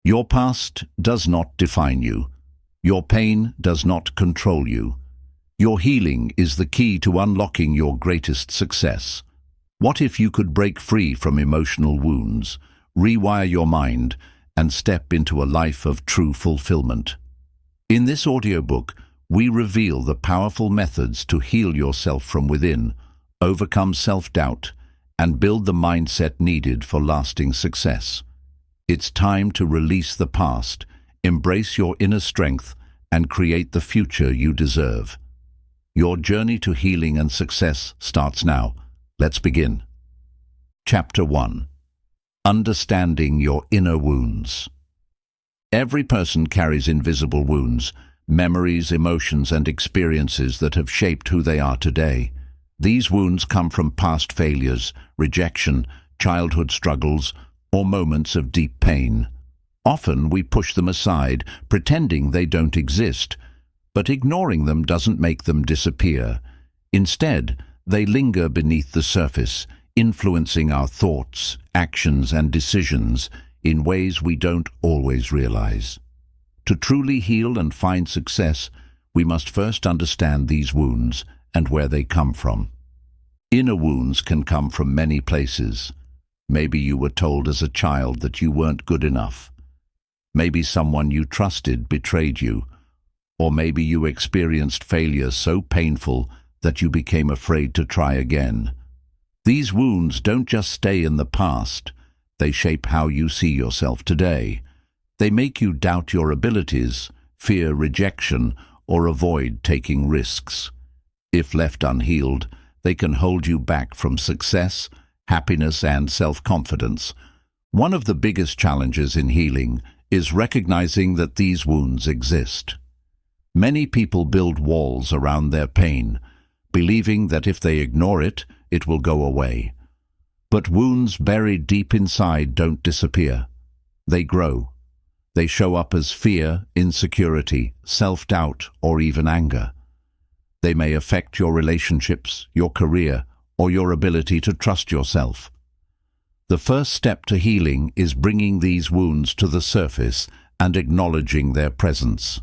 Your past does not define you. Your pain does not control you. Your healing is the key to unlocking your greatest success. What if you could break free from emotional wounds, rewire your mind, and step into a life of true fulfillment? In this audiobook, we reveal the powerful methods to heal yourself from within, overcome self-doubt, and build the mindset needed for lasting success. It's time to release the past, embrace your inner strength, and create the future you deserve. Your journey to healing and success starts now. Let's begin. Chapter 1. Understanding your inner wounds. Every person carries invisible wounds, memories, emotions, and experiences that have shaped who they are today. These wounds come from past failures, rejection, childhood struggles, or moments of deep pain. Often we push them aside, pretending they don't exist, but ignoring them doesn't make them disappear. Instead, they linger beneath the surface, influencing our thoughts, actions, and decisions in ways we don't always realize. To truly heal and find success, we must first understand these wounds and where they come from. Inner wounds can come from many places. Maybe you were told as a child that you weren't good enough. Maybe someone you trusted betrayed you. Or maybe you experienced failure so painful that you became afraid to try again. These wounds don't just stay in the past. They shape how you see yourself today. They make you doubt your abilities, fear rejection, or avoid taking risks. If left unhealed, they can hold you back from success, happiness, and self-confidence. One of the biggest challenges in healing is recognizing that these wounds exist. Many people build walls around their pain, believing that if they ignore it, it will go away. But wounds buried deep inside don't disappear. They grow. They show up as fear, insecurity, self-doubt, or even anger. They may affect your relationships, your career, or your ability to trust yourself. The first step to healing is bringing these wounds to the surface and acknowledging their presence.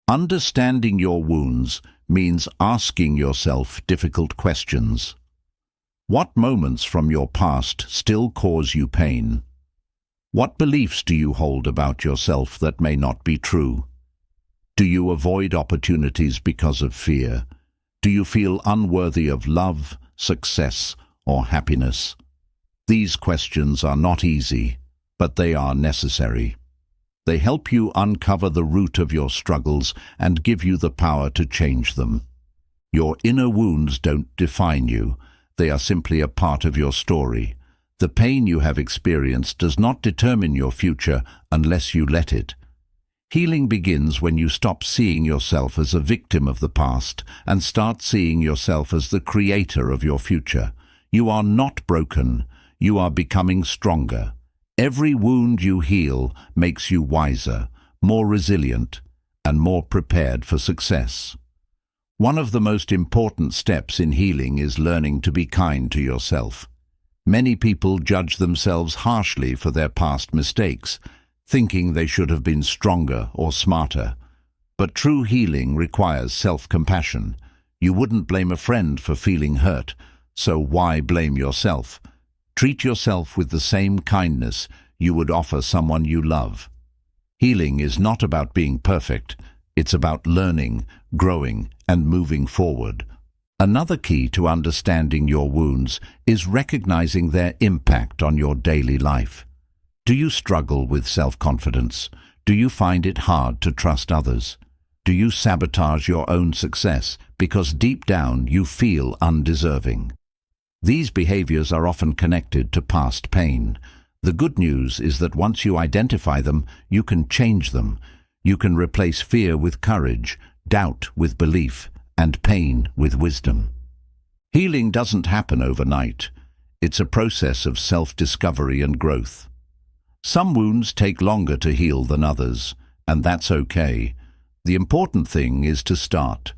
Understanding your wounds means asking yourself difficult questions. What moments from your past still cause you pain? What beliefs do you hold about yourself that may not be true? Do you avoid opportunities because of fear? Do you feel unworthy of love, success, or happiness? These questions are not easy, but they are necessary. They help you uncover the root of your struggles and give you the power to change them. Your inner wounds don't define you. They are simply a part of your story. The pain you have experienced does not determine your future unless you let it. Healing begins when you stop seeing yourself as a victim of the past and start seeing yourself as the creator of your future. You are not broken. You are becoming stronger. Every wound you heal makes you wiser, more resilient, and more prepared for success. One of the most important steps in healing is learning to be kind to yourself. Many people judge themselves harshly for their past mistakes, thinking they should have been stronger or smarter. But true healing requires self-compassion. You wouldn't blame a friend for feeling hurt, so why blame yourself? Treat yourself with the same kindness you would offer someone you love. Healing is not about being perfect. It's about learning, growing, and moving forward. Another key to understanding your wounds is recognizing their impact on your daily life. Do you struggle with self-confidence? Do you find it hard to trust others? Do you sabotage your own success because deep down you feel undeserving? These behaviors are often connected to past pain. The good news is that once you identify them, you can change them. You can replace fear with courage, doubt with belief, and pain with wisdom. Healing doesn't happen overnight. It's a process of self-discovery and growth. Some wounds take longer to heal than others, and that's okay. The important thing is to start.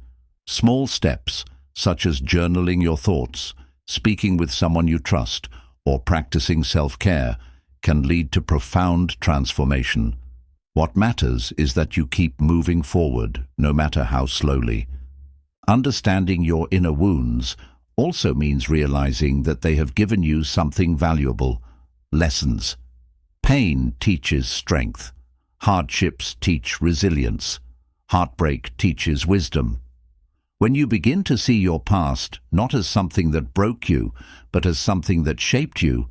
Small steps, such as journaling your thoughts, speaking with someone you trust, or practicing self-care, can lead to profound transformation. What matters is that you keep moving forward, no matter how slowly. Understanding your inner wounds also means realizing that they have given you something valuable: lessons. Pain teaches strength. Hardships teach resilience. Heartbreak teaches wisdom. When you begin to see your past not as something that broke you, but as something that shaped you,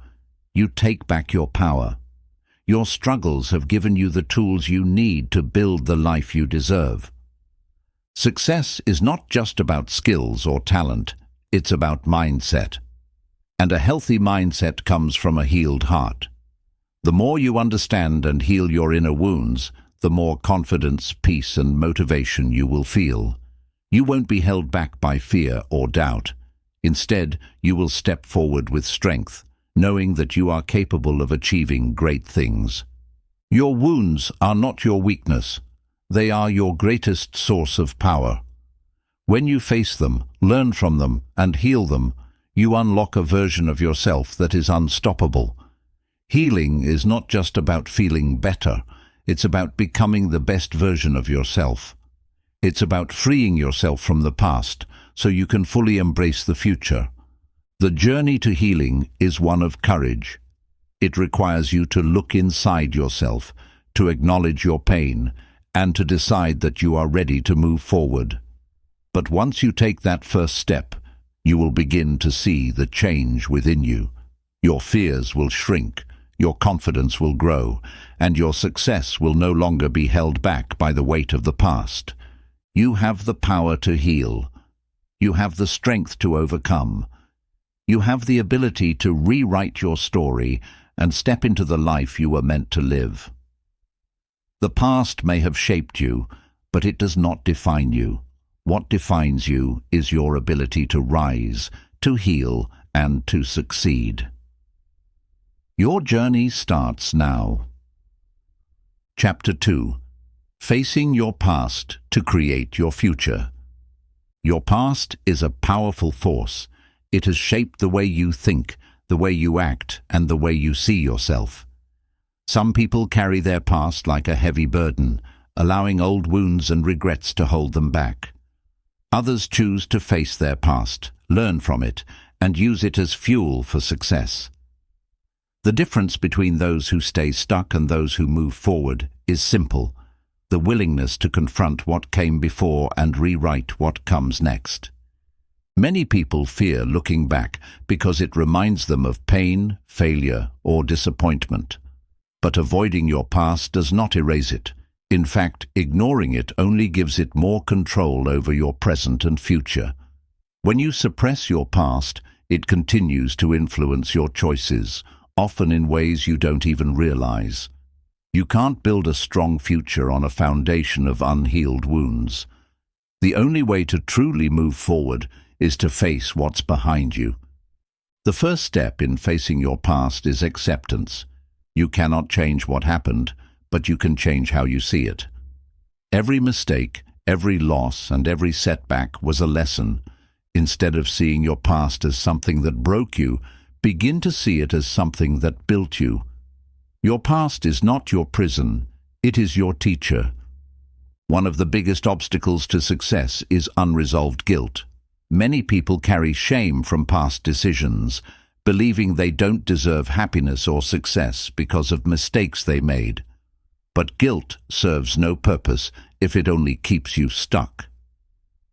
you take back your power. Your struggles have given you the tools you need to build the life you deserve. Success is not just about skills or talent, it's about mindset. And a healthy mindset comes from a healed heart. The more you understand and heal your inner wounds, the more confidence, peace, and motivation you will feel. You won't be held back by fear or doubt. Instead, you will step forward with strength, knowing that you are capable of achieving great things. Your wounds are not your weakness. They are your greatest source of power. When you face them, learn from them, and heal them, you unlock a version of yourself that is unstoppable. Healing is not just about feeling better, it's about becoming the best version of yourself. It's about freeing yourself from the past so you can fully embrace the future. The journey to healing is one of courage. It requires you to look inside yourself, to acknowledge your pain, and to decide that you are ready to move forward. But once you take that first step, you will begin to see the change within you. Your fears will shrink, your confidence will grow, and your success will no longer be held back by the weight of the past. You have the power to heal. You have the strength to overcome. You have the ability to rewrite your story and step into the life you were meant to live. The past may have shaped you, but it does not define you. What defines you is your ability to rise, to heal, and to succeed. Your journey starts now. Chapter 2. Facing your past to create your future. Your past is a powerful force. It has shaped the way you think, the way you act, and the way you see yourself. Some people carry their past like a heavy burden, allowing old wounds and regrets to hold them back. Others choose to face their past, learn from it, and use it as fuel for success. The difference between those who stay stuck and those who move forward is simple: the willingness to confront what came before and rewrite what comes next. Many people fear looking back because it reminds them of pain, failure, or disappointment. But avoiding your past does not erase it. In fact, ignoring it only gives it more control over your present and future. When you suppress your past, it continues to influence your choices, often in ways you don't even realize. You can't build a strong future on a foundation of unhealed wounds. The only way to truly move forward is to face what's behind you. The first step in facing your past is acceptance. You cannot change what happened, but you can change how you see it. Every mistake, every loss, and every setback was a lesson. Instead of seeing your past as something that broke you, begin to see it as something that built you. Your past is not your prison, it is your teacher. One of the biggest obstacles to success is unresolved guilt. Many people carry shame from past decisions, believing they don't deserve happiness or success because of mistakes they made. But guilt serves no purpose if it only keeps you stuck.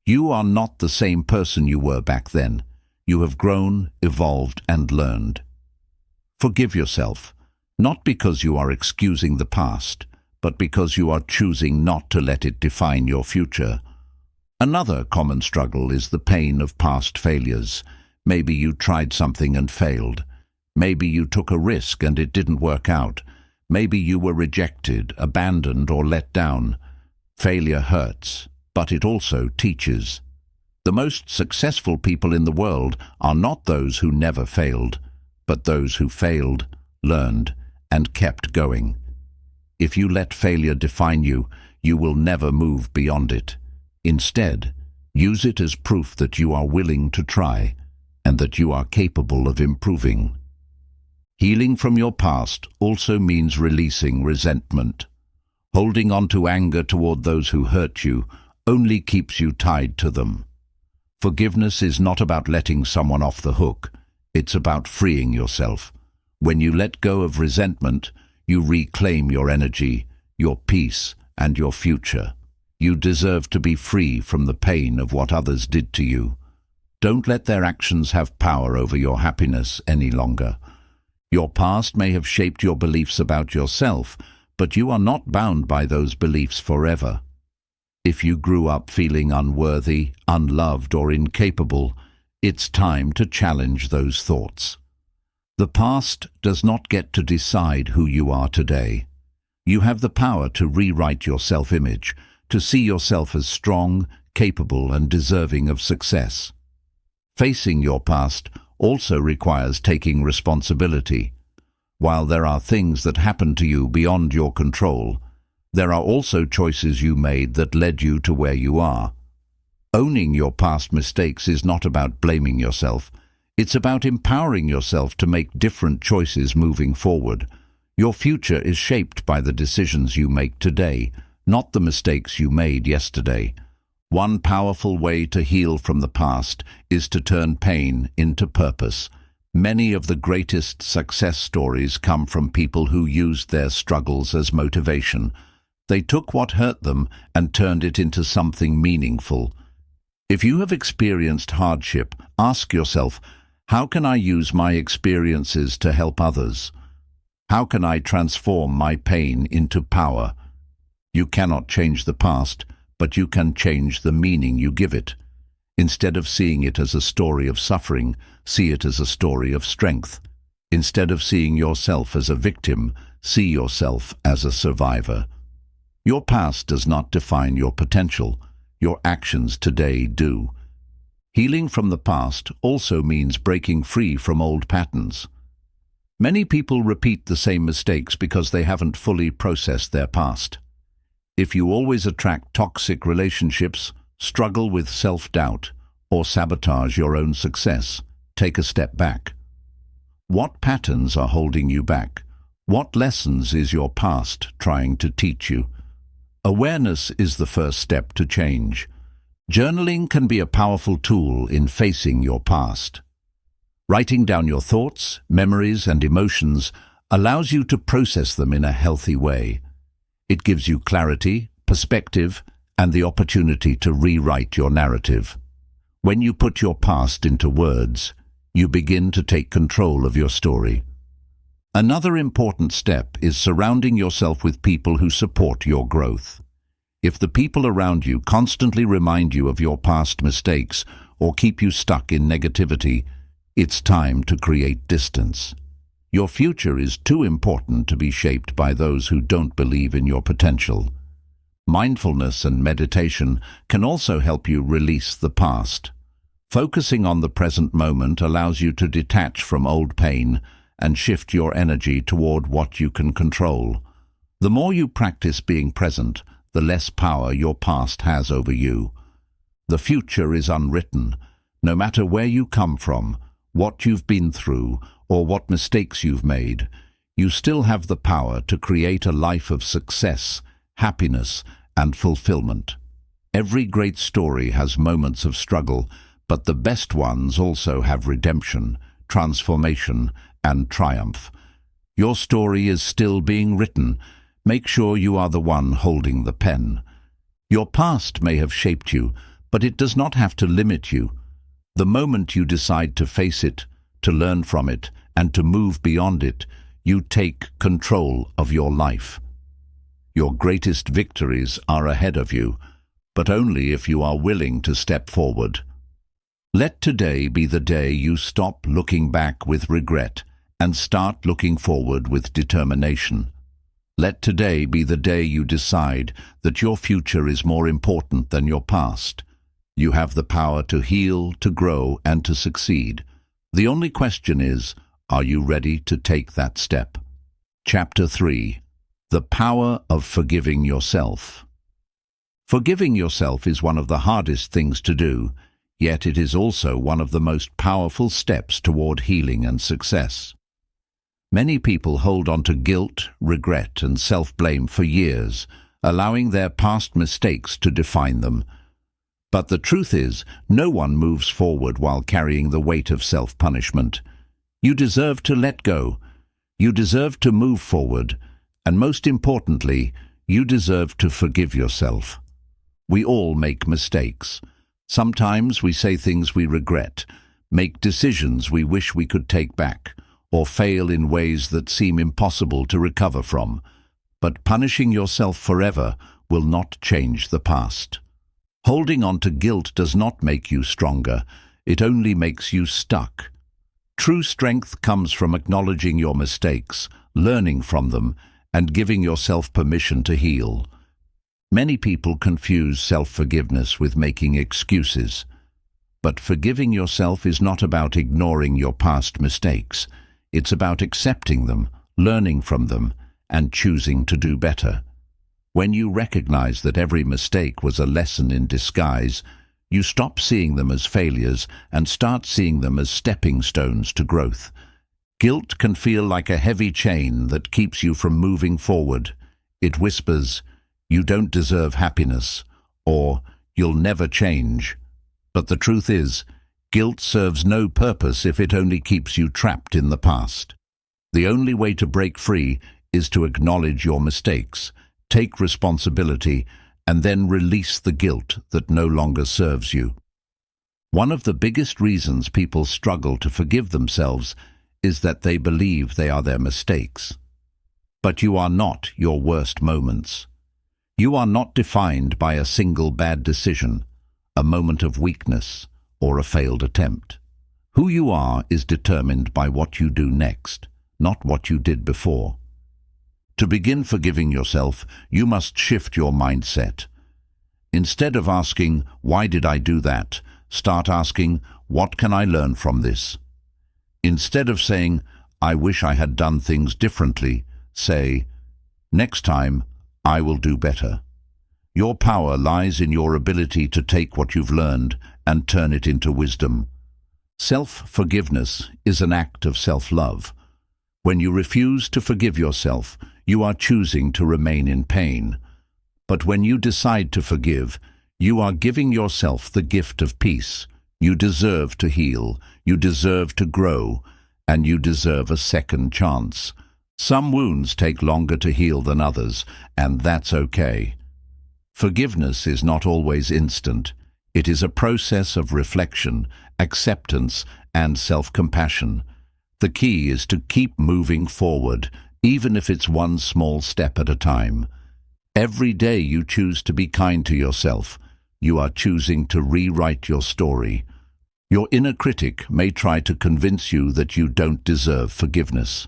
You are not the same person you were back then. You have grown, evolved, and learned. Forgive yourself, not because you are excusing the past, but because you are choosing not to let it define your future. Another common struggle is the pain of past failures. Maybe you tried something and failed. Maybe you took a risk and it didn't work out. Maybe you were rejected, abandoned, or let down. Failure hurts, but it also teaches. The most successful people in the world are not those who never failed, but those who failed, learned, and kept going. If you let failure define you, you will never move beyond it. Instead, use it as proof that you are willing to try and that you are capable of improving. Healing from your past also means releasing resentment. Holding on to anger toward those who hurt you only keeps you tied to them. Forgiveness is not about letting someone off the hook. It's about freeing yourself. When you let go of resentment, you reclaim your energy, your peace, and your future. You deserve to be free from the pain of what others did to you. Don't let their actions have power over your happiness any longer. Your past may have shaped your beliefs about yourself, but you are not bound by those beliefs forever. If you grew up feeling unworthy, unloved, or incapable, it's time to challenge those thoughts. The past does not get to decide who you are today. You have the power to rewrite your self-image, to see yourself as strong, capable, and deserving of success. Facing your past also requires taking responsibility. While there are things that happen to you beyond your control, there are also choices you made that led you to where you are. Owning your past mistakes is not about blaming yourself. It's about empowering yourself to make different choices moving forward. Your future is shaped by the decisions you make today, not the mistakes you made yesterday. One powerful way to heal from the past is to turn pain into purpose. Many of the greatest success stories come from people who used their struggles as motivation. They took what hurt them and turned it into something meaningful. If you have experienced hardship, ask yourself, how can I use my experiences to help others? How can I transform my pain into power? You cannot change the past, but you can change the meaning you give it. Instead of seeing it as a story of suffering, see it as a story of strength. Instead of seeing yourself as a victim, see yourself as a survivor. Your past does not define your potential. Your actions today do. Healing from the past also means breaking free from old patterns. Many people repeat the same mistakes because they haven't fully processed their past. If you always attract toxic relationships, struggle with self-doubt, or sabotage your own success, take a step back. What patterns are holding you back? What lessons is your past trying to teach you? Awareness is the first step to change. Journaling can be a powerful tool in facing your past. Writing down your thoughts, memories, and emotions allows you to process them in a healthy way. It gives you clarity, perspective, and the opportunity to rewrite your narrative. When you put your past into words, you begin to take control of your story. Another important step is surrounding yourself with people who support your growth. If the people around you constantly remind you of your past mistakes or keep you stuck in negativity, it's time to create distance. Your future is too important to be shaped by those who don't believe in your potential. Mindfulness and meditation can also help you release the past. Focusing on the present moment allows you to detach from old pain and shift your energy toward what you can control. The more you practice being present, the less power your past has over you. The future is unwritten. No matter where you come from, what you've been through, or what mistakes you've made, you still have the power to create a life of success, happiness, and fulfillment. Every great story has moments of struggle, but the best ones also have redemption, transformation, and triumph. Your story is still being written. Make sure you are the one holding the pen. Your past may have shaped you, but it does not have to limit you. The moment you decide to face it, to learn from it, and to move beyond it, you take control of your life. Your greatest victories are ahead of you, but only if you are willing to step forward. Let today be the day you stop looking back with regret and start looking forward with determination. Let today be the day you decide that your future is more important than your past. You have the power to heal, to grow, and to succeed. The only question is, are you ready to take that step? Chapter 3. The Power of Forgiving Yourself. Forgiving yourself is one of the hardest things to do, yet it is also one of the most powerful steps toward healing and success. Many people hold on to guilt, regret, and self-blame for years, allowing their past mistakes to define them. But the truth is, no one moves forward while carrying the weight of self-punishment. You deserve to let go. You deserve to move forward. And most importantly, you deserve to forgive yourself. We all make mistakes. Sometimes we say things we regret, make decisions we wish we could take back, or fail in ways that seem impossible to recover from. But punishing yourself forever will not change the past. Holding on to guilt does not make you stronger. It only makes you stuck. True strength comes from acknowledging your mistakes, learning from them, and giving yourself permission to heal. Many people confuse self-forgiveness with making excuses. But forgiving yourself is not about ignoring your past mistakes. It's about accepting them, learning from them, and choosing to do better. When you recognize that every mistake was a lesson in disguise, you stop seeing them as failures and start seeing them as stepping stones to growth. Guilt can feel like a heavy chain that keeps you from moving forward. It whispers, "You don't deserve happiness," or "You'll never change." But the truth is, guilt serves no purpose if it only keeps you trapped in the past. The only way to break free is to acknowledge your mistakes, take responsibility, and then release the guilt that no longer serves you. One of the biggest reasons people struggle to forgive themselves is that they believe they are their mistakes. But you are not your worst moments. You are not defined by a single bad decision, a moment of weakness, or a failed attempt. Who you are is determined by what you do next, not what you did before. To begin forgiving yourself, you must shift your mindset. Instead of asking, "Why did I do that?" start asking, "What can I learn from this?" Instead of saying, "I wish I had done things differently," say, "Next time, I will do better." Your power lies in your ability to take what you've learned and turn it into wisdom. Self-forgiveness is an act of self-love. When you refuse to forgive yourself, you are choosing to remain in pain. But when you decide to forgive, you are giving yourself the gift of peace. You deserve to heal, you deserve to grow, and you deserve a second chance. Some wounds take longer to heal than others, and that's okay. Forgiveness is not always instant. It is a process of reflection, acceptance, and self-compassion. The key is to keep moving forward, even if it's one small step at a time. Every day you choose to be kind to yourself, you are choosing to rewrite your story. Your inner critic may try to convince you that you don't deserve forgiveness.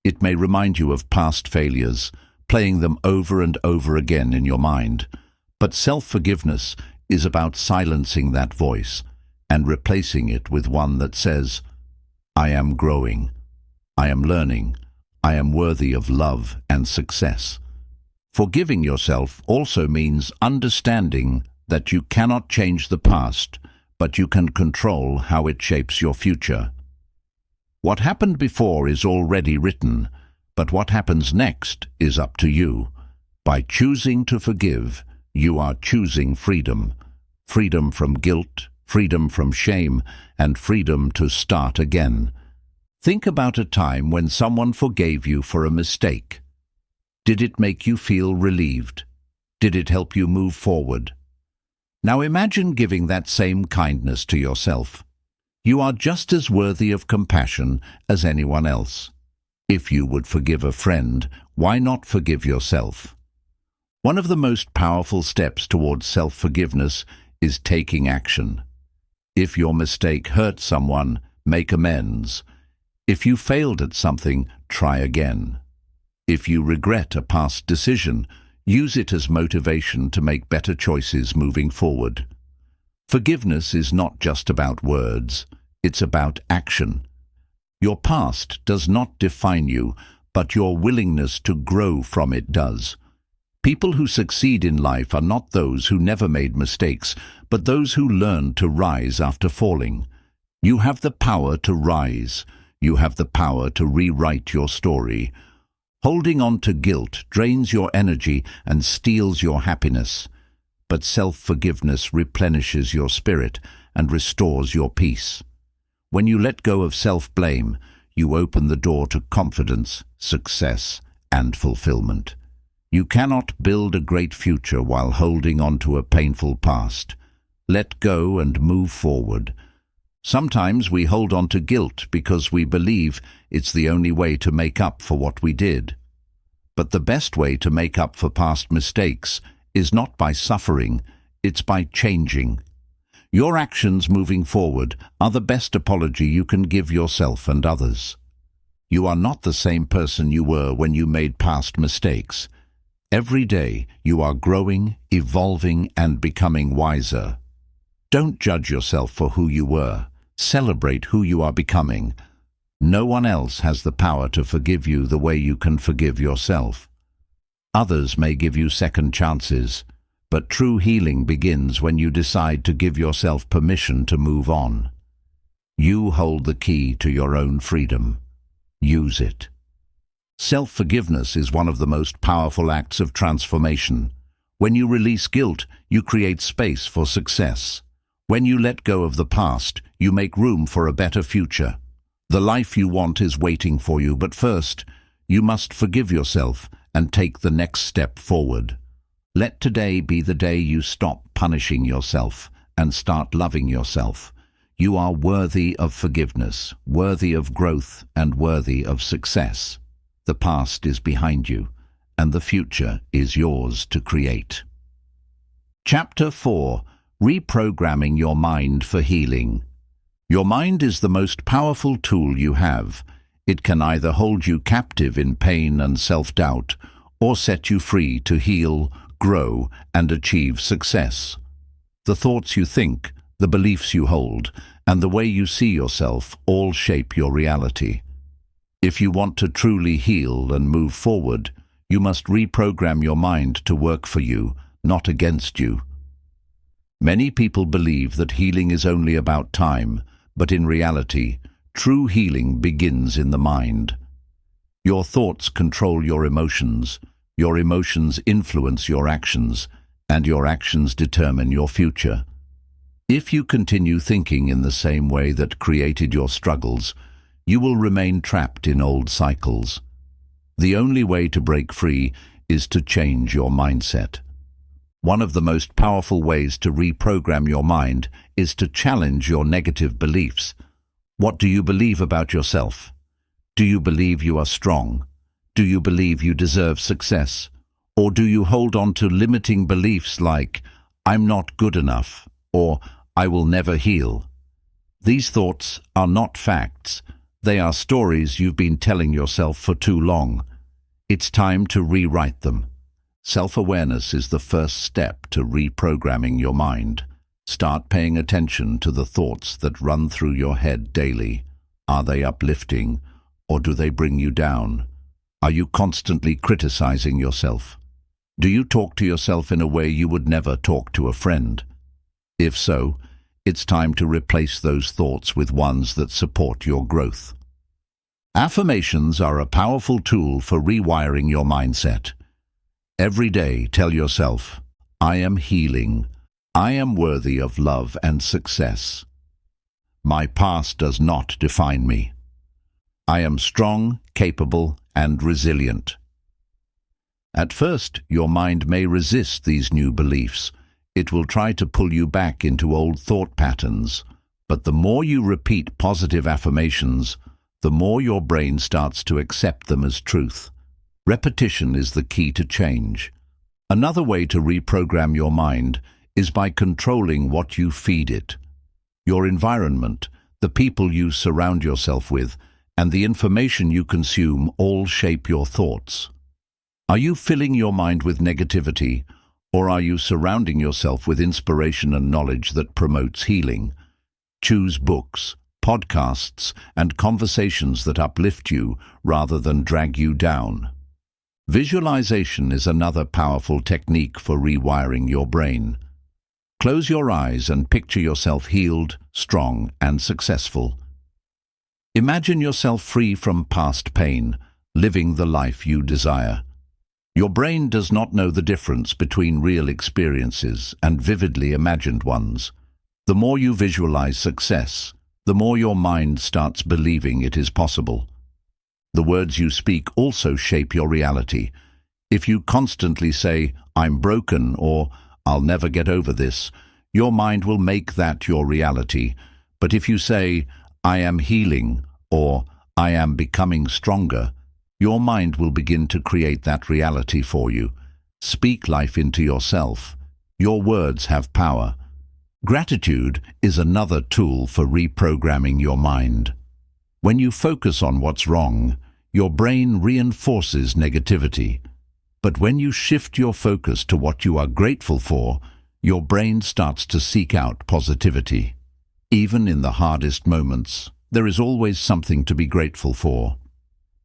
It may remind you of past failures, playing them over and over again in your mind. But self-forgiveness is about silencing that voice and replacing it with one that says, "I am growing, I am learning, I am worthy of love and success." Forgiving yourself also means understanding that you cannot change the past, but you can control how it shapes your future. What happened before is already written, but what happens next is up to you. By choosing to forgive, you are choosing freedom. Freedom from guilt, freedom from shame, and freedom to start again. Think about a time when someone forgave you for a mistake. Did it make you feel relieved? Did it help you move forward? Now imagine giving that same kindness to yourself. You are just as worthy of compassion as anyone else. If you would forgive a friend, why not forgive yourself? One of the most powerful steps towards self-forgiveness is taking action. If your mistake hurt someone, make amends. If you failed at something, try again. If you regret a past decision, use it as motivation to make better choices moving forward. Forgiveness is not just about words, it's about action. Your past does not define you, but your willingness to grow from it does. People who succeed in life are not those who never made mistakes, but those who learn to rise after falling. You have the power to rise. you have the power to rewrite your story. Holding on to guilt drains your energy and steals your happiness, but self-forgiveness replenishes your spirit and restores your peace. When you let go of self-blame, you open the door to confidence, success, and fulfillment. You cannot build a great future while holding on to a painful past. Let go and move forward. Sometimes we hold on to guilt because we believe it's the only way to make up for what we did. But the best way to make up for past mistakes is not by suffering, it's by changing. Your actions moving forward are the best apology you can give yourself and others. You are not the same person you were when you made past mistakes. Every day you are growing, evolving, and becoming wiser. Don't judge yourself for who you were. Celebrate who you are becoming. No one else has the power to forgive you the way you can forgive yourself. Others may give you second chances, but true healing begins when you decide to give yourself permission to move on. You hold the key to your own freedom. Use it. Self-forgiveness is one of the most powerful acts of transformation. When you release guilt, you create space for success. When you let go of the past, you make room for a better future. The life you want is waiting for you, but first, you must forgive yourself and take the next step forward. Let today be the day you stop punishing yourself and start loving yourself. You are worthy of forgiveness, worthy of growth, and worthy of success. The past is behind you, and the future is yours to create. Chapter 4. Reprogramming your mind for healing. Your mind is the most powerful tool you have. It can either hold you captive in pain and self-doubt, or set you free to heal, grow, and achieve success. The thoughts you think, the beliefs you hold, and the way you see yourself all shape your reality. If you want to truly heal and move forward, you must reprogram your mind to work for you, not against you. Many people believe that healing is only about time, but in reality, true healing begins in the mind. Your thoughts control your emotions influence your actions, and your actions determine your future. If you continue thinking in the same way that created your struggles, you will remain trapped in old cycles. The only way to break free is to change your mindset. One of the most powerful ways to reprogram your mind is to challenge your negative beliefs. What do you believe about yourself? Do you believe you are strong? Do you believe you deserve success? Or do you hold on to limiting beliefs like, "I'm not good enough," or "I will never heal"? These thoughts are not facts. They are stories you've been telling yourself for too long. It's time to rewrite them. Self-awareness is the first step to reprogramming your mind. Start paying attention to the thoughts that run through your head daily. Are they uplifting, or do they bring you down? Are you constantly criticizing yourself? Do you talk to yourself in a way you would never talk to a friend? If so, it's time to replace those thoughts with ones that support your growth. Affirmations are a powerful tool for rewiring your mindset. Every day, tell yourself, "I am healing. I am worthy of love and success. My past does not define me. I am strong, capable, and resilient." At first, your mind may resist these new beliefs. It will try to pull you back into old thought patterns. But the more you repeat positive affirmations, the more your brain starts to accept them as truth. Repetition is the key to change. Another way to reprogram your mind is by controlling what you feed it. Your environment, the people you surround yourself with, and the information you consume all shape your thoughts. Are you filling your mind with negativity, or are you surrounding yourself with inspiration and knowledge that promotes healing? Choose books, podcasts, and conversations that uplift you rather than drag you down. Visualization is another powerful technique for rewiring your brain. Close your eyes and picture yourself healed, strong, and successful. Imagine yourself free from past pain, living the life you desire. Your brain does not know the difference between real experiences and vividly imagined ones. The more you visualize success, the more your mind starts believing it is possible. The words you speak also shape your reality. If you constantly say, "I'm broken," or "I'll never get over this," your mind will make that your reality. But if you say, "I am healing," or "I am becoming stronger," your mind will begin to create that reality for you. Speak life into yourself. Your words have power. Gratitude is another tool for reprogramming your mind. When you focus on what's wrong, your brain reinforces negativity. But when you shift your focus to what you are grateful for, your brain starts to seek out positivity. Even in the hardest moments, there is always something to be grateful for.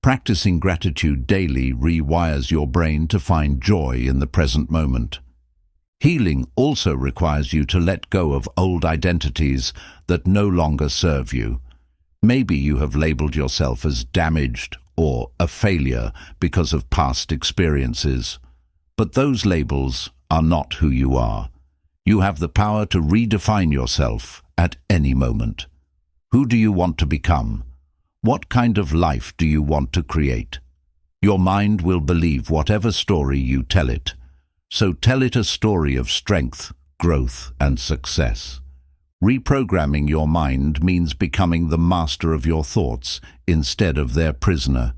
Practicing gratitude daily rewires your brain to find joy in the present moment. Healing also requires you to let go of old identities that no longer serve you. Maybe you have labeled yourself as damaged or a failure because of past experiences. But those labels are not who you are. You have the power to redefine yourself at any moment. Who do you want to become? What kind of life do you want to create? Your mind will believe whatever story you tell it. So tell it a story of strength, growth, and success. Reprogramming your mind means becoming the master of your thoughts instead of their prisoner.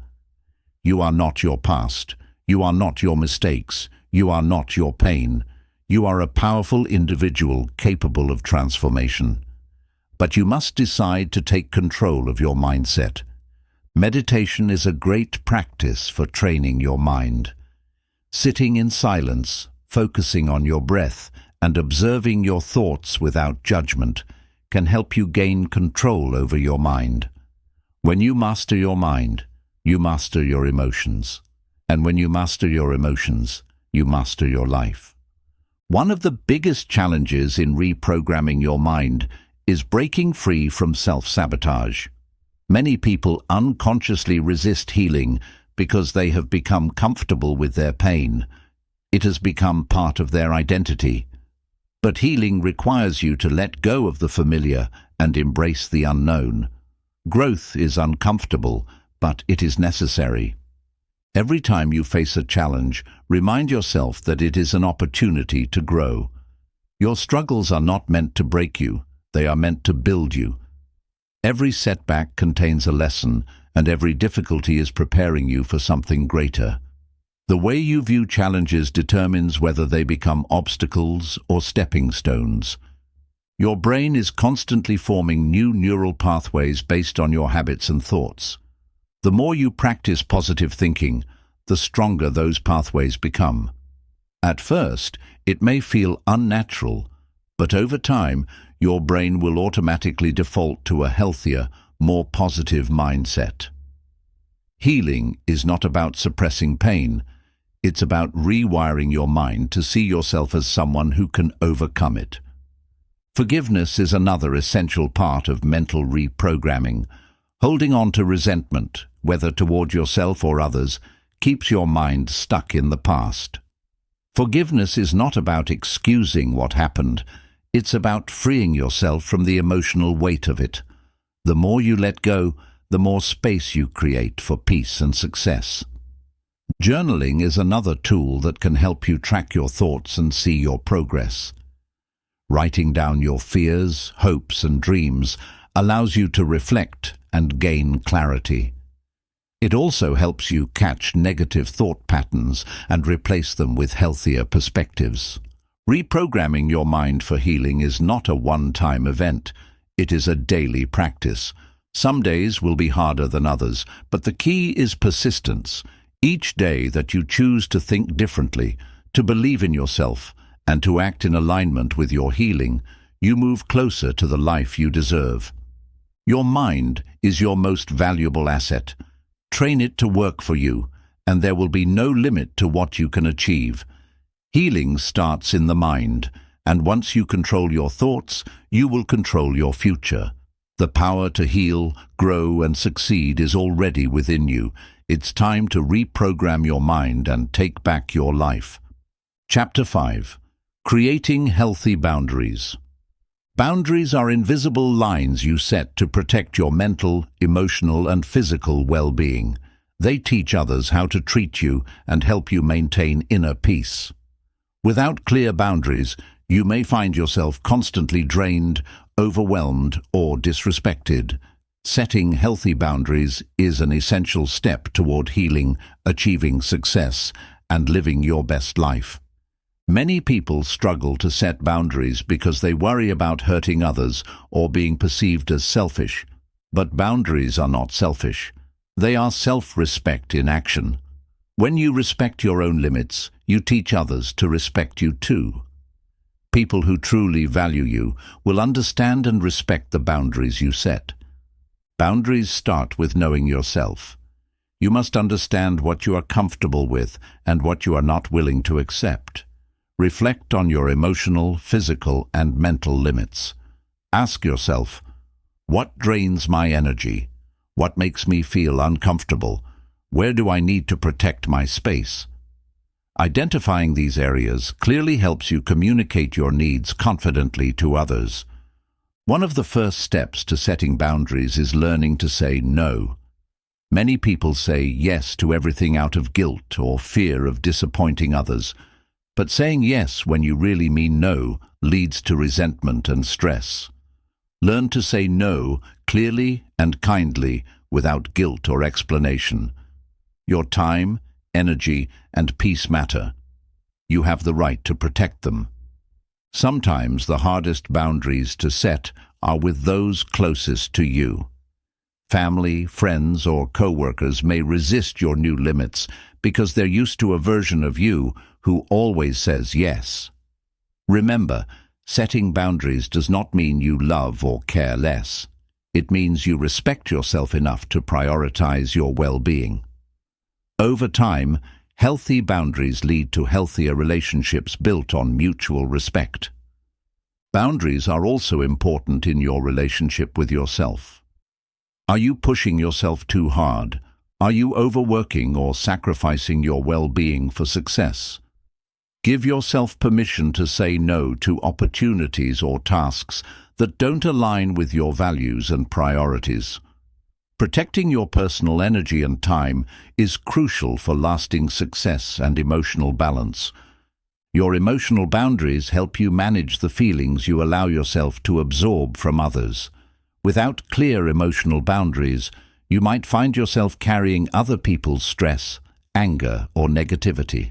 You are not your past. You are not your mistakes. You are not your pain. You are a powerful individual capable of transformation. But you must decide to take control of your mindset. Meditation is a great practice for training your mind. Sitting in silence, focusing on your breath, and observing your thoughts without judgment can help you gain control over your mind. When you master your mind, you master your emotions. And when you master your emotions, you master your life. One of the biggest challenges in reprogramming your mind is breaking free from self-sabotage. Many people unconsciously resist healing because they have become comfortable with their pain. It has become part of their identity. But healing requires you to let go of the familiar and embrace the unknown. Growth is uncomfortable, but it is necessary. Every time you face a challenge, remind yourself that it is an opportunity to grow. Your struggles are not meant to break you, they are meant to build you. Every setback contains a lesson, and every difficulty is preparing you for something greater. The way you view challenges determines whether they become obstacles or stepping stones. Your brain is constantly forming new neural pathways based on your habits and thoughts. The more you practice positive thinking, the stronger those pathways become. At first, it may feel unnatural, but over time, your brain will automatically default to a healthier, more positive mindset. Healing is not about suppressing pain. It's about rewiring your mind to see yourself as someone who can overcome it. Forgiveness is another essential part of mental reprogramming. Holding on to resentment, whether toward yourself or others, keeps your mind stuck in the past. Forgiveness is not about excusing what happened. It's about freeing yourself from the emotional weight of it. The more you let go, the more space you create for peace and success. Journaling is another tool that can help you track your thoughts and see your progress. Writing down your fears, hopes, and dreams allows you to reflect and gain clarity. It also helps you catch negative thought patterns and replace them with healthier perspectives. Reprogramming your mind for healing is not a one-time event. It is a daily practice. Some days will be harder than others, but the key is persistence. Each day that you choose to think differently, to believe in yourself, and to act in alignment with your healing, you move closer to the life you deserve. Your mind is your most valuable asset. Train it to work for you, and there will be no limit to what you can achieve. Healing starts in the mind, and once you control your thoughts, you will control your future. The power to heal, grow, and succeed is already within you. It's time to reprogram your mind and take back your life. Chapter 5. Creating Healthy Boundaries. Boundaries are invisible lines you set to protect your mental, emotional, and physical well-being. They teach others how to treat you and help you maintain inner peace. Without clear boundaries, you may find yourself constantly drained, overwhelmed, or disrespected. Setting healthy boundaries is an essential step toward healing, achieving success, and living your best life. Many people struggle to set boundaries because they worry about hurting others or being perceived as selfish. But boundaries are not selfish. They are self-respect in action. When you respect your own limits, you teach others to respect you too. People who truly value you will understand and respect the boundaries you set. Boundaries start with knowing yourself. You must understand what you are comfortable with and what you are not willing to accept. Reflect on your emotional, physical, and mental limits. Ask yourself, what drains my energy? What makes me feel uncomfortable? Where do I need to protect my space? Identifying these areas clearly helps you communicate your needs confidently to others. One of the first steps to setting boundaries is learning to say no. Many people say yes to everything out of guilt or fear of disappointing others. But saying yes when you really mean no leads to resentment and stress. Learn to say no clearly and kindly without guilt or explanation. Your time, energy, and peace matter. You have the right to protect them. Sometimes the hardest boundaries to set are with those closest to you. Family, friends, or co-workers may resist your new limits because they're used to a version of you who always says yes. Remember, setting boundaries does not mean you love or care less. It means you respect yourself enough to prioritize your well-being. Over time, healthy boundaries lead to healthier relationships built on mutual respect. Boundaries are also important in your relationship with yourself. Are you pushing yourself too hard? Are you overworking or sacrificing your well-being for success? Give yourself permission to say no to opportunities or tasks that don't align with your values and priorities. Protecting your personal energy and time is crucial for lasting success and emotional balance. Your emotional boundaries help you manage the feelings you allow yourself to absorb from others. Without clear emotional boundaries, you might find yourself carrying other people's stress, anger, or negativity.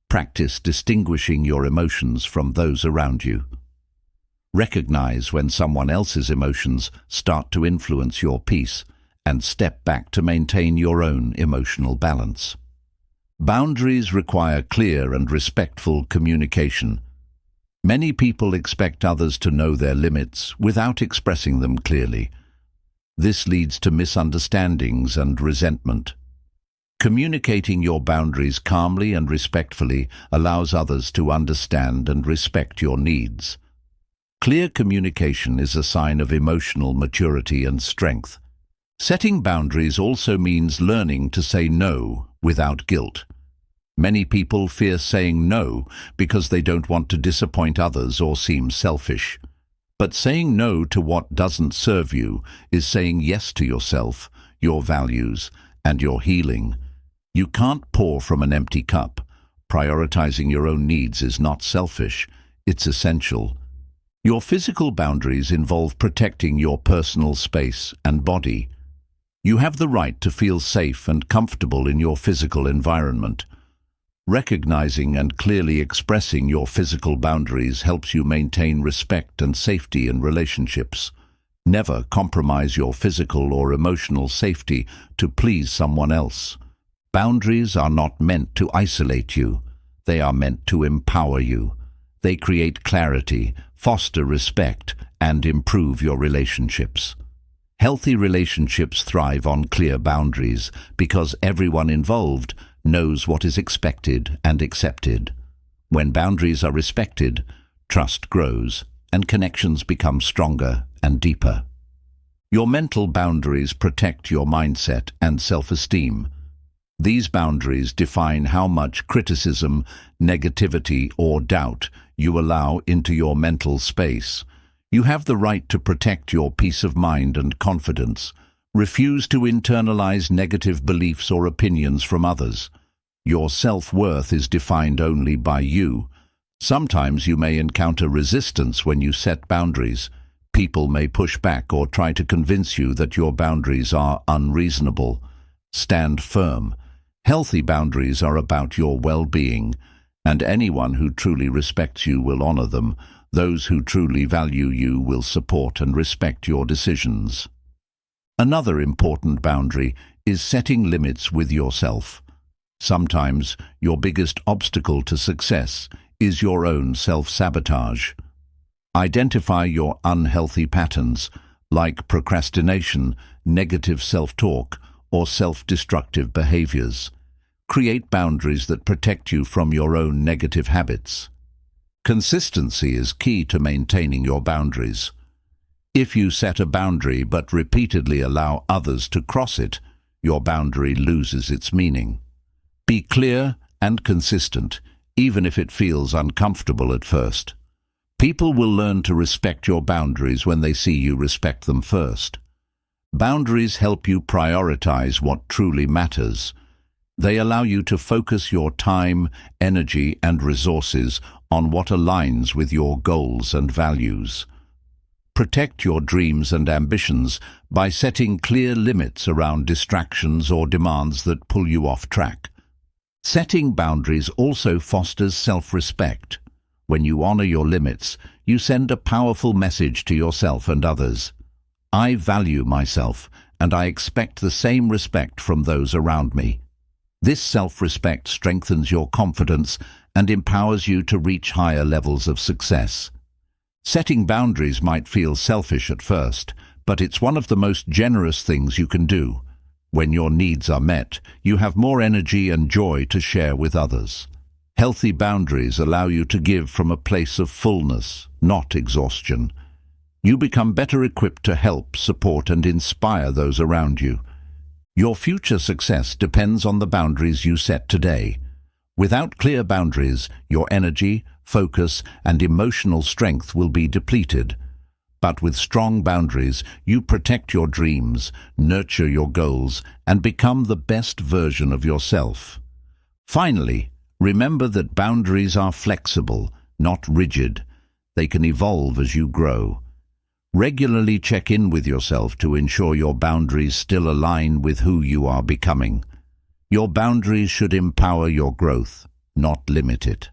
Practice distinguishing your emotions from those around you. Recognize when someone else's emotions start to influence your peace and step back to maintain your own emotional balance. Boundaries require clear and respectful communication. Many people expect others to know their limits without expressing them clearly. This leads to misunderstandings and resentment. Communicating your boundaries calmly and respectfully allows others to understand and respect your needs. Clear communication is a sign of emotional maturity and strength. Setting boundaries also means learning to say no without guilt. Many people fear saying no because they don't want to disappoint others or seem selfish. But saying no to what doesn't serve you is saying yes to yourself, your values, and your healing. You can't pour from an empty cup. Prioritizing your own needs is not selfish, it's essential. Your physical boundaries involve protecting your personal space and body. You have the right to feel safe and comfortable in your physical environment. Recognizing and clearly expressing your physical boundaries helps you maintain respect and safety in relationships. Never compromise your physical or emotional safety to please someone else. Boundaries are not meant to isolate you. They are meant to empower you. They create clarity, foster respect, and improve your relationships. Healthy relationships thrive on clear boundaries because everyone involved knows what is expected and accepted. When boundaries are respected, trust grows and connections become stronger and deeper. Your mental boundaries protect your mindset and self-esteem. These boundaries define how much criticism, negativity, or doubt you allow into your mental space. You have the right to protect your peace of mind and confidence. Refuse to internalize negative beliefs or opinions from others. Your self-worth is defined only by you. Sometimes you may encounter resistance when you set boundaries. People may push back or try to convince you that your boundaries are unreasonable. Stand firm. Healthy boundaries are about your well-being, and anyone who truly respects you will honor them. Those who truly value you will support and respect your decisions. Another important boundary is setting limits with yourself. Sometimes your biggest obstacle to success is your own self-sabotage. Identify your unhealthy patterns, like procrastination, negative self-talk, or self-destructive behaviors. Create boundaries that protect you from your own negative habits. Consistency is key to maintaining your boundaries. If you set a boundary but repeatedly allow others to cross it, your boundary loses its meaning. Be clear and consistent, even if it feels uncomfortable at first. People will learn to respect your boundaries when they see you respect them first. Boundaries help you prioritize what truly matters. They allow you to focus your time, energy, and resources on what aligns with your goals and values. Protect your dreams and ambitions by setting clear limits around distractions or demands that pull you off track. Setting boundaries also fosters self-respect. When you honor your limits, you send a powerful message to yourself and others. I value myself, and I expect the same respect from those around me. This self-respect strengthens your confidence and empowers you to reach higher levels of success. Setting boundaries might feel selfish at first, but it's one of the most generous things you can do. When your needs are met, you have more energy and joy to share with others. Healthy boundaries allow you to give from a place of fullness, not exhaustion. You become better equipped to help, support, and inspire those around you. Your future success depends on the boundaries you set today. Without clear boundaries, your energy, focus, and emotional strength will be depleted. But with strong boundaries, you protect your dreams, nurture your goals, and become the best version of yourself. Finally, remember that boundaries are flexible, not rigid. They can evolve as you grow. Regularly check in with yourself to ensure your boundaries still align with who you are becoming. Your boundaries should empower your growth, not limit it.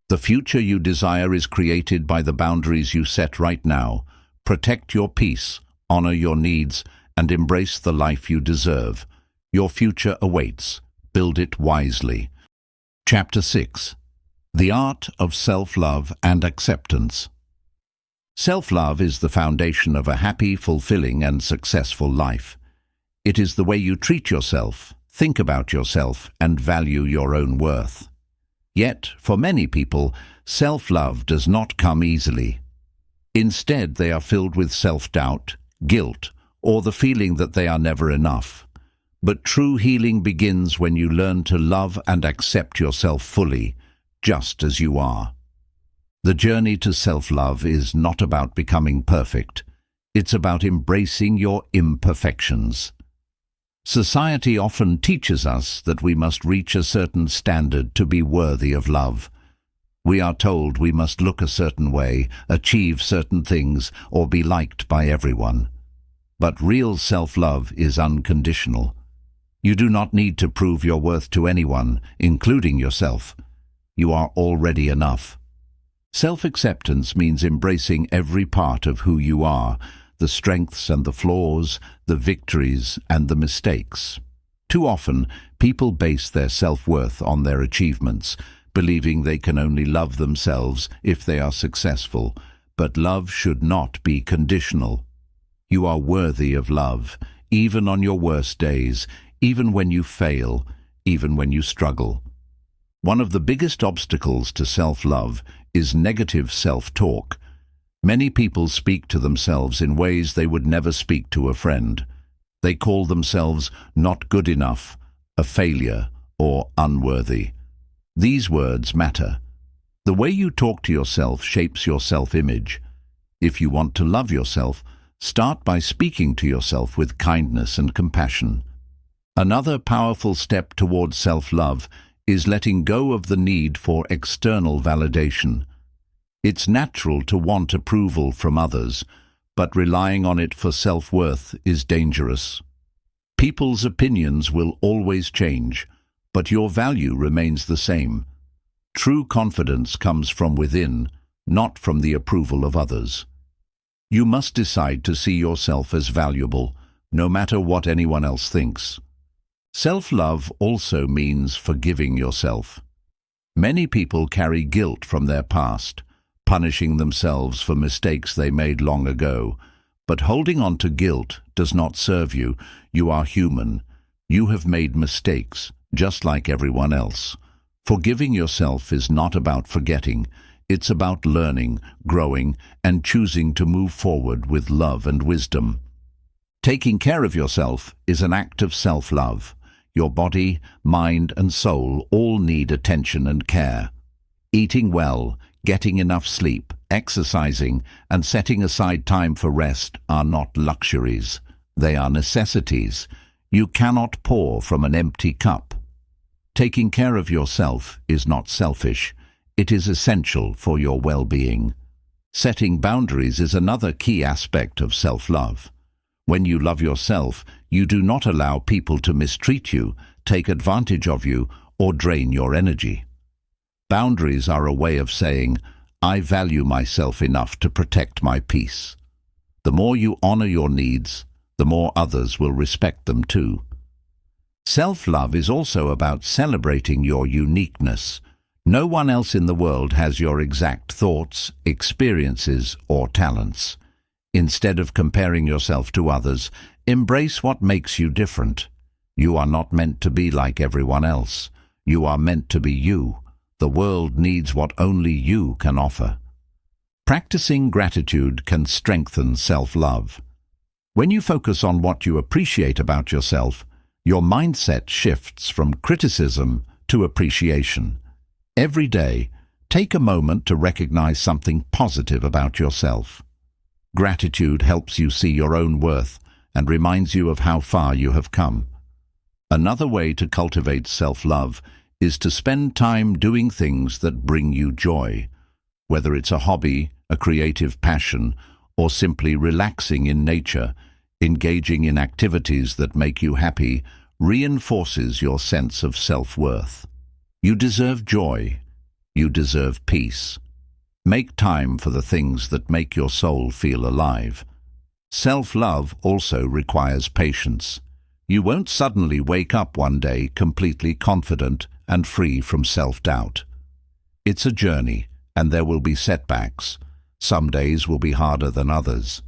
The future you desire is created by the boundaries you set right now. Protect your peace, honor your needs, and embrace the life you deserve. Your future awaits. Build it wisely. Chapter 6. The Art of Self-Love and Acceptance. Self-love is the foundation of a happy, fulfilling, and successful life. It is the way you treat yourself, think about yourself, and value your own worth. Yet, for many people, self-love does not come easily. Instead, they are filled with self-doubt, guilt, or the feeling that they are never enough. But true healing begins when you learn to love and accept yourself fully, just as you are. The journey to self-love is not about becoming perfect. It's about embracing your imperfections. Society often teaches us that we must reach a certain standard to be worthy of love. We are told we must look a certain way, achieve certain things, or be liked by everyone. But real self-love is unconditional. You do not need to prove your worth to anyone, including yourself. You are already enough. Self-acceptance means embracing every part of who you are, the strengths and the flaws, the victories and the mistakes. Too often, people base their self-worth on their achievements, believing they can only love themselves if they are successful. But love should not be conditional. You are worthy of love, even on your worst days, even when you fail, even when you struggle. One of the biggest obstacles to self-love is negative self-talk. Many people speak to themselves in ways they would never speak to a friend. They call themselves not good enough, a failure, or unworthy. These words matter. The way you talk to yourself shapes your self-image. If you want to love yourself, start by speaking to yourself with kindness and compassion. Another powerful step towards self-love is letting go of the need for external validation. It's natural to want approval from others, but relying on it for self-worth is dangerous. People's opinions will always change, but your value remains the same. True confidence comes from within, not from the approval of others. You must decide to see yourself as valuable, no matter what anyone else thinks. Self-love also means forgiving yourself. Many people carry guilt from their past, punishing themselves for mistakes they made long ago. But holding on to guilt does not serve you. You are human. You have made mistakes, just like everyone else. Forgiving yourself is not about forgetting. It's about learning, growing, and choosing to move forward with love and wisdom. Taking care of yourself is an act of self-love. Your body, mind, and soul all need attention and care. Eating well, getting enough sleep, exercising, and setting aside time for rest are not luxuries. They are necessities. You cannot pour from an empty cup. Taking care of yourself is not selfish. It is essential for your well-being. Setting boundaries is another key aspect of self-love. When you love yourself, you do not allow people to mistreat you, take advantage of you, or drain your energy. Boundaries are a way of saying, I value myself enough to protect my peace. The more you honor your needs, the more others will respect them too. Self-love is also about celebrating your uniqueness. No one else in the world has your exact thoughts, experiences, or talents. Instead of comparing yourself to others, embrace what makes you different. You are not meant to be like everyone else. You are meant to be you. The world needs what only you can offer. Practicing gratitude can strengthen self-love. When you focus on what you appreciate about yourself, your mindset shifts from criticism to appreciation. Every day, take a moment to recognize something positive about yourself. Gratitude helps you see your own worth and reminds you of how far you have come. Another way to cultivate self-love is to spend time doing things that bring you joy. Whether it's a hobby, a creative passion, or simply relaxing in nature, engaging in activities that make you happy reinforces your sense of self-worth. You deserve joy. You deserve peace. Make time for the things that make your soul feel alive. Self-love also requires patience. You won't suddenly wake up one day completely confident and free from self-doubt. It's a journey, and there will be setbacks. Some days will be harder than others.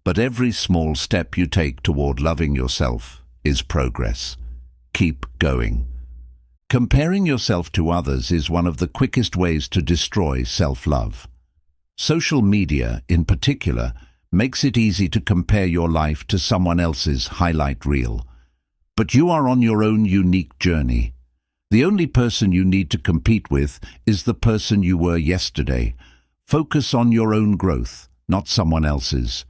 But every small step you take toward loving yourself is progress. Keep going. Comparing yourself to others is one of the quickest ways to destroy self-love. Social media, in particular, makes it easy to compare your life to someone else's highlight reel. But you are on your own unique journey. The only person you need to compete with is the person you were yesterday. Focus on your own growth, not someone else's.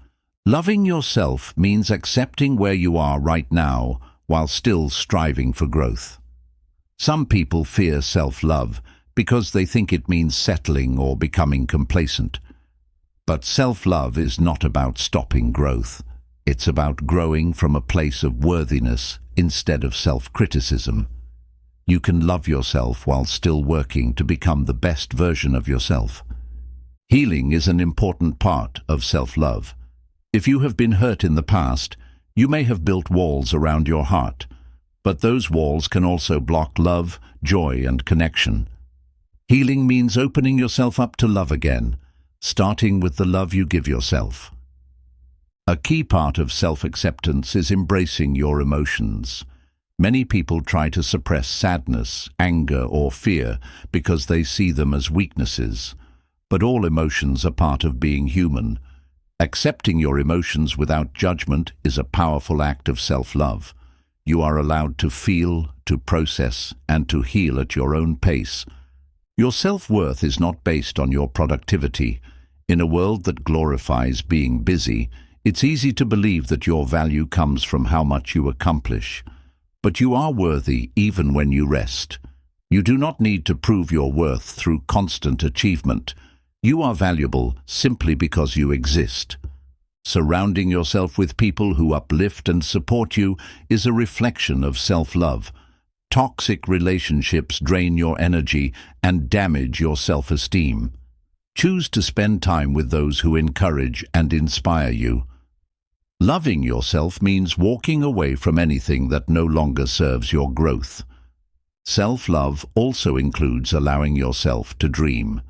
Loving yourself means accepting where you are right now while still striving for growth. Some people fear self-love because they think it means settling or becoming complacent. But self-love is not about stopping growth. It's about growing from a place of worthiness instead of self-criticism. You can love yourself while still working to become the best version of yourself. Healing is an important part of self-love. If you have been hurt in the past, you may have built walls around your heart, but those walls can also block love, joy, and connection. Healing means opening yourself up to love again, starting with the love you give yourself. A key part of self-acceptance is embracing your emotions. Many people try to suppress sadness, anger, or fear because they see them as weaknesses. but all emotions are part of being human. Accepting your emotions without judgment is a powerful act of self-love. You are allowed to feel, to process, and to heal at your own pace. Your self-worth is not based on your productivity. In a world that glorifies being busy, it's easy to believe that your value comes from how much you accomplish. But you are worthy even when you rest. You do not need to prove your worth through constant achievement. You are valuable simply because you exist. Surrounding yourself with people who uplift and support you is a reflection of self-love. Toxic relationships drain your energy and damage your self-esteem. Choose to spend time with those who encourage and inspire you. Loving yourself means walking away from anything that no longer serves your growth. Self-love also includes allowing yourself to dream.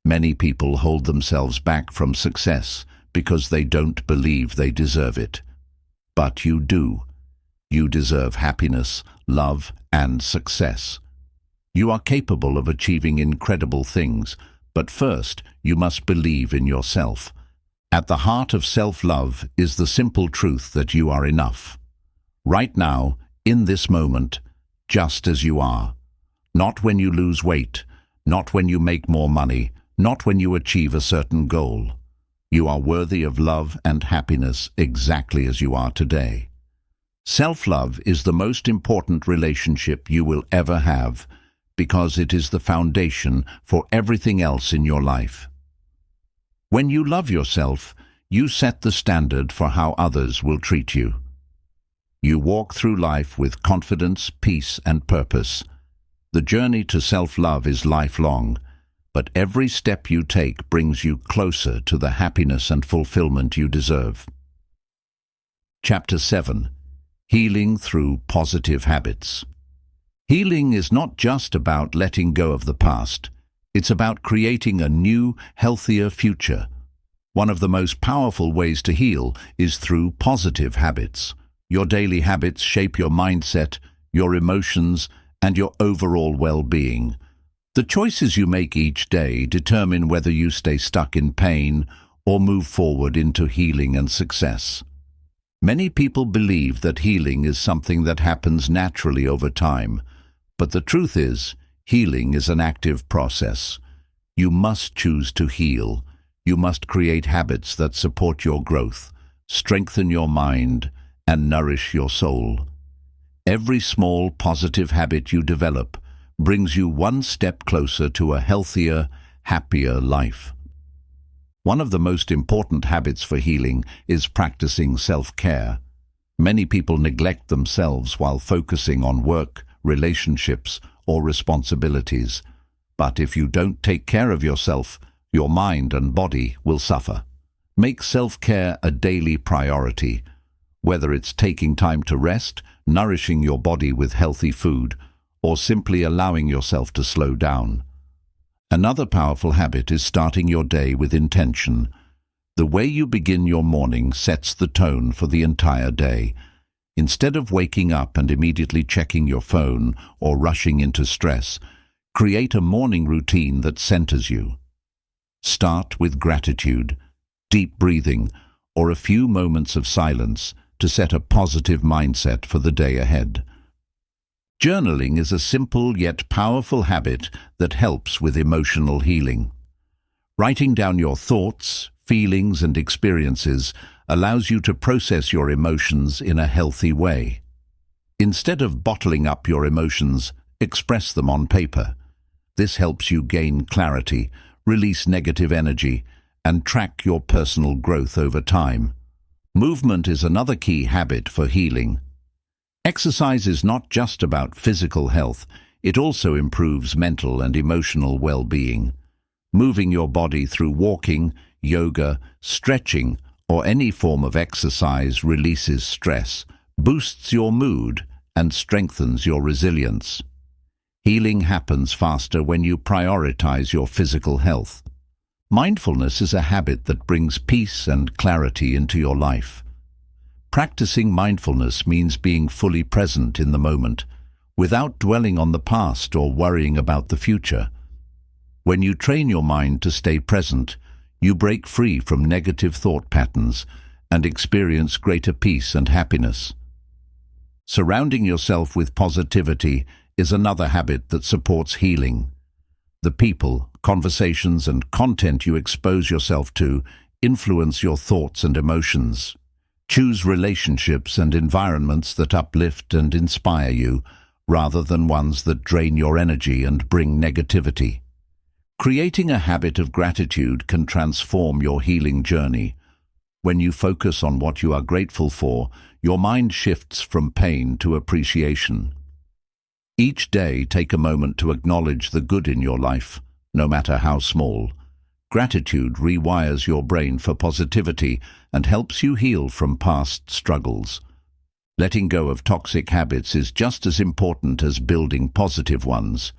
Many people hold themselves back from success because they don't believe they deserve it. But you do. You deserve happiness, love, and success. You are capable of achieving incredible things, but first you must believe in yourself. At the heart of self-love is the simple truth that you are enough. Right now, in this moment, just as you are. Not when you lose weight, not when you make more money, not when you achieve a certain goal. You are worthy of love and happiness exactly as you are today. Self-love is the most important relationship you will ever have because it is the foundation for everything else in your life. When you love yourself, you set the standard for how others will treat you. You walk through life with confidence, peace, and purpose. The journey to self-love is lifelong, but every step you take brings you closer to the happiness and fulfillment you deserve. Chapter 7. Healing through positive habits. Healing is not just about letting go of the past. It's about creating a new, healthier future. One of the most powerful ways to heal is through positive habits. Your daily habits shape your mindset, your emotions, and your overall well-being. The choices you make each day determine whether you stay stuck in pain or move forward into healing and success. Many people believe that healing is something that happens naturally over time, but the truth is, healing is an active process. You must choose to heal. You must create habits that support your growth, strengthen your mind, and nourish your soul. Every small positive habit you develop brings you one step closer to a healthier, happier life. One of the most important habits for healing is practicing self-care. Many people neglect themselves while focusing on work, relationships, or responsibilities. But if you don't take care of yourself, your mind and body will suffer. Make self-care a daily priority. Whether it's taking time to rest, nourishing your body with healthy food, or simply allowing yourself to slow down. Another powerful habit is starting your day with intention. The way you begin your morning sets the tone for the entire day. Instead of waking up and immediately checking your phone or rushing into stress, create a morning routine that centers you. Start with gratitude, deep breathing, or a few moments of silence to set a positive mindset for the day ahead. Journaling is a simple yet powerful habit that helps with emotional healing. Writing down your thoughts, feelings, and experiences allows you to process your emotions in a healthy way. Instead of bottling up your emotions, express them on paper. This helps you gain clarity, release negative energy, and track your personal growth over time. Movement is another key habit for healing. Exercise is not just about physical health, it also improves mental and emotional well-being. Moving your body through walking, yoga, stretching, or any form of exercise releases stress, boosts your mood, and strengthens your resilience. Healing happens faster when you prioritize your physical health. Mindfulness is a habit that brings peace and clarity into your life. Practicing mindfulness means being fully present in the moment, without dwelling on the past or worrying about the future. When you train your mind to stay present, you break free from negative thought patterns and experience greater peace and happiness. Surrounding yourself with positivity is another habit that supports healing. The people, conversations, and content you expose yourself to influence your thoughts and emotions. Choose relationships and environments that uplift and inspire you, rather than ones that drain your energy and bring negativity. Creating a habit of gratitude can transform your healing journey. When you focus on what you are grateful for, your mind shifts from pain to appreciation. Each day, take a moment to acknowledge the good in your life, no matter how small. Gratitude rewires your brain for positivity and helps you heal from past struggles. Letting go of toxic habits is just as important as building positive ones.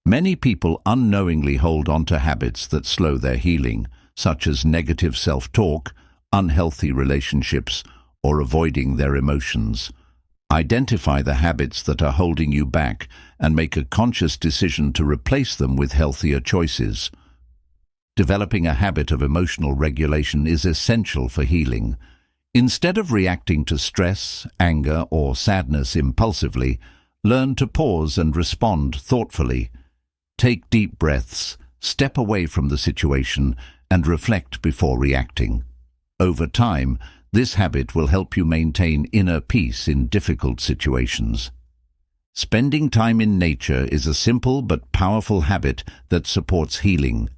Many people unknowingly hold on to habits that slow their healing, such as negative self-talk, unhealthy relationships, or avoiding their emotions. Identify the habits that are holding you back and make a conscious decision to replace them with healthier choices. Developing a habit of emotional regulation is essential for healing. Instead of reacting to stress, anger, or sadness impulsively, learn to pause and respond thoughtfully. Take deep breaths, step away from the situation, and reflect before reacting. Over time, this habit will help you maintain inner peace in difficult situations. Spending time in nature is a simple but powerful habit that supports healing.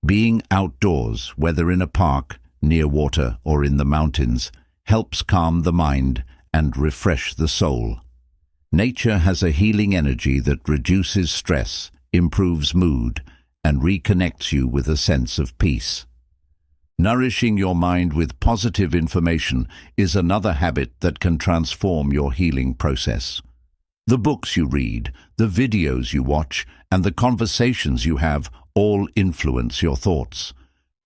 Being outdoors, whether in a park, near water, or in the mountains, helps calm the mind and refresh the soul. Nature has a healing energy that reduces stress, improves mood, and reconnects you with a sense of peace. Nourishing your mind with positive information is another habit that can transform your healing process. The books you read, the videos you watch, and the conversations you have all influence your thoughts.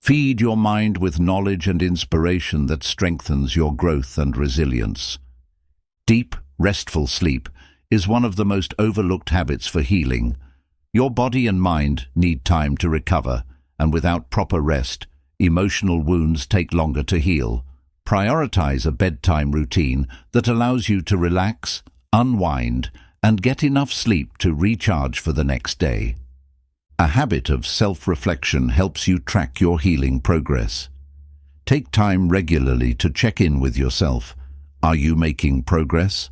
Feed your mind with knowledge and inspiration that strengthens your growth and resilience. Deep, restful sleep is one of the most overlooked habits for healing. Your body and mind need time to recover, and without proper rest, emotional wounds take longer to heal. Prioritize a bedtime routine that allows you to relax, unwind, and get enough sleep to recharge for the next day. A habit of self-reflection helps you track your healing progress. Take time regularly to check in with yourself. Are you making progress?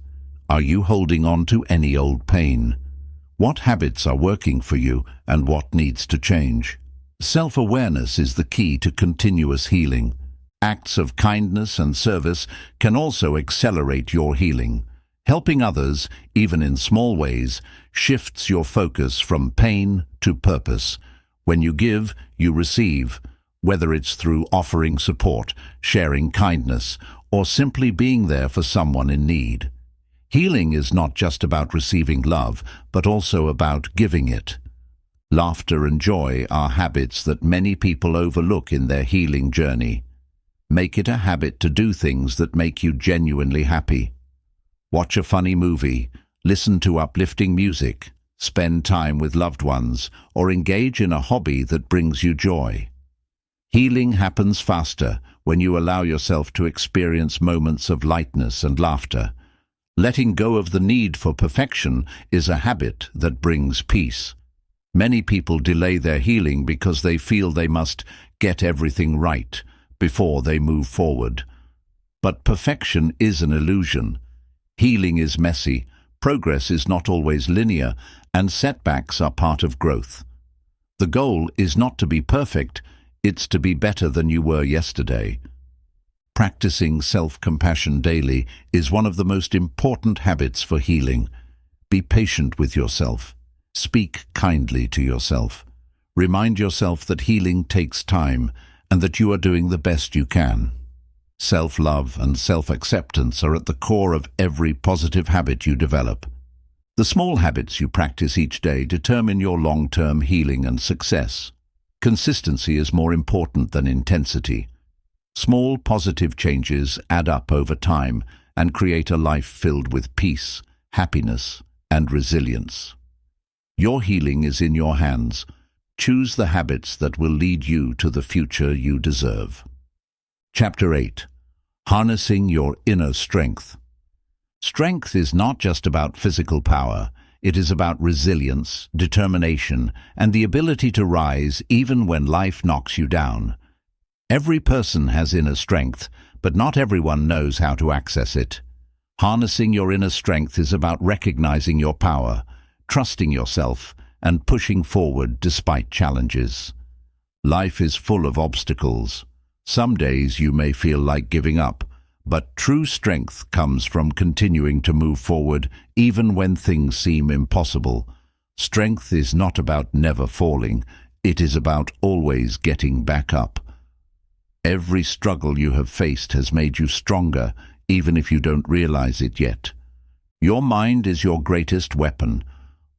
Are you holding on to any old pain? What habits are working for you and what needs to change? Self-awareness is the key to continuous healing. Acts of kindness and service can also accelerate your healing. Helping others, even in small ways, shifts your focus from pain to purpose. When you give, you receive, whether it's through offering support, sharing kindness, or simply being there for someone in need. Healing is not just about receiving love, but also about giving it. Laughter and joy are habits that many people overlook in their healing journey. Make it a habit to do things that make you genuinely happy. Watch a funny movie, listen to uplifting music, spend time with loved ones, or engage in a hobby that brings you joy. Healing happens faster when you allow yourself to experience moments of lightness and laughter. Letting go of the need for perfection is a habit that brings peace. Many people delay their healing because they feel they must get everything right before they move forward. But perfection is an illusion. Healing is messy, progress is not always linear, and setbacks are part of growth. The goal is not to be perfect, it's to be better than you were yesterday. Practicing self-compassion daily is one of the most important habits for healing. Be patient with yourself. Speak kindly to yourself. Remind yourself that healing takes time and that you are doing the best you can. Self-love and self-acceptance are at the core of every positive habit you develop. The small habits you practice each day determine your long-term healing and success. Consistency is more important than intensity. Small positive changes add up over time and create a life filled with peace, happiness, and resilience. Your healing is in your hands. Choose the habits that will lead you to the future you deserve. Chapter 8. Harnessing your inner strength. Strength is not just about physical power. It is about resilience, determination, and the ability to rise even when life knocks you down. Every person has inner strength, but not everyone knows how to access it. Harnessing your inner strength is about recognizing your power, trusting yourself, and pushing forward despite challenges. Life is full of obstacles. Some days you may feel like giving up, but true strength comes from continuing to move forward even when things seem impossible. Strength is not about never falling. It is about always getting back up. Every struggle you have faced has made you stronger, even if you don't realize it yet. Your mind is your greatest weapon.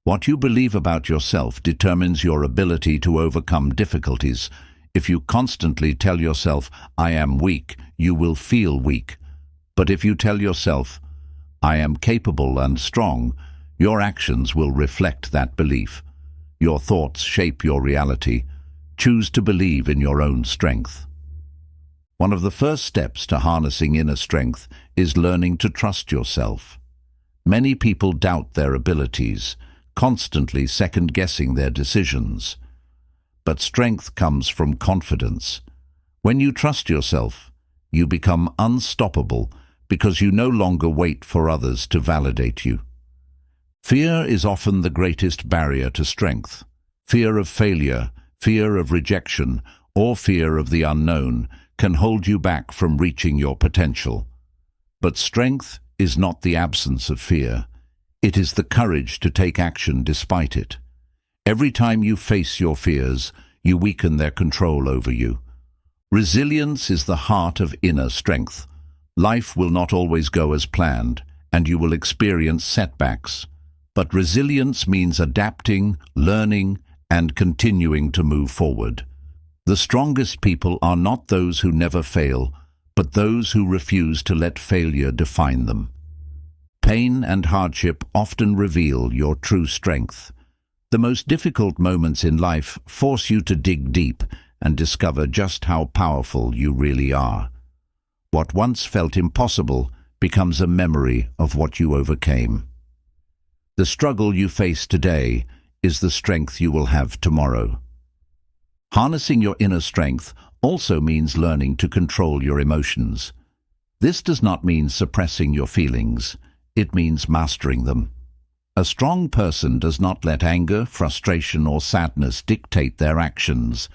What you believe about yourself determines your ability to overcome difficulties. If you constantly tell yourself, "I am weak," you will feel weak. But if you tell yourself, "I am capable and strong," your actions will reflect that belief. Your thoughts shape your reality. Choose to believe in your own strength. One of the first steps to harnessing inner strength is learning to trust yourself. Many people doubt their abilities, constantly second-guessing their decisions. But strength comes from confidence. When you trust yourself, you become unstoppable because you no longer wait for others to validate you. Fear is often the greatest barrier to strength. Fear of failure, fear of rejection, or fear of the unknown can hold you back from reaching your potential. But strength is not the absence of fear. It is the courage to take action despite it. Every time you face your fears, you weaken their control over you. Resilience is the heart of inner strength. Life will not always go as planned, and you will experience setbacks. But resilience means adapting, learning, and continuing to move forward. The strongest people are not those who never fail, but those who refuse to let failure define them. Pain and hardship often reveal your true strength. The most difficult moments in life force you to dig deep and discover just how powerful you really are. What once felt impossible becomes a memory of what you overcame. The struggle you face today is the strength you will have tomorrow. Harnessing your inner strength also means learning to control your emotions. This does not mean suppressing your feelings. It means mastering them. A strong person does not let anger, frustration, or sadness dictate their actions.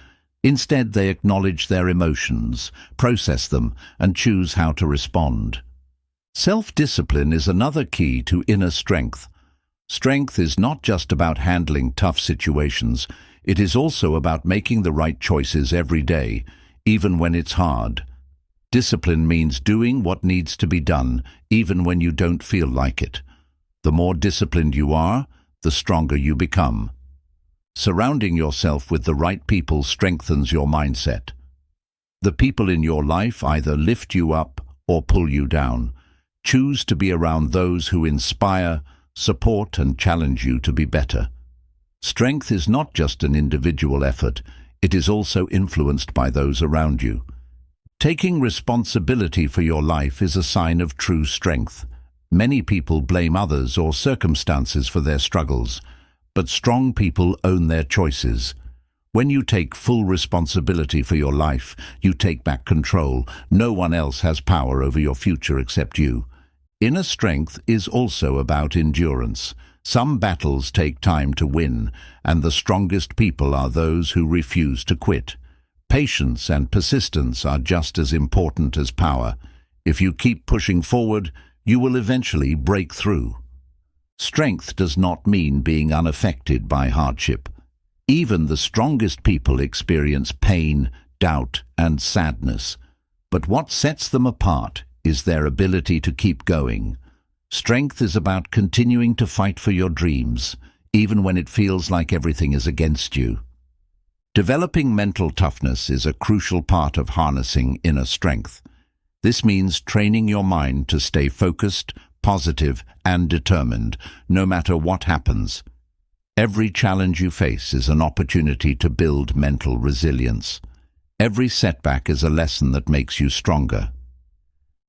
Instead, they acknowledge their emotions, process them, and choose how to respond. Self-discipline is another key to inner strength. Strength is not just about handling tough situations. It is also about making the right choices every day, even when it's hard. Discipline means doing what needs to be done, even when you don't feel like it. The more disciplined you are, the stronger you become. Surrounding yourself with the right people strengthens your mindset. The people in your life either lift you up or pull you down. Choose to be around those who inspire, support, and challenge you to be better. Strength is not just an individual effort, it is also influenced by those around you. Taking responsibility for your life is a sign of true strength. Many people blame others or circumstances for their struggles, but strong people own their choices. When you take full responsibility for your life, you take back control. No one else has power over your future except you. Inner strength is also about endurance. Some battles take time to win, and the strongest people are those who refuse to quit. Patience and persistence are just as important as power. If you keep pushing forward, you will eventually break through. Strength does not mean being unaffected by hardship. Even the strongest people experience pain, doubt, and sadness. But what sets them apart is their ability to keep going. Strength is about continuing to fight for your dreams, even when it feels like everything is against you. Developing mental toughness is a crucial part of harnessing inner strength. This means training your mind to stay focused, positive, and determined, no matter what happens. Every challenge you face is an opportunity to build mental resilience. Every setback is a lesson that makes you stronger.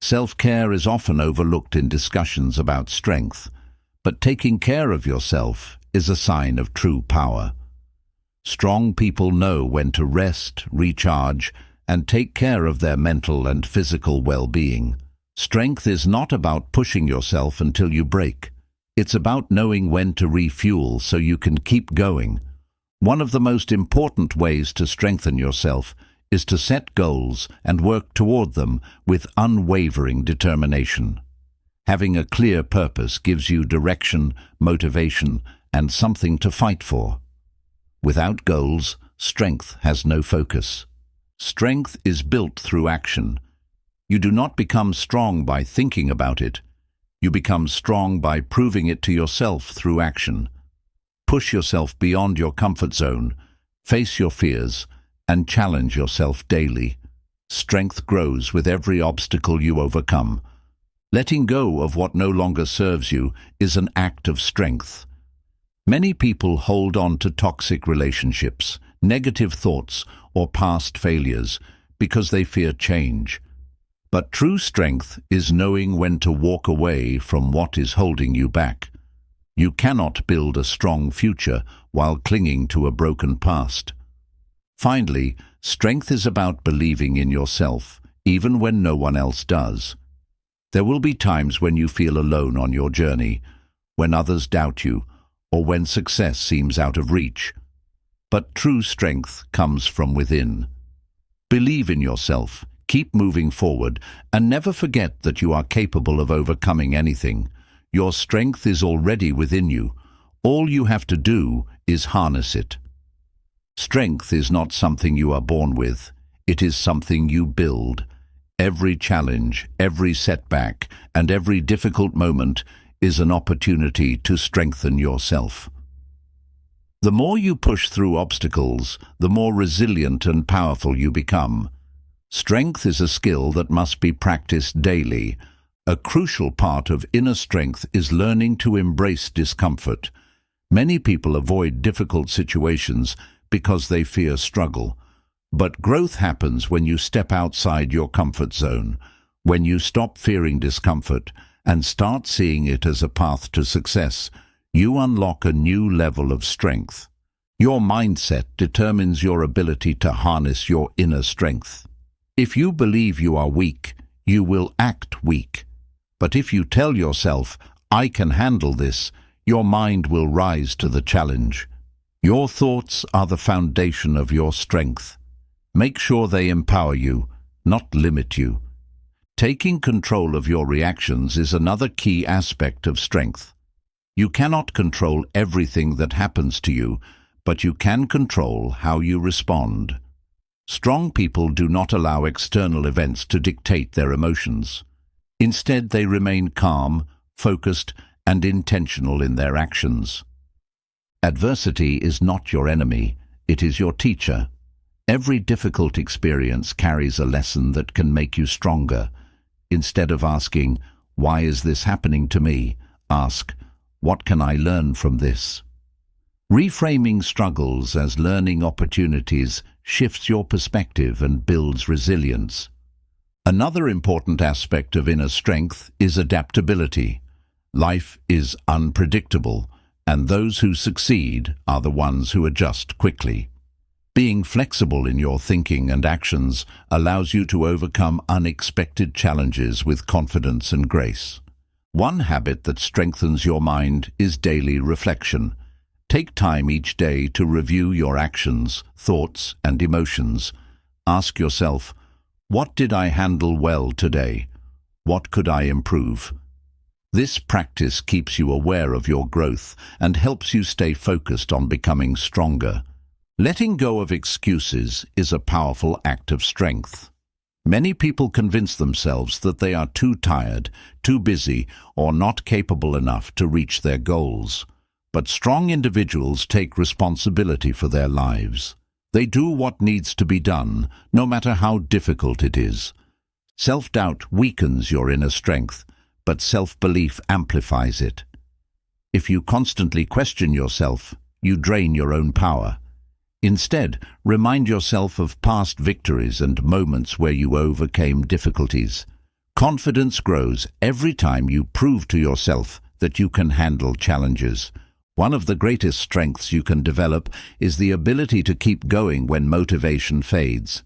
Self-care is often overlooked in discussions about strength, but taking care of yourself is a sign of true power. Strong people know when to rest, recharge, and take care of their mental and physical well-being. Strength is not about pushing yourself until you break. It's about knowing when to refuel so you can keep going. One of the most important ways to strengthen yourself is to set goals and work toward them with unwavering determination. Having a clear purpose gives you direction, motivation, and something to fight for. Without goals, strength has no focus. Strength is built through action. You do not become strong by thinking about it. You become strong by proving it to yourself through action. Push yourself beyond your comfort zone, face your fears, and challenge yourself daily. Strength grows with every obstacle you overcome. Letting go of what no longer serves you is an act of strength. Many people hold on to toxic relationships, negative thoughts, or past failures because they fear change. But true strength is knowing when to walk away from what is holding you back. You cannot build a strong future while clinging to a broken past. Finally, strength is about believing in yourself, even when no one else does. There will be times when you feel alone on your journey, when others doubt you, or when success seems out of reach. But true strength comes from within. Believe in yourself, keep moving forward, and never forget that you are capable of overcoming anything. Your strength is already within you. All you have to do is harness it. Strength is not something you are born with. It is something you build. Every challenge, every setback, and every difficult moment is an opportunity to strengthen yourself. The more you push through obstacles, the more resilient and powerful you become. Strength is a skill that must be practiced daily. A crucial part of inner strength is learning to embrace discomfort. Many people avoid difficult situations because they fear struggle. But growth happens when you step outside your comfort zone, when you stop fearing discomfort and start seeing it as a path to success. You unlock a new level of strength. Your mindset determines your ability to harness your inner strength. If you believe you are weak, you will act weak. But if you tell yourself, "I can handle this," your mind will rise to the challenge. Your thoughts are the foundation of your strength. Make sure they empower you, not limit you. Taking control of your reactions is another key aspect of strength. You cannot control everything that happens to you, but you can control how you respond. Strong people do not allow external events to dictate their emotions. Instead, they remain calm, focused, and intentional in their actions. Adversity is not your enemy, it is your teacher. Every difficult experience carries a lesson that can make you stronger. Instead of asking, "Why is this happening to me?" ask, "What can I learn from this?" Reframing struggles as learning opportunities shifts your perspective and builds resilience. Another important aspect of inner strength is adaptability. Life is unpredictable, and those who succeed are the ones who adjust quickly. Being flexible in your thinking and actions allows you to overcome unexpected challenges with confidence and grace. One habit that strengthens your mind is daily reflection. Take time each day to review your actions, thoughts, and emotions. Ask yourself, what did I handle well today? What could I improve? This practice keeps you aware of your growth and helps you stay focused on becoming stronger. Letting go of excuses is a powerful act of strength. Many people convince themselves that they are too tired, too busy, or not capable enough to reach their goals. But strong individuals take responsibility for their lives. They do what needs to be done, no matter how difficult it is. Self-doubt weakens your inner strength, but self-belief amplifies it. If you constantly question yourself, you drain your own power. Instead, remind yourself of past victories and moments where you overcame difficulties. Confidence grows every time you prove to yourself that you can handle challenges. One of the greatest strengths you can develop is the ability to keep going when motivation fades.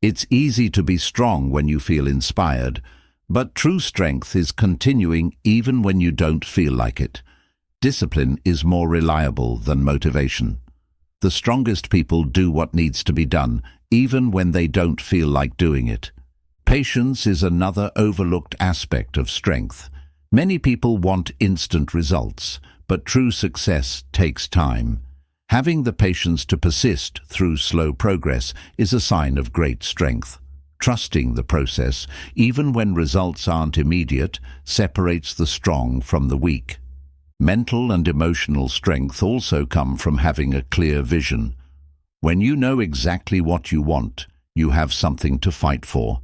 It's easy to be strong when you feel inspired, but true strength is continuing even when you don't feel like it. Discipline is more reliable than motivation. The strongest people do what needs to be done, even when they don't feel like doing it. Patience is another overlooked aspect of strength. Many people want instant results, but true success takes time. Having the patience to persist through slow progress is a sign of great strength. Trusting the process, even when results aren't immediate, separates the strong from the weak. Mental and emotional strength also come from having a clear vision. When you know exactly what you want, you have something to fight for.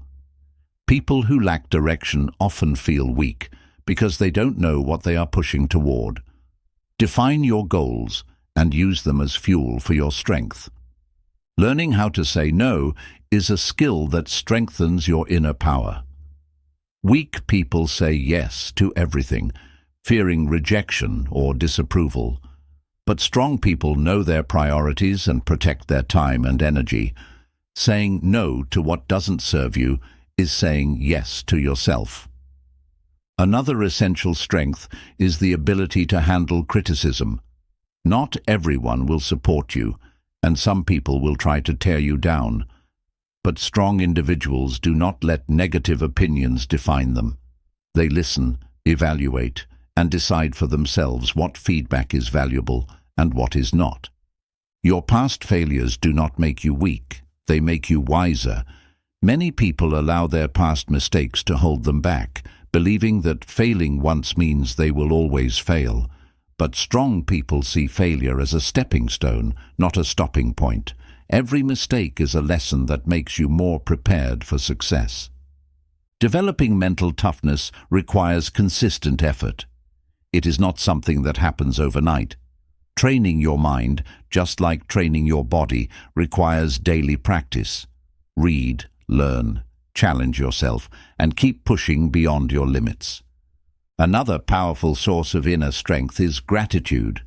People who lack direction often feel weak because they don't know what they are pushing toward. Define your goals and use them as fuel for your strength. Learning how to say no is a skill that strengthens your inner power. Weak people say yes to everything, fearing rejection or disapproval. But strong people know their priorities and protect their time and energy. Saying no to what doesn't serve you is saying yes to yourself. Another essential strength is the ability to handle criticism. Not everyone will support you, and some people will try to tear you down. But strong individuals do not let negative opinions define them. They listen, evaluate, and decide for themselves what feedback is valuable and what is not. Your past failures do not make you weak, they make you wiser. Many people allow their past mistakes to hold them back, believing that failing once means they will always fail. But strong people see failure as a stepping stone, not a stopping point. Every mistake is a lesson that makes you more prepared for success. Developing mental toughness requires consistent effort. It is not something that happens overnight. Training your mind, just like training your body, requires daily practice. Read, learn, challenge yourself, and keep pushing beyond your limits. Another powerful source of inner strength is gratitude.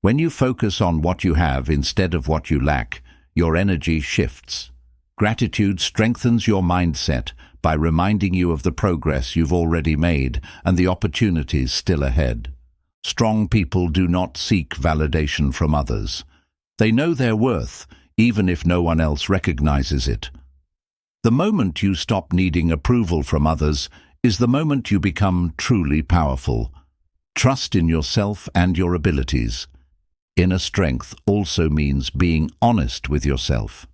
When you focus on what you have instead of what you lack, your energy shifts. Gratitude strengthens your mindset by reminding you of the progress you've already made and the opportunities still ahead. Strong people do not seek validation from others. They know their worth, even if no one else recognizes it. The moment you stop needing approval from others is the moment you become truly powerful. Trust in yourself and your abilities. Inner strength also means being honest with yourself.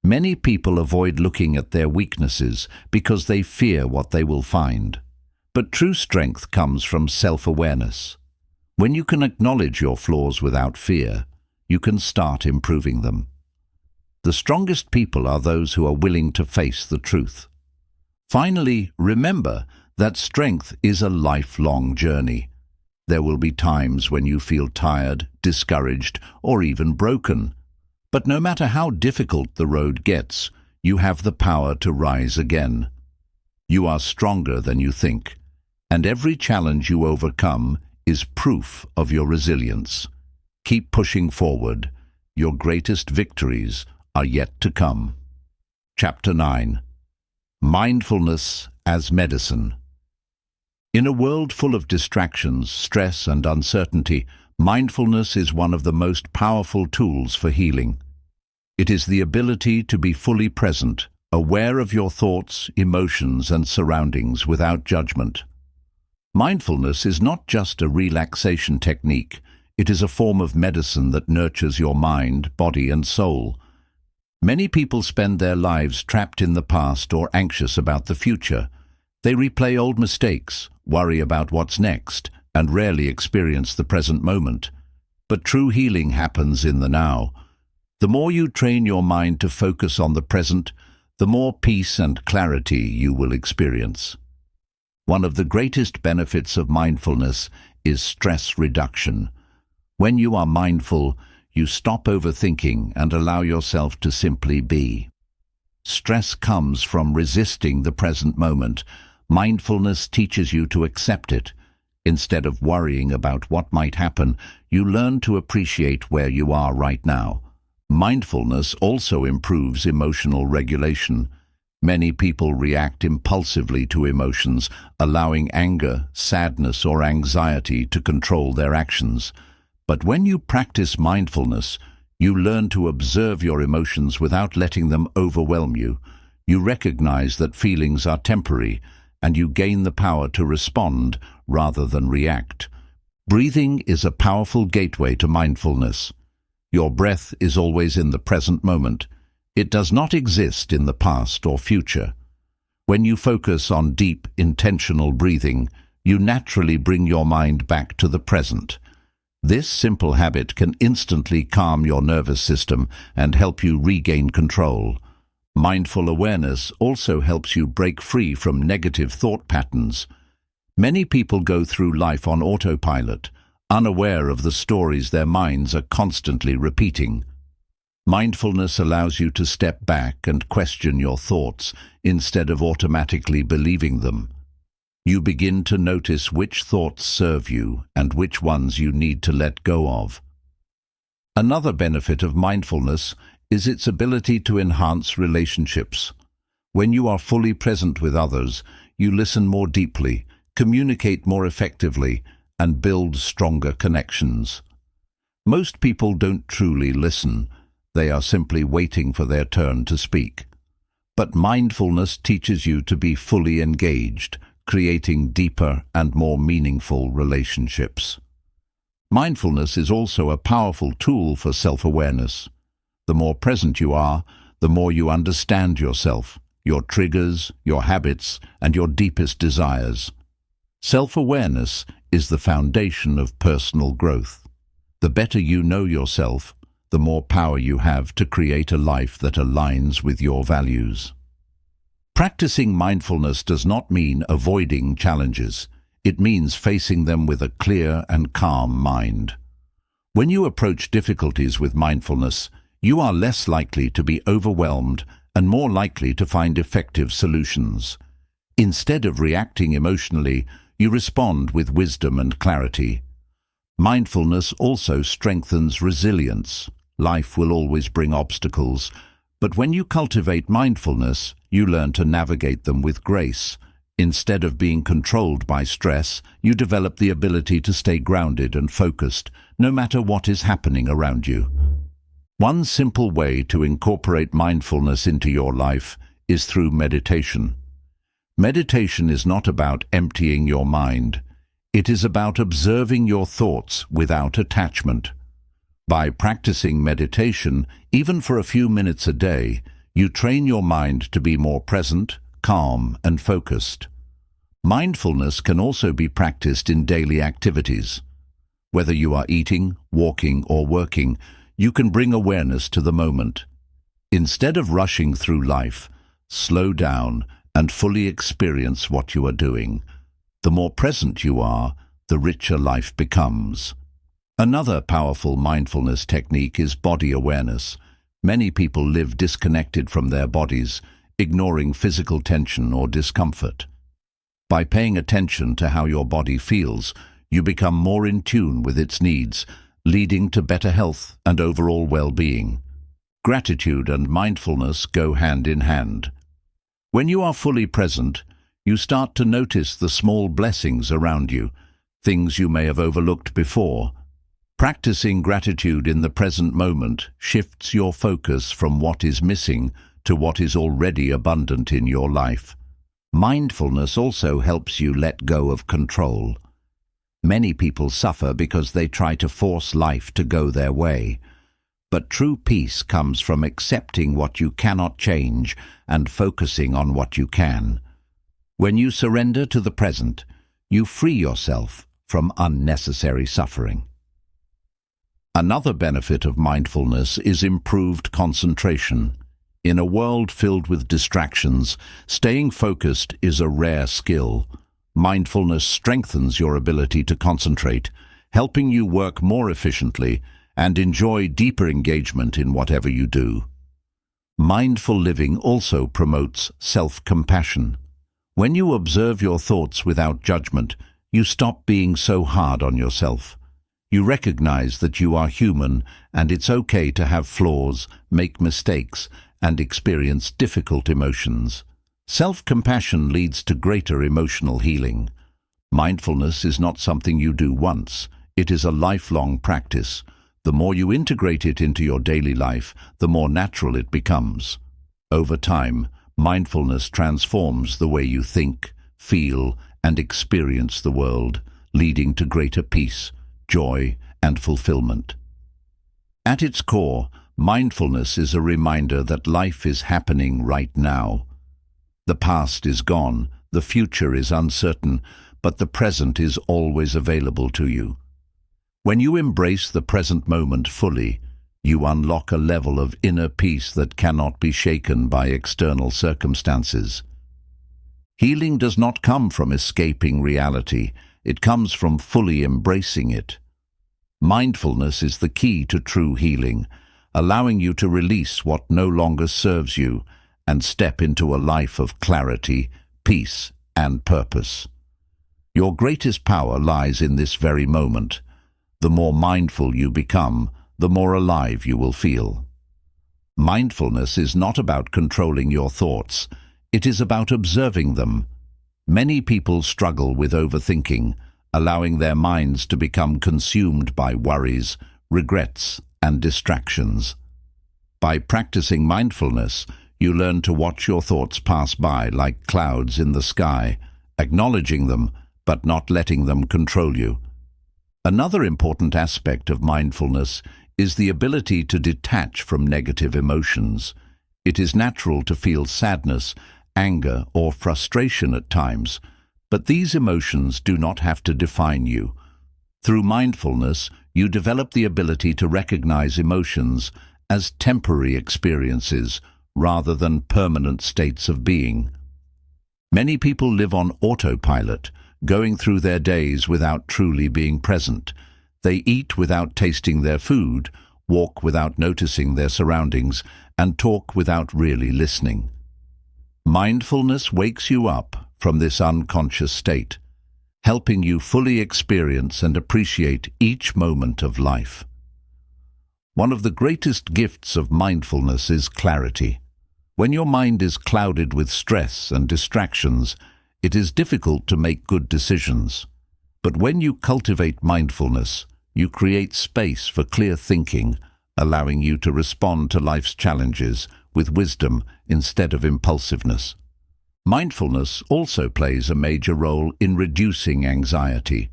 Many people avoid looking at their weaknesses because they fear what they will find. But true strength comes from self-awareness. When you can acknowledge your flaws without fear, you can start improving them. The strongest people are those who are willing to face the truth. Finally, remember that strength is a lifelong journey. There will be times when you feel tired, discouraged, or even broken. But no matter how difficult the road gets, you have the power to rise again. You are stronger than you think, and every challenge you overcome is proof of your resilience. Keep pushing forward. Your greatest victories are yet to come. Chapter 9. Mindfulness as Medicine. In a world full of distractions, stress, and uncertainty, mindfulness is one of the most powerful tools for healing. It is the ability to be fully present, aware of your thoughts, emotions, and surroundings without judgment. Mindfulness is not just a relaxation technique. It is a form of medicine that nurtures your mind, body, and soul. Many people spend their lives trapped in the past or anxious about the future. They replay old mistakes, worry about what's next, and rarely experience the present moment. But true healing happens in the now. The more you train your mind to focus on the present, the more peace and clarity you will experience. One of the greatest benefits of mindfulness is stress reduction. When you are mindful, you stop overthinking and allow yourself to simply be. Stress comes from resisting the present moment. Mindfulness teaches you to accept it. Instead of worrying about what might happen, you learn to appreciate where you are right now. Mindfulness also improves emotional regulation. Many people react impulsively to emotions, allowing anger, sadness, or anxiety to control their actions. But when you practice mindfulness, you learn to observe your emotions without letting them overwhelm you. You recognize that feelings are temporary, and you gain the power to respond rather than react. Breathing is a powerful gateway to mindfulness. Your breath is always in the present moment. It does not exist in the past or future. When you focus on deep, intentional breathing, you naturally bring your mind back to the present. This simple habit can instantly calm your nervous system and help you regain control. Mindful awareness also helps you break free from negative thought patterns. Many people go through life on autopilot, unaware of the stories their minds are constantly repeating. Mindfulness allows you to step back and question your thoughts instead of automatically believing them. You begin to notice which thoughts serve you and which ones you need to let go of. Another benefit of mindfulness is its ability to enhance relationships. When you are fully present with others, you listen more deeply, communicate more effectively, and build stronger connections. Most people don't truly listen. They are simply waiting for their turn to speak. But mindfulness teaches you to be fully engaged, creating deeper and more meaningful relationships. Mindfulness is also a powerful tool for self-awareness. The more present you are, the more you understand yourself, your triggers, your habits, and your deepest desires. Self-awareness is the foundation of personal growth. The better you know yourself, the more power you have to create a life that aligns with your values. Practicing mindfulness does not mean avoiding challenges. It means facing them with a clear and calm mind. When you approach difficulties with mindfulness, you are less likely to be overwhelmed and more likely to find effective solutions. Instead of reacting emotionally, you respond with wisdom and clarity. Mindfulness also strengthens resilience. Life will always bring obstacles, but when you cultivate mindfulness, you learn to navigate them with grace. Instead of being controlled by stress, you develop the ability to stay grounded and focused, no matter what is happening around you. One simple way to incorporate mindfulness into your life is through meditation. Meditation is not about emptying your mind. It is about observing your thoughts without attachment. By practicing meditation, even for a few minutes a day, you train your mind to be more present, calm, and focused. Mindfulness can also be practiced in daily activities. Whether you are eating, walking, or working, you can bring awareness to the moment. Instead of rushing through life, slow down and fully experience what you are doing. The more present you are, the richer life becomes. Another powerful mindfulness technique is body awareness. Many people live disconnected from their bodies, ignoring physical tension or discomfort. By paying attention to how your body feels, you become more in tune with its needs, leading to better health and overall well-being. Gratitude and mindfulness go hand in hand. When you are fully present, you start to notice the small blessings around you, things you may have overlooked before. Practicing gratitude in the present moment shifts your focus from what is missing to what is already abundant in your life. Mindfulness also helps you let go of control. Many people suffer because they try to force life to go their way. But true peace comes from accepting what you cannot change and focusing on what you can. When you surrender to the present, you free yourself from unnecessary suffering. Another benefit of mindfulness is improved concentration. In a world filled with distractions, staying focused is a rare skill. Mindfulness strengthens your ability to concentrate, helping you work more efficiently and enjoy deeper engagement in whatever you do. Mindful living also promotes self-compassion. When you observe your thoughts without judgment, you stop being so hard on yourself. You recognize that you are human and it's okay to have flaws, make mistakes, and experience difficult emotions. Self-compassion leads to greater emotional healing. Mindfulness is not something you do once. It is a lifelong practice. The more you integrate it into your daily life, the more natural it becomes. Over time, mindfulness transforms the way you think, feel, and experience the world, leading to greater peace, joy, and fulfillment. At its core, mindfulness is a reminder that life is happening right now. The past is gone, the future is uncertain, but the present is always available to you. When you embrace the present moment fully, you unlock a level of inner peace that cannot be shaken by external circumstances. Healing does not come from escaping reality. It comes from fully embracing it. Mindfulness is the key to true healing, allowing you to release what no longer serves you and step into a life of clarity, peace, and purpose. Your greatest power lies in this very moment. The more mindful you become, the more alive you will feel. Mindfulness is not about controlling your thoughts. It is about observing them. Many people struggle with overthinking, allowing their minds to become consumed by worries, regrets, and distractions. By practicing mindfulness, you learn to watch your thoughts pass by like clouds in the sky, acknowledging them, but not letting them control you. Another important aspect of mindfulness is the ability to detach from negative emotions. It is natural to feel sadness, anger, or frustration at times, but these emotions do not have to define you. Through mindfulness, you develop the ability to recognize emotions as temporary experiences rather than permanent states of being. Many people live on autopilot, going through their days without truly being present. They eat without tasting their food, walk without noticing their surroundings, and talk without really listening. Mindfulness wakes you up from this unconscious state, helping you fully experience and appreciate each moment of life. One of the greatest gifts of mindfulness is clarity. When your mind is clouded with stress and distractions, it is difficult to make good decisions. But when you cultivate mindfulness, you create space for clear thinking, allowing you to respond to life's challenges with wisdom instead of impulsiveness. Mindfulness also plays a major role in reducing anxiety.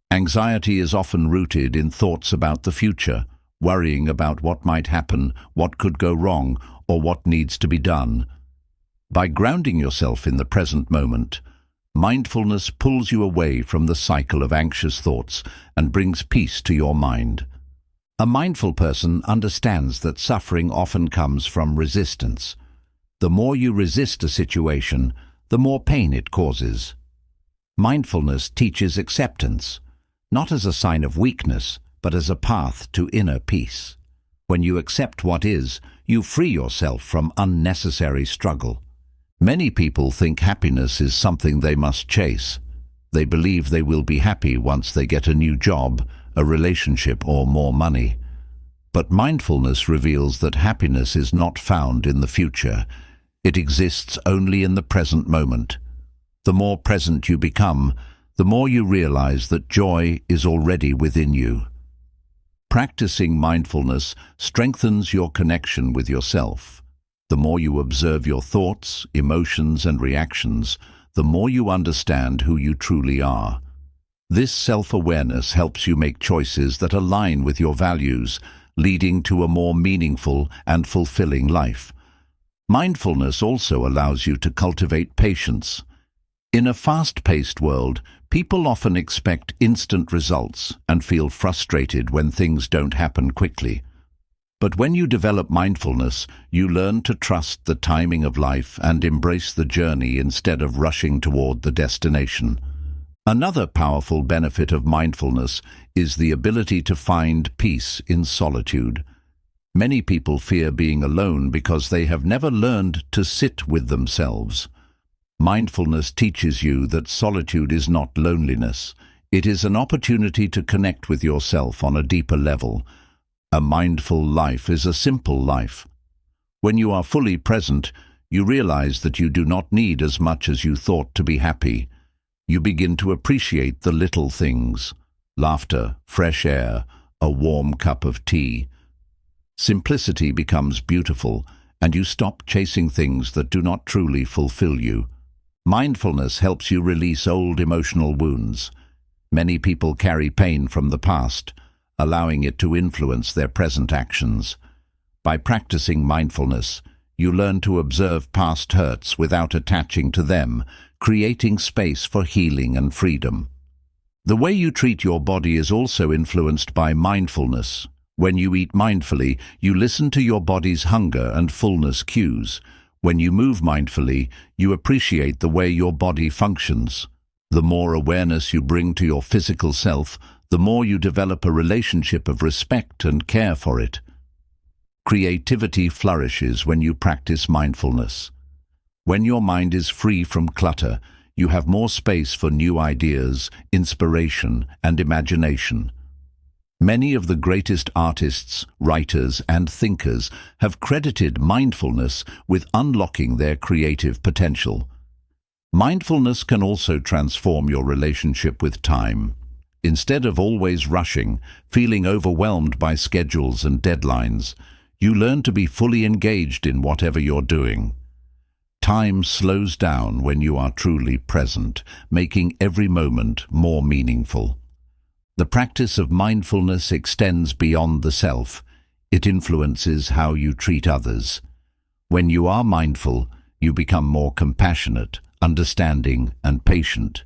Anxiety is often rooted in thoughts about the future, worrying about what might happen, what could go wrong, or what needs to be done. By grounding yourself in the present moment, mindfulness pulls you away from the cycle of anxious thoughts and brings peace to your mind. A mindful person understands that suffering often comes from resistance. The more you resist a situation, the more pain it causes. Mindfulness teaches acceptance, not as a sign of weakness, but as a path to inner peace. When you accept what is, you free yourself from unnecessary struggle. Many people think happiness is something they must chase. They believe they will be happy once they get a new job, a relationship, or more money. But mindfulness reveals that happiness is not found in the future. It exists only in the present moment. The more present you become, the more you realize that joy is already within you. Practicing mindfulness strengthens your connection with yourself. The more you observe your thoughts, emotions, and reactions, the more you understand who you truly are. This self-awareness helps you make choices that align with your values, leading to a more meaningful and fulfilling life. Mindfulness also allows you to cultivate patience. In a fast-paced world, people often expect instant results and feel frustrated when things don't happen quickly. But when you develop mindfulness, you learn to trust the timing of life and embrace the journey instead of rushing toward the destination. Another powerful benefit of mindfulness is the ability to find peace in solitude. Many people fear being alone because they have never learned to sit with themselves. Mindfulness teaches you that solitude is not loneliness. It is an opportunity to connect with yourself on a deeper level. A mindful life is a simple life. When you are fully present, you realize that you do not need as much as you thought to be happy. You begin to appreciate the little things: laughter, fresh air, a warm cup of tea. Simplicity becomes beautiful, and you stop chasing things that do not truly fulfill you. Mindfulness helps you release old emotional wounds. Many people carry pain from the past, allowing it to influence their present actions. By practicing mindfulness, you learn to observe past hurts without attaching to them, creating space for healing and freedom. The way you treat your body is also influenced by mindfulness. When you eat mindfully, you listen to your body's hunger and fullness cues. When you move mindfully, you appreciate the way your body functions. The more awareness you bring to your physical self, the more you develop a relationship of respect and care for it. Creativity flourishes when you practice mindfulness. When your mind is free from clutter, you have more space for new ideas, inspiration, and imagination. Many of the greatest artists, writers, and thinkers have credited mindfulness with unlocking their creative potential. Mindfulness can also transform your relationship with time. Instead of always rushing, feeling overwhelmed by schedules and deadlines, you learn to be fully engaged in whatever you're doing. Time slows down when you are truly present, making every moment more meaningful. The practice of mindfulness extends beyond the self. It influences how you treat others. When you are mindful, you become more compassionate, understanding, and patient.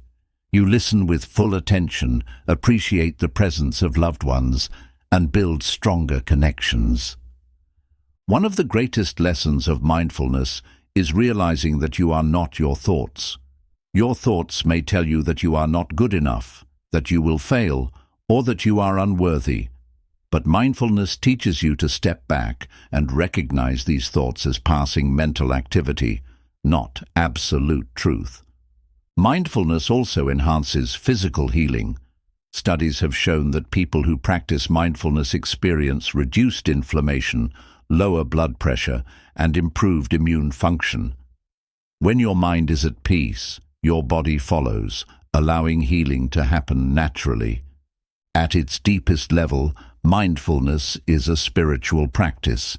You listen with full attention, appreciate the presence of loved ones, and build stronger connections. One of the greatest lessons of mindfulness is realizing that you are not your thoughts. Your thoughts may tell you that you are not good enough, that you will fail, or that you are unworthy. But mindfulness teaches you to step back and recognize these thoughts as passing mental activity, not absolute truth. Mindfulness also enhances physical healing. Studies have shown that people who practice mindfulness experience reduced inflammation, lower blood pressure, and improved immune function. When your mind is at peace, your body follows, allowing healing to happen naturally. At its deepest level, mindfulness is a spiritual practice.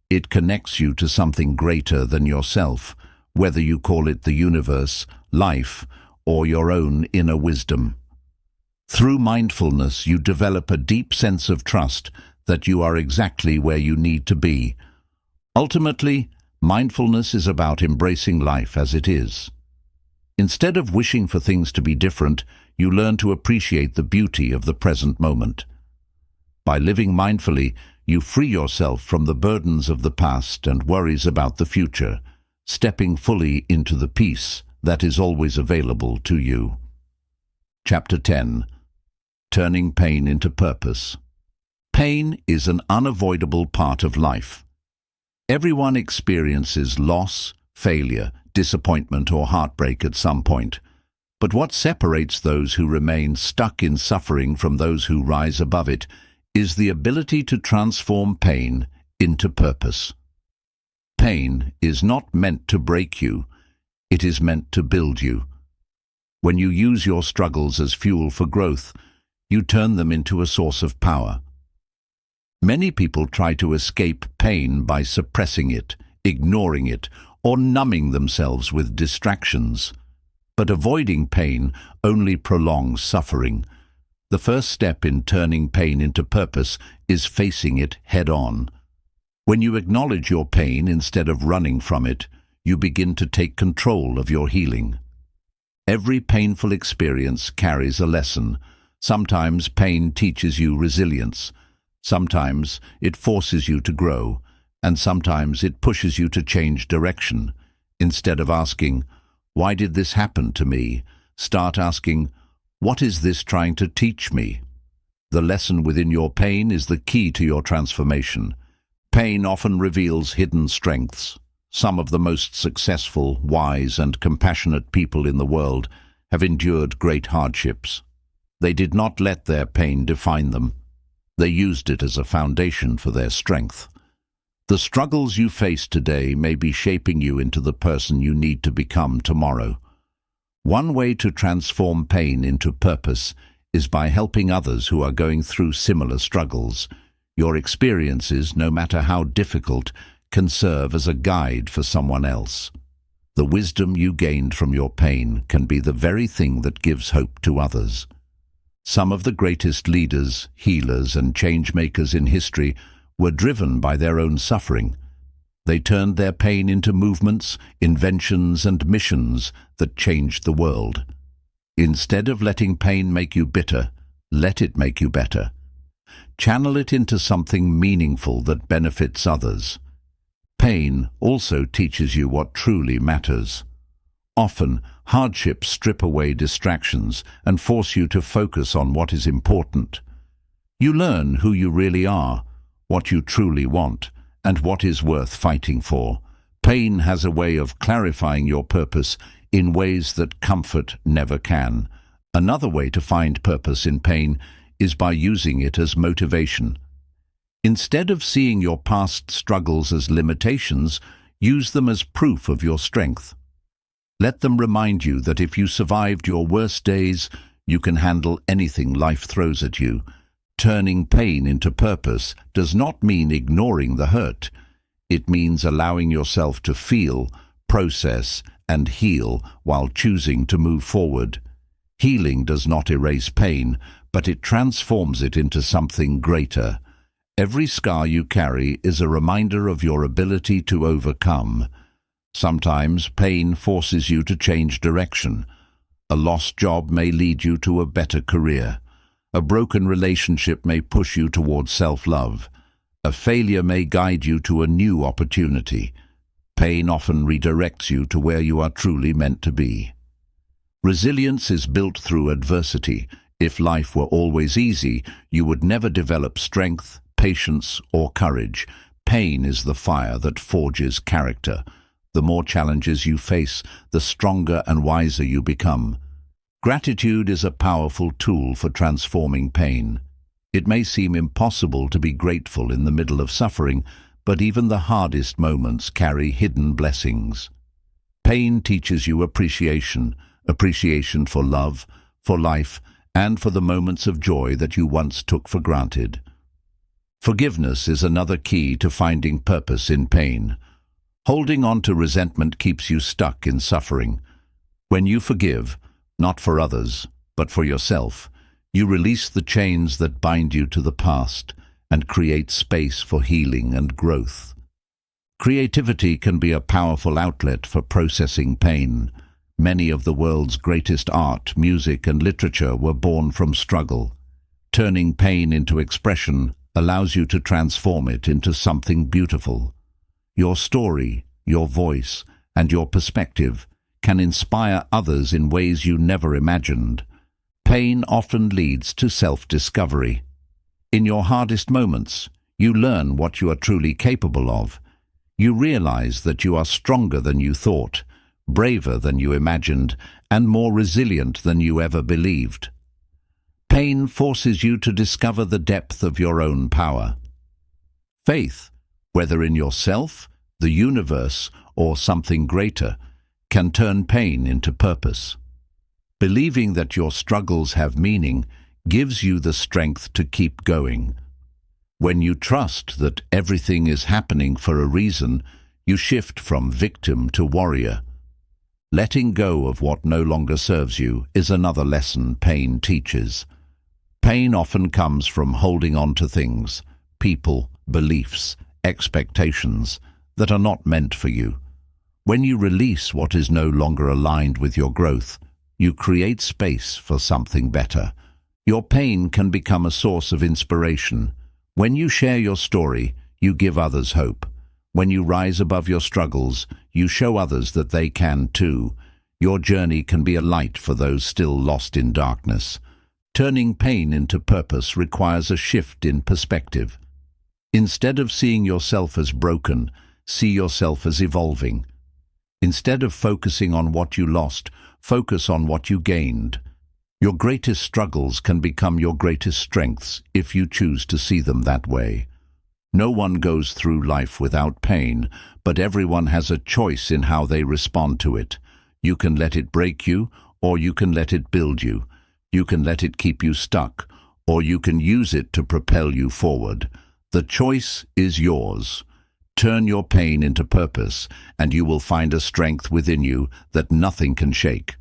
It connects you to something greater than yourself, whether you call it the universe, life, or your own inner wisdom. Through mindfulness, you develop a deep sense of trust that you are exactly where you need to be. Ultimately, mindfulness is about embracing life as it is. Instead of wishing for things to be different, you learn to appreciate the beauty of the present moment. By living mindfully, you free yourself from the burdens of the past and worries about the future, stepping fully into the peace that is always available to you. Chapter 10. Turning Pain into Purpose. Pain is an unavoidable part of life. Everyone experiences loss, failure, disappointment, or heartbreak at some point. But what separates those who remain stuck in suffering from those who rise above it is the ability to transform pain into purpose. Pain is not meant to break you, it is meant to build you. When you use your struggles as fuel for growth, you turn them into a source of power. Many people try to escape pain by suppressing it, ignoring it, or numbing themselves with distractions. But avoiding pain only prolongs suffering. The first step in turning pain into purpose is facing it head-on. When you acknowledge your pain instead of running from it, you begin to take control of your healing. Every painful experience carries a lesson. Sometimes pain teaches you resilience. Sometimes it forces you to grow, and sometimes it pushes you to change direction. Instead of asking, "Why did this happen to me?" start asking, What is this trying to teach me? The lesson within your pain is the key to your transformation. Pain often reveals hidden strengths. Some of the most successful, wise, and compassionate people in the world have endured great hardships. They did not let their pain define them. They used it as a foundation for their strength. The struggles you face today may be shaping you into the person you need to become tomorrow. One way to transform pain into purpose is by helping others who are going through similar struggles. Your experiences, no matter how difficult, can serve as a guide for someone else. The wisdom you gained from your pain can be the very thing that gives hope to others. Some of the greatest leaders, healers, and change-makers in history were driven by their own suffering. They turned their pain into movements, inventions, and missions that changed the world. Instead of letting pain make you bitter, let it make you better. Channel it into something meaningful that benefits others. Pain also teaches you what truly matters. Often, hardships strip away distractions and force you to focus on what is important. You learn who you really are, what you truly want, and what is worth fighting for. Pain has a way of clarifying your purpose in ways that comfort never can. Another way to find purpose in pain is by using it as motivation. Instead of seeing your past struggles as limitations, use them as proof of your strength. Let them remind you that if you survived your worst days, you can handle anything life throws at you. Turning pain into purpose does not mean ignoring the hurt. It means allowing yourself to feel, process, and heal while choosing to move forward. Healing does not erase pain, but it transforms it into something greater. Every scar you carry is a reminder of your ability to overcome. Sometimes pain forces you to change direction. A lost job may lead you to a better career. A broken relationship may push you towards self-love. A failure may guide you to a new opportunity. Pain often redirects you to where you are truly meant to be. Resilience is built through adversity. If life were always easy, you would never develop strength, patience, or courage. Pain is the fire that forges character. The more challenges you face, the stronger and wiser you become. Gratitude is a powerful tool for transforming pain. It may seem impossible to be grateful in the middle of suffering, but even the hardest moments carry hidden blessings. Pain teaches you appreciation for love, for life, and for the moments of joy that you once took for granted. Forgiveness is another key to finding purpose in pain. Holding on to resentment keeps you stuck in suffering. When you forgive, not for others, but for yourself, you release the chains that bind you to the past and create space for healing and growth. Creativity can be a powerful outlet for processing pain. Many of the world's greatest art, music, and literature were born from struggle. Turning pain into expression allows you to transform it into something beautiful. Your story, your voice, and your perspective can inspire others in ways you never imagined. Pain often leads to self-discovery. In your hardest moments, you learn what you are truly capable of. You realize that you are stronger than you thought, braver than you imagined, and more resilient than you ever believed. Pain forces you to discover the depth of your own power. Faith, whether in yourself, the universe, or something greater, can turn pain into purpose. Believing that your struggles have meaning gives you the strength to keep going. When you trust that everything is happening for a reason, you shift from victim to warrior. Letting go of what no longer serves you is another lesson pain teaches. Pain often comes from holding on to things, people, beliefs, expectations that are not meant for you. When you release what is no longer aligned with your growth, you create space for something better. Your pain can become a source of inspiration. When you share your story, you give others hope. When you rise above your struggles, you show others that they can too. Your journey can be a light for those still lost in darkness. Turning pain into purpose requires a shift in perspective. Instead of seeing yourself as broken, see yourself as evolving. Instead of focusing on what you lost, focus on what you gained. Your greatest struggles can become your greatest strengths if you choose to see them that way. No one goes through life without pain, but everyone has a choice in how they respond to it. You can let it break you, or you can let it build you. You can let it keep you stuck, or you can use it to propel you forward. The choice is yours. Turn your pain into purpose, and you will find a strength within you that nothing can shake.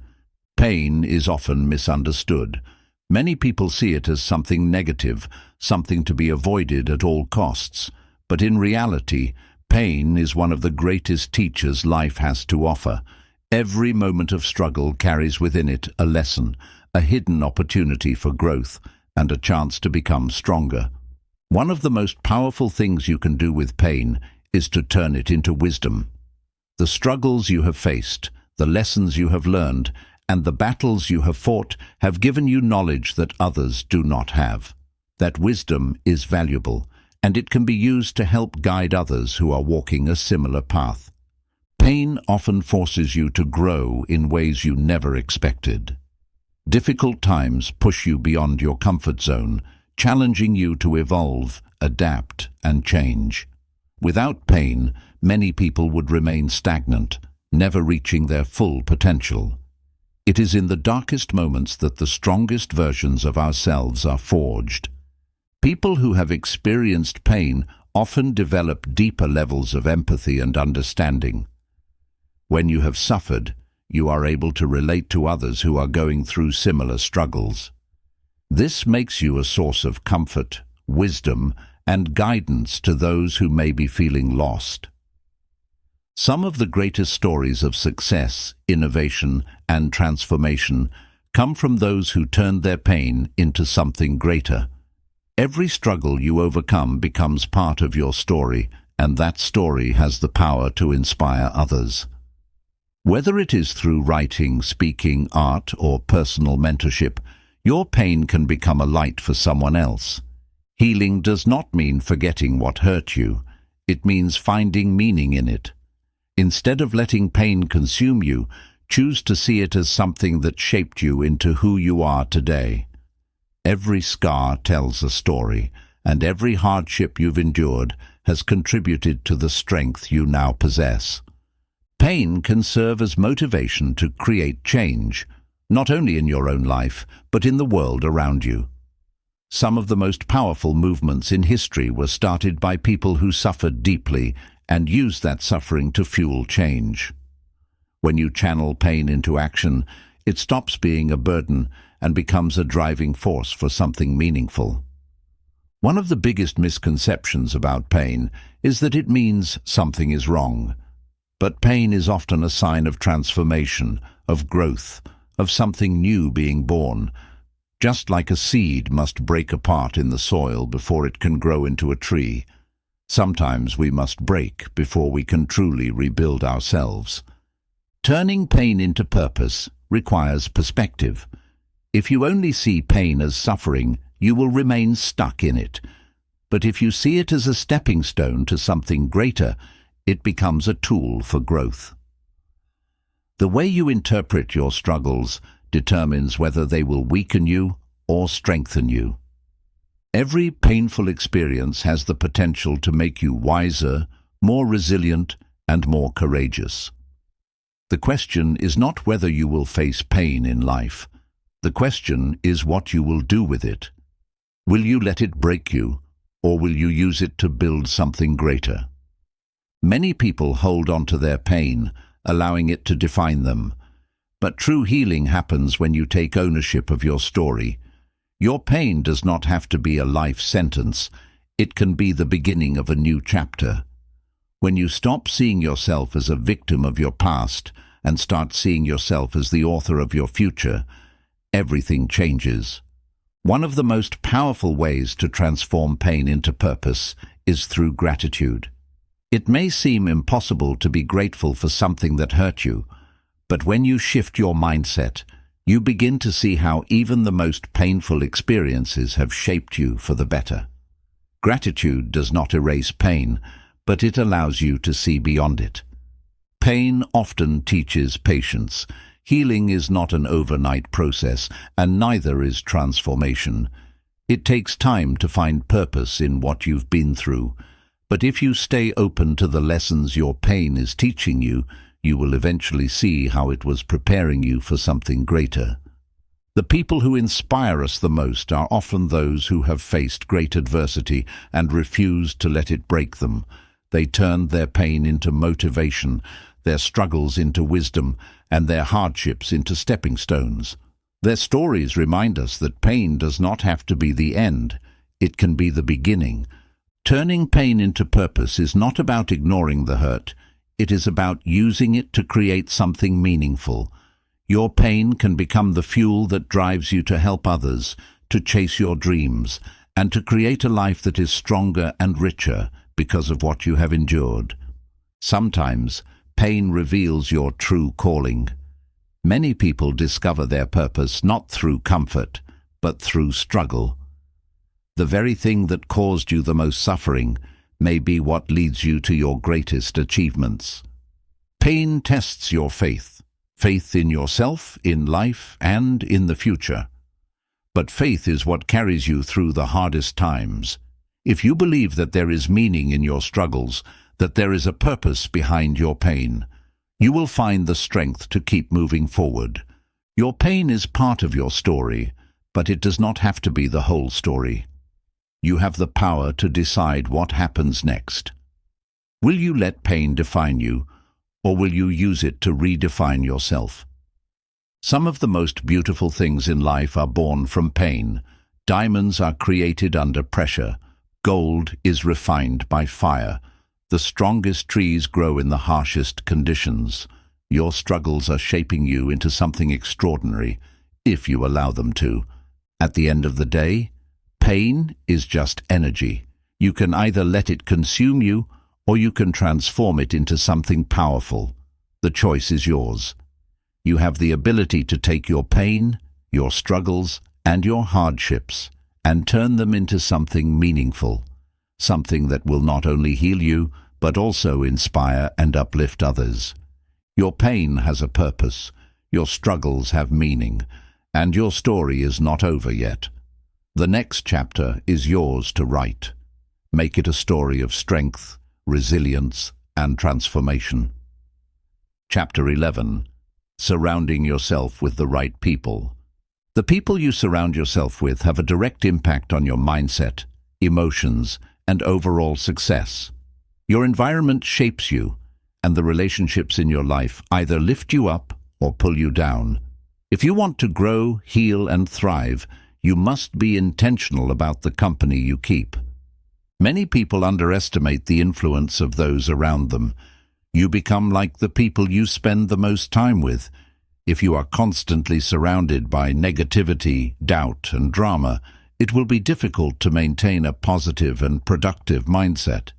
Pain is often misunderstood. Many people see it as something negative, something to be avoided at all costs. But in reality, pain is one of the greatest teachers life has to offer. Every moment of struggle carries within it a lesson, a hidden opportunity for growth, and a chance to become stronger. One of the most powerful things you can do with pain is to turn it into wisdom. The struggles you have faced, the lessons you have learned, and the battles you have fought have given you knowledge that others do not have. That wisdom is valuable, and it can be used to help guide others who are walking a similar path. Pain often forces you to grow in ways you never expected. Difficult times push you beyond your comfort zone, challenging you to evolve, adapt, and change. Without pain, many people would remain stagnant, never reaching their full potential. It is in the darkest moments that the strongest versions of ourselves are forged. People who have experienced pain often develop deeper levels of empathy and understanding. When you have suffered, you are able to relate to others who are going through similar struggles. This makes you a source of comfort, wisdom, and guidance to those who may be feeling lost. Some of the greatest stories of success, innovation, and transformation come from those who turned their pain into something greater. Every struggle you overcome becomes part of your story, and that story has the power to inspire others. Whether it is through writing, speaking, art, or personal mentorship, your pain can become a light for someone else. Healing does not mean forgetting what hurt you. It means finding meaning in it. Instead of letting pain consume you, choose to see it as something that shaped you into who you are today. Every scar tells a story, and every hardship you've endured has contributed to the strength you now possess. Pain can serve as motivation to create change, not only in your own life, but in the world around you. Some of the most powerful movements in history were started by people who suffered deeply and used that suffering to fuel change. When you channel pain into action, it stops being a burden and becomes a driving force for something meaningful. One of the biggest misconceptions about pain is that it means something is wrong. But pain is often a sign of transformation, of growth, of something new being born. Just like a seed must break apart in the soil before it can grow into a tree, sometimes we must break before we can truly rebuild ourselves. Turning pain into purpose requires perspective. If you only see pain as suffering, you will remain stuck in it. But if you see it as a stepping stone to something greater, it becomes a tool for growth. The way you interpret your struggles determines whether they will weaken you or strengthen you. Every painful experience has the potential to make you wiser, more resilient, and more courageous. The question is not whether you will face pain in life. The question is what you will do with it. Will you let it break you, or will you use it to build something greater? Many people hold on to their pain, allowing it to define them. But true healing happens when you take ownership of your story. Your pain does not have to be a life sentence. It can be the beginning of a new chapter. When you stop seeing yourself as a victim of your past and start seeing yourself as the author of your future, everything changes. One of the most powerful ways to transform pain into purpose is through gratitude. It may seem impossible to be grateful for something that hurt you, But when you shift your mindset, you begin to see how even the most painful experiences have shaped you for the better. Gratitude does not erase pain, but it allows you to see beyond it. Pain often teaches patience. Healing is not an overnight process, and neither is transformation. It takes time to find purpose in what you've been through. But if you stay open to the lessons your pain is teaching you, you will eventually see how it was preparing you for something greater. The people who inspire us the most are often those who have faced great adversity and refused to let it break them. They turned their pain into motivation, their struggles into wisdom, and their hardships into stepping stones. Their stories remind us that pain does not have to be the end. It can be the beginning. Turning pain into purpose is not about ignoring the hurt. It is about using it to create something meaningful. Your pain can become the fuel that drives you to help others, to chase your dreams, and to create a life that is stronger and richer because of what you have endured. Sometimes, pain reveals your true calling. Many people discover their purpose not through comfort, but through struggle. The very thing that caused you the most suffering may be what leads you to your greatest achievements. Pain tests your faith in yourself, in life, and in the future. But faith is what carries you through the hardest times. If you believe that there is meaning in your struggles, that there is a purpose behind your pain, you will find the strength to keep moving forward. Your pain is part of your story, but it does not have to be the whole story. You have the power to decide what happens next. Will you let pain define you, or will you use it to redefine yourself? Some of the most beautiful things in life are born from pain. Diamonds are created under pressure. Gold is refined by fire. The strongest trees grow in the harshest conditions. Your struggles are shaping you into something extraordinary, if you allow them to. At the end of the day, pain is just energy. You can either let it consume you, or you can transform it into something powerful. The choice is yours. You have the ability to take your pain, your struggles, and your hardships, and turn them into something meaningful, something that will not only heal you, but also inspire and uplift others. Your pain has a purpose, your struggles have meaning, and your story is not over yet. The next chapter is yours to write. Make it a story of strength, resilience, and transformation. Chapter 11. Surrounding yourself with the right people. The people you surround yourself with have a direct impact on your mindset, emotions, and overall success. Your environment shapes you, and the relationships in your life either lift you up or pull you down. If you want to grow, heal, and thrive, you must be intentional about the company you keep. Many people underestimate the influence of those around them. You become like the people you spend the most time with. If you are constantly surrounded by negativity, doubt, and drama, it will be difficult to maintain a positive and productive mindset.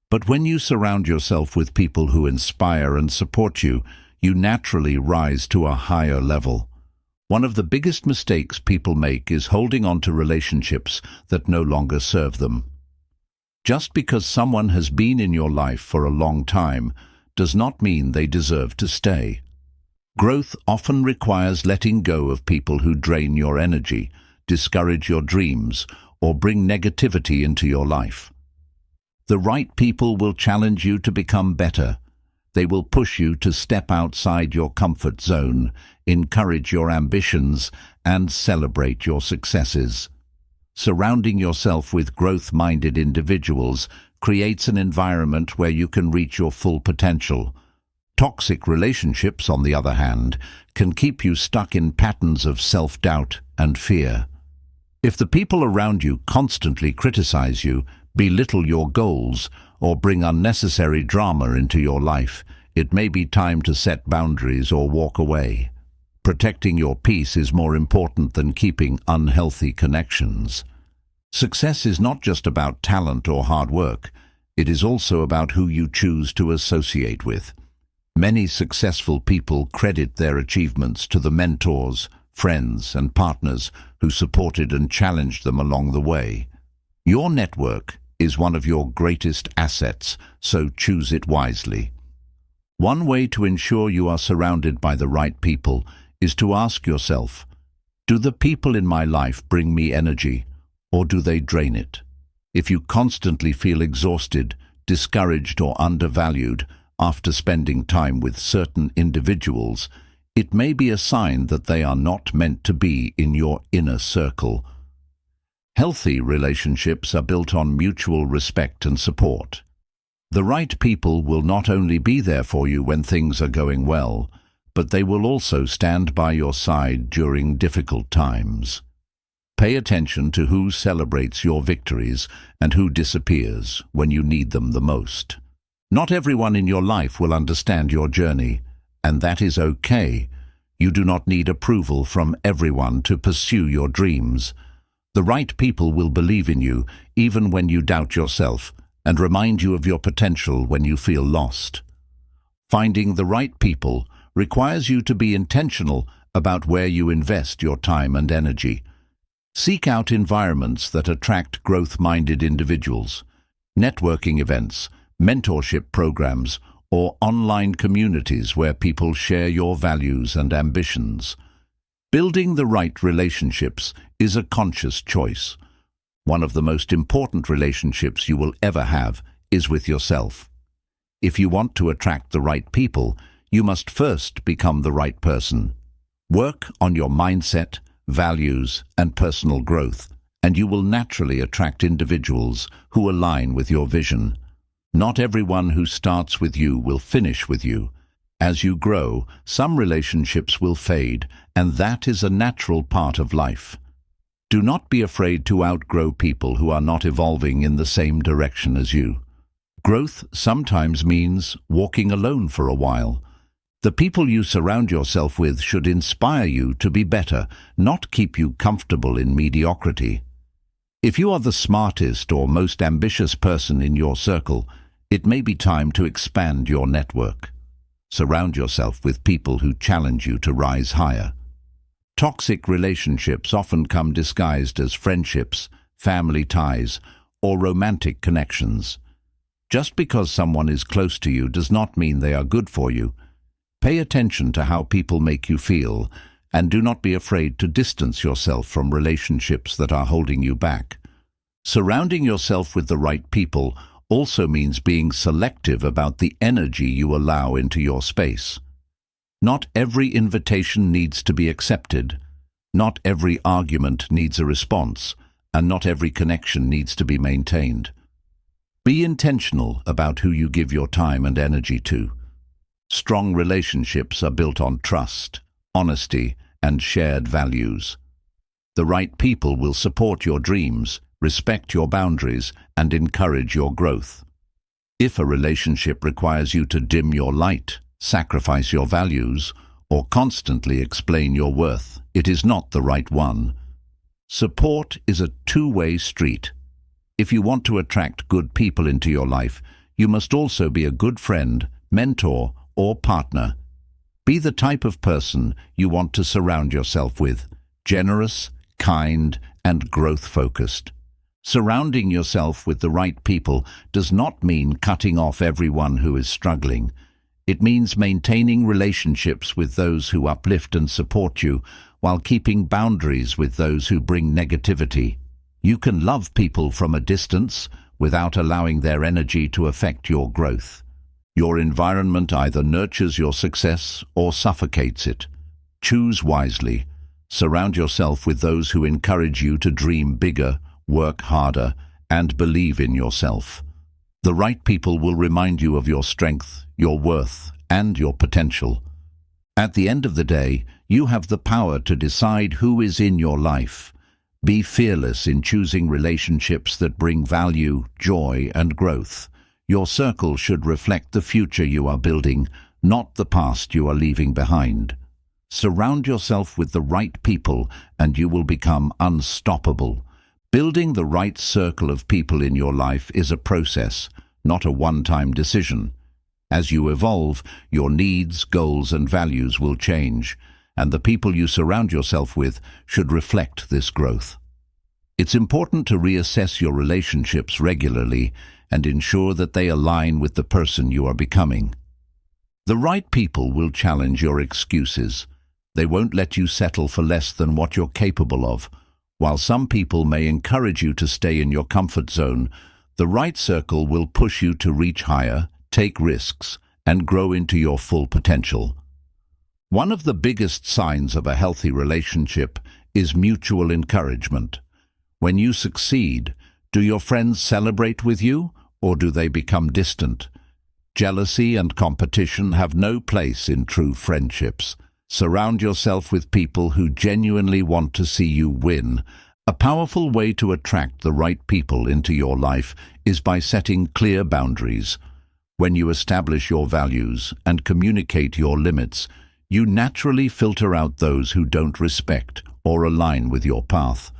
But when you surround yourself with people who inspire and support you, you naturally rise to a higher level. One of the biggest mistakes people make is holding on to relationships that no longer serve them. Just because someone has been in your life for a long time does not mean they deserve to stay. Growth often requires letting go of people who drain your energy, discourage your dreams, or bring negativity into your life. The right people will challenge you to become better. They will push you to step outside your comfort zone, encourage your ambitions, and celebrate your successes. Surrounding yourself with growth-minded individuals creates an environment where you can reach your full potential. Toxic relationships, on the other hand, can keep you stuck in patterns of self-doubt and fear. If the people around you constantly criticize you, belittle your goals, or bring unnecessary drama into your life, it may be time to set boundaries or walk away. Protecting your peace is more important than keeping unhealthy connections. Success is not just about talent or hard work. It is also about who you choose to associate with. Many successful people credit their achievements to the mentors, friends, and partners who supported and challenged them along the way. Your network is one of your greatest assets, so choose it wisely. One way to ensure you are surrounded by the right people is to ask yourself, do the people in my life bring me energy, or do they drain it? If you constantly feel exhausted, discouraged, or undervalued after spending time with certain individuals, it may be a sign that they are not meant to be in your inner circle. Healthy relationships are built on mutual respect and support. The right people will not only be there for you when things are going well, but they will also stand by your side during difficult times. Pay attention to who celebrates your victories and who disappears when you need them the most. Not everyone in your life will understand your journey, and that is okay. You do not need approval from everyone to pursue your dreams. The right people will believe in you even when you doubt yourself and remind you of your potential when you feel lost. Finding the right people requires you to be intentional about where you invest your time and energy. Seek out environments that attract growth-minded individuals. Networking events, mentorship programs, or online communities where people share your values and ambitions. Building the right relationships is a conscious choice. One of the most important relationships you will ever have is with yourself. If you want to attract the right people, you must first become the right person. Work on your mindset, values, and personal growth, and you will naturally attract individuals who align with your vision. Not everyone who starts with you will finish with you. As you grow, some relationships will fade, and that is a natural part of life. Do not be afraid to outgrow people who are not evolving in the same direction as you. Growth sometimes means walking alone for a while. The people you surround yourself with should inspire you to be better, not keep you comfortable in mediocrity. If you are the smartest or most ambitious person in your circle, it may be time to expand your network. Surround yourself with people who challenge you to rise higher. Toxic relationships often come disguised as friendships, family ties, or romantic connections. Just because someone is close to you does not mean they are good for you. Pay attention to how people make you feel, and do not be afraid to distance yourself from relationships that are holding you back. Surrounding yourself with the right people also means being selective about the energy you allow into your space. Not every invitation needs to be accepted. Not every argument needs a response, and not every connection needs to be maintained. Be intentional about who you give your time and energy to. Strong relationships are built on trust, honesty, and shared values. The right people will support your dreams, respect your boundaries, and encourage your growth. If a relationship requires you to dim your light, sacrifice your values, or constantly explain your worth, it is not the right one. Support is a two-way street. If you want to attract good people into your life, you must also be a good friend, mentor, or partner. Be the type of person you want to surround yourself with: generous, kind, and growth-focused. Surrounding yourself with the right people does not mean cutting off everyone who is struggling. It means maintaining relationships with those who uplift and support you, while keeping boundaries with those who bring negativity. You can love people from a distance without allowing their energy to affect your growth. Your environment either nurtures your success or suffocates it. Choose wisely. Surround yourself with those who encourage you to dream bigger, work harder, and believe in yourself. The right people will remind you of your strength, your worth, and your potential. At the end of the day, you have the power to decide who is in your life. Be fearless in choosing relationships that bring value, joy, and growth. Your circle should reflect the future you are building, not the past you are leaving behind. Surround yourself with the right people and you will become unstoppable. Building the right circle of people in your life is a process, not a one-time decision. As you evolve, your needs, goals, and values will change, and the people you surround yourself with should reflect this growth. It's important to reassess your relationships regularly and ensure that they align with the person you are becoming. The right people will challenge your excuses. They won't let you settle for less than what you're capable of. While some people may encourage you to stay in your comfort zone, the right circle will push you to reach higher, take risks, and grow into your full potential. One of the biggest signs of a healthy relationship is mutual encouragement. When you succeed, do your friends celebrate with you, or do they become distant? Jealousy and competition have no place in true friendships. Surround yourself with people who genuinely want to see you win. A powerful way to attract the right people into your life is by setting clear boundaries. When you establish your values and communicate your limits, you naturally filter out those who don't respect or align with your path.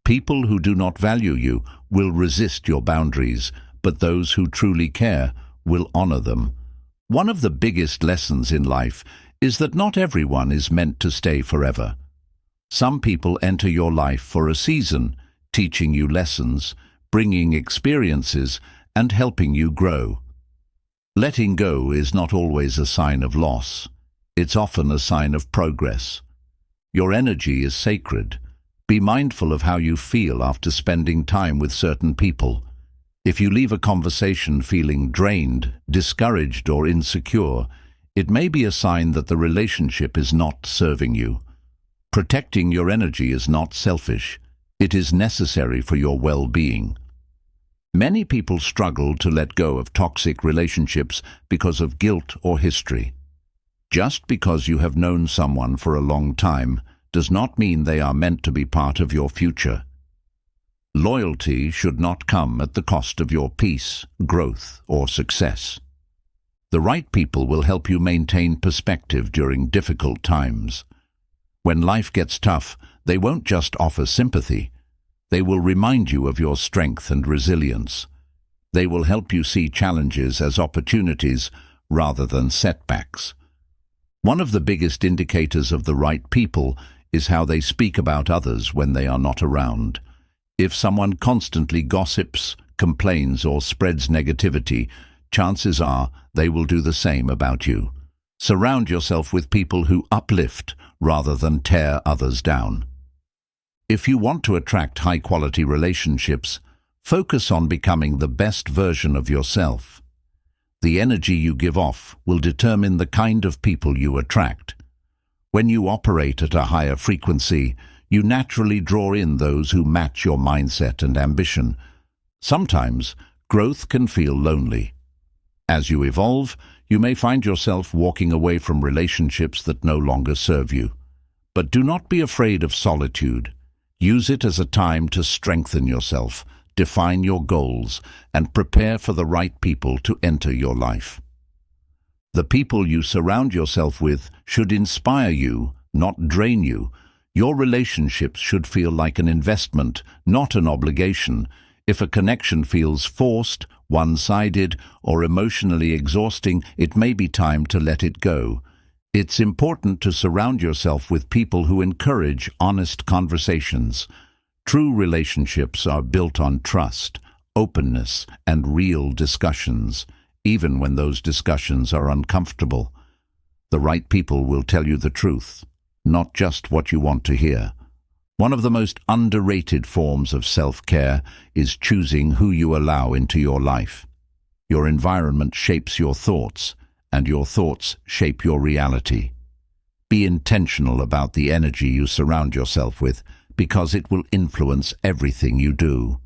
People who do not value you will resist your boundaries, but those who truly care will honor them. One of the biggest lessons in life is that not everyone is meant to stay forever. Some people enter your life for a season, teaching you lessons, bringing experiences, and helping you grow. Letting go is not always a sign of loss. It's often a sign of progress. Your energy is sacred. Be mindful of how you feel after spending time with certain people. If you leave a conversation feeling drained, discouraged, or insecure, it may be a sign that the relationship is not serving you. Protecting your energy is not selfish. It is necessary for your well-being. Many people struggle to let go of toxic relationships because of guilt or history. Just because you have known someone for a long time does not mean they are meant to be part of your future. Loyalty should not come at the cost of your peace, growth, or success. The right people will help you maintain perspective during difficult times. When life gets tough, they won't just offer sympathy. They will remind you of your strength and resilience. They will help you see challenges as opportunities rather than setbacks. One of the biggest indicators of the right people is how they speak about others when they are not around. If someone constantly gossips, complains, or spreads negativity, chances are they will do the same about you. Surround yourself with people who uplift rather than tear others down. If you want to attract high-quality relationships, focus on becoming the best version of yourself. The energy you give off will determine the kind of people you attract. When you operate at a higher frequency, you naturally draw in those who match your mindset and ambition. Sometimes, growth can feel lonely. As you evolve, you may find yourself walking away from relationships that no longer serve you. But do not be afraid of solitude. Use it as a time to strengthen yourself, define your goals, and prepare for the right people to enter your life. The people you surround yourself with should inspire you, not drain you. Your relationships should feel like an investment, not an obligation. If a connection feels forced, one-sided, or emotionally exhausting, it may be time to let it go. It's important to surround yourself with people who encourage honest conversations. True relationships are built on trust, openness, and real discussions, even when those discussions are uncomfortable. The right people will tell you the truth, not just what you want to hear. One of the most underrated forms of self-care is choosing who you allow into your life. Your environment shapes your thoughts, and your thoughts shape your reality. Be intentional about the energy you surround yourself with, because it will influence everything you do.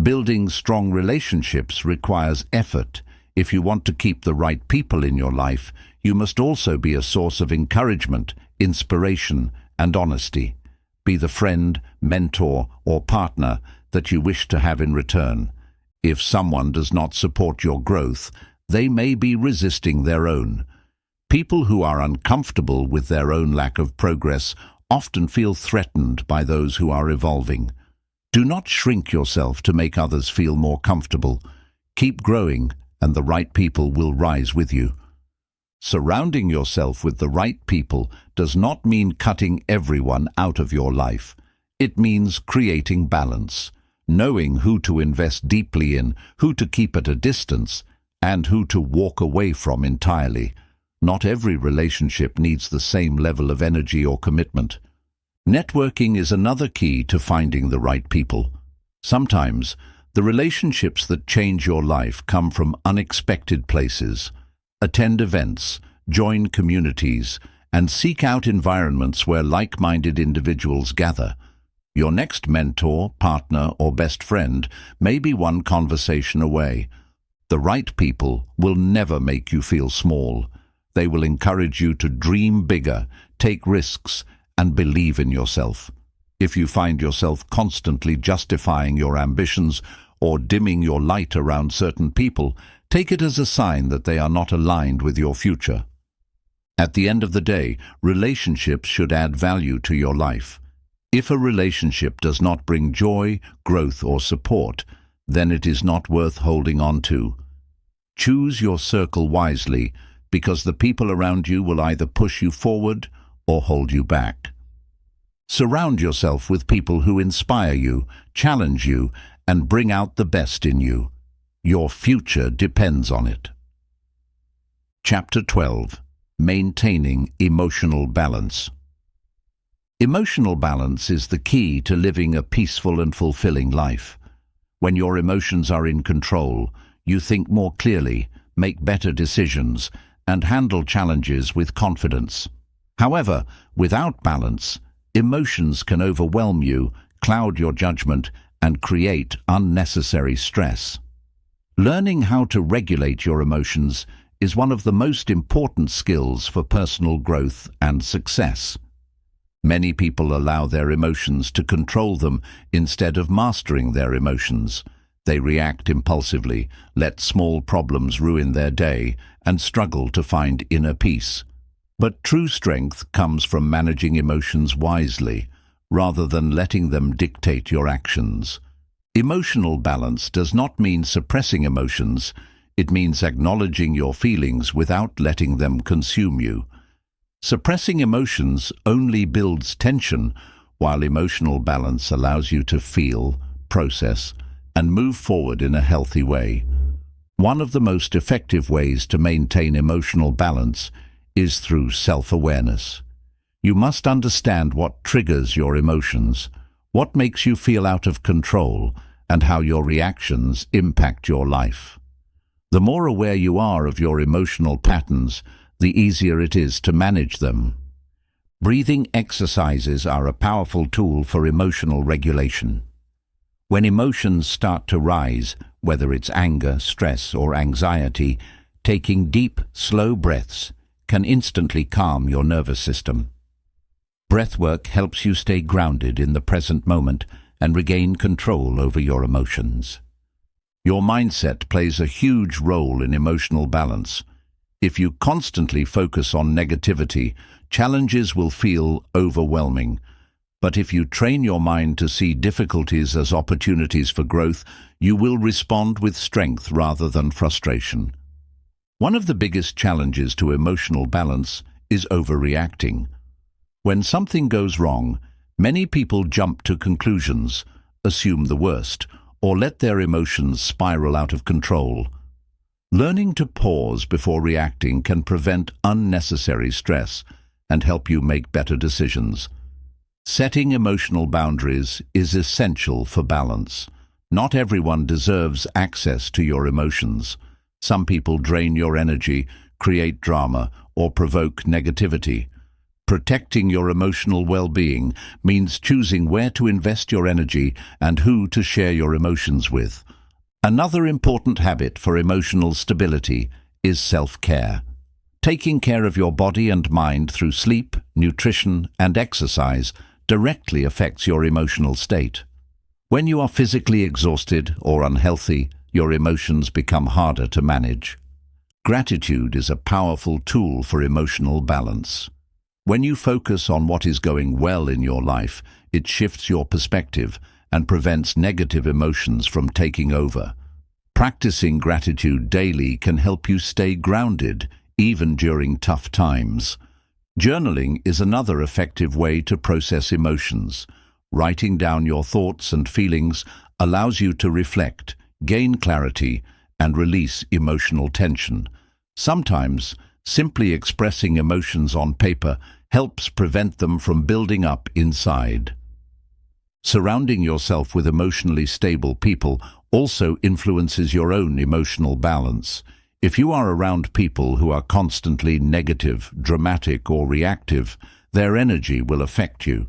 Building strong relationships requires effort. If you want to keep the right people in your life, you must also be a source of encouragement, inspiration, and honesty. Be the friend, mentor, or partner that you wish to have in return. If someone does not support your growth, they may be resisting their own. People who are uncomfortable with their own lack of progress often feel threatened by those who are evolving. Do not shrink yourself to make others feel more comfortable. Keep growing and the right people will rise with you. Surrounding yourself with the right people does not mean cutting everyone out of your life. It means creating balance, knowing who to invest deeply in, who to keep at a distance, and who to walk away from entirely. Not every relationship needs the same level of energy or commitment. Networking is another key to finding the right people. Sometimes, the relationships that change your life come from unexpected places. Attend events, join communities, and seek out environments where like-minded individuals gather. Your next mentor, partner, or best friend may be one conversation away. The right people will never make you feel small. They will encourage you to dream bigger, take risks, and believe in yourself. If you find yourself constantly justifying your ambitions or dimming your light around certain people, take it as a sign that they are not aligned with your future. At the end of the day, relationships should add value to your life. If a relationship does not bring joy, growth, or support, then it is not worth holding on to. Choose your circle wisely, because the people around you will either push you forward or hold you back. Surround yourself with people who inspire you, challenge you, and bring out the best in you. Your future depends on it. Chapter 12. Maintaining emotional balance. Emotional balance is the key to living a peaceful and fulfilling life. When your emotions are in control, you think more clearly, make better decisions, and handle challenges with confidence. However, without balance, emotions can overwhelm you, cloud your judgment, and create unnecessary stress. Learning how to regulate your emotions is one of the most important skills for personal growth and success. Many people allow their emotions to control them instead of mastering their emotions. They react impulsively, let small problems ruin their day, and struggle to find inner peace. But true strength comes from managing emotions wisely, rather than letting them dictate your actions. Emotional balance does not mean suppressing emotions. It means acknowledging your feelings without letting them consume you. Suppressing emotions only builds tension, while emotional balance allows you to feel, process, and move forward in a healthy way. One of the most effective ways to maintain emotional balance is through self-awareness. You must understand what triggers your emotions, what makes you feel out of control, and how your reactions impact your life. The more aware you are of your emotional patterns, the easier it is to manage them. Breathing exercises are a powerful tool for emotional regulation. When emotions start to rise, whether it's anger, stress, or anxiety, taking deep, slow breaths can instantly calm your nervous system. Breathwork helps you stay grounded in the present moment and regain control over your emotions. Your mindset plays a huge role in emotional balance. If you constantly focus on negativity, challenges will feel overwhelming. But if you train your mind to see difficulties as opportunities for growth, you will respond with strength rather than frustration. One of the biggest challenges to emotional balance is overreacting. When something goes wrong, many people jump to conclusions, assume the worst, or let their emotions spiral out of control. Learning to pause before reacting can prevent unnecessary stress and help you make better decisions. Setting emotional boundaries is essential for balance. Not everyone deserves access to your emotions. Some people drain your energy, create drama, or provoke negativity. Protecting your emotional well-being means choosing where to invest your energy and who to share your emotions with. Another important habit for emotional stability is self-care. Taking care of your body and mind through sleep, nutrition, and exercise directly affects your emotional state. When you are physically exhausted or unhealthy, your emotions become harder to manage. Gratitude is a powerful tool for emotional balance. When you focus on what is going well in your life, it shifts your perspective and prevents negative emotions from taking over. Practicing gratitude daily can help you stay grounded, even during tough times. Journaling is another effective way to process emotions. Writing down your thoughts and feelings allows you to reflect, gain clarity, and release emotional tension. Sometimes, simply expressing emotions on paper helps prevent them from building up inside. Surrounding yourself with emotionally stable people also influences your own emotional balance. If you are around people who are constantly negative, dramatic, or reactive, their energy will affect you.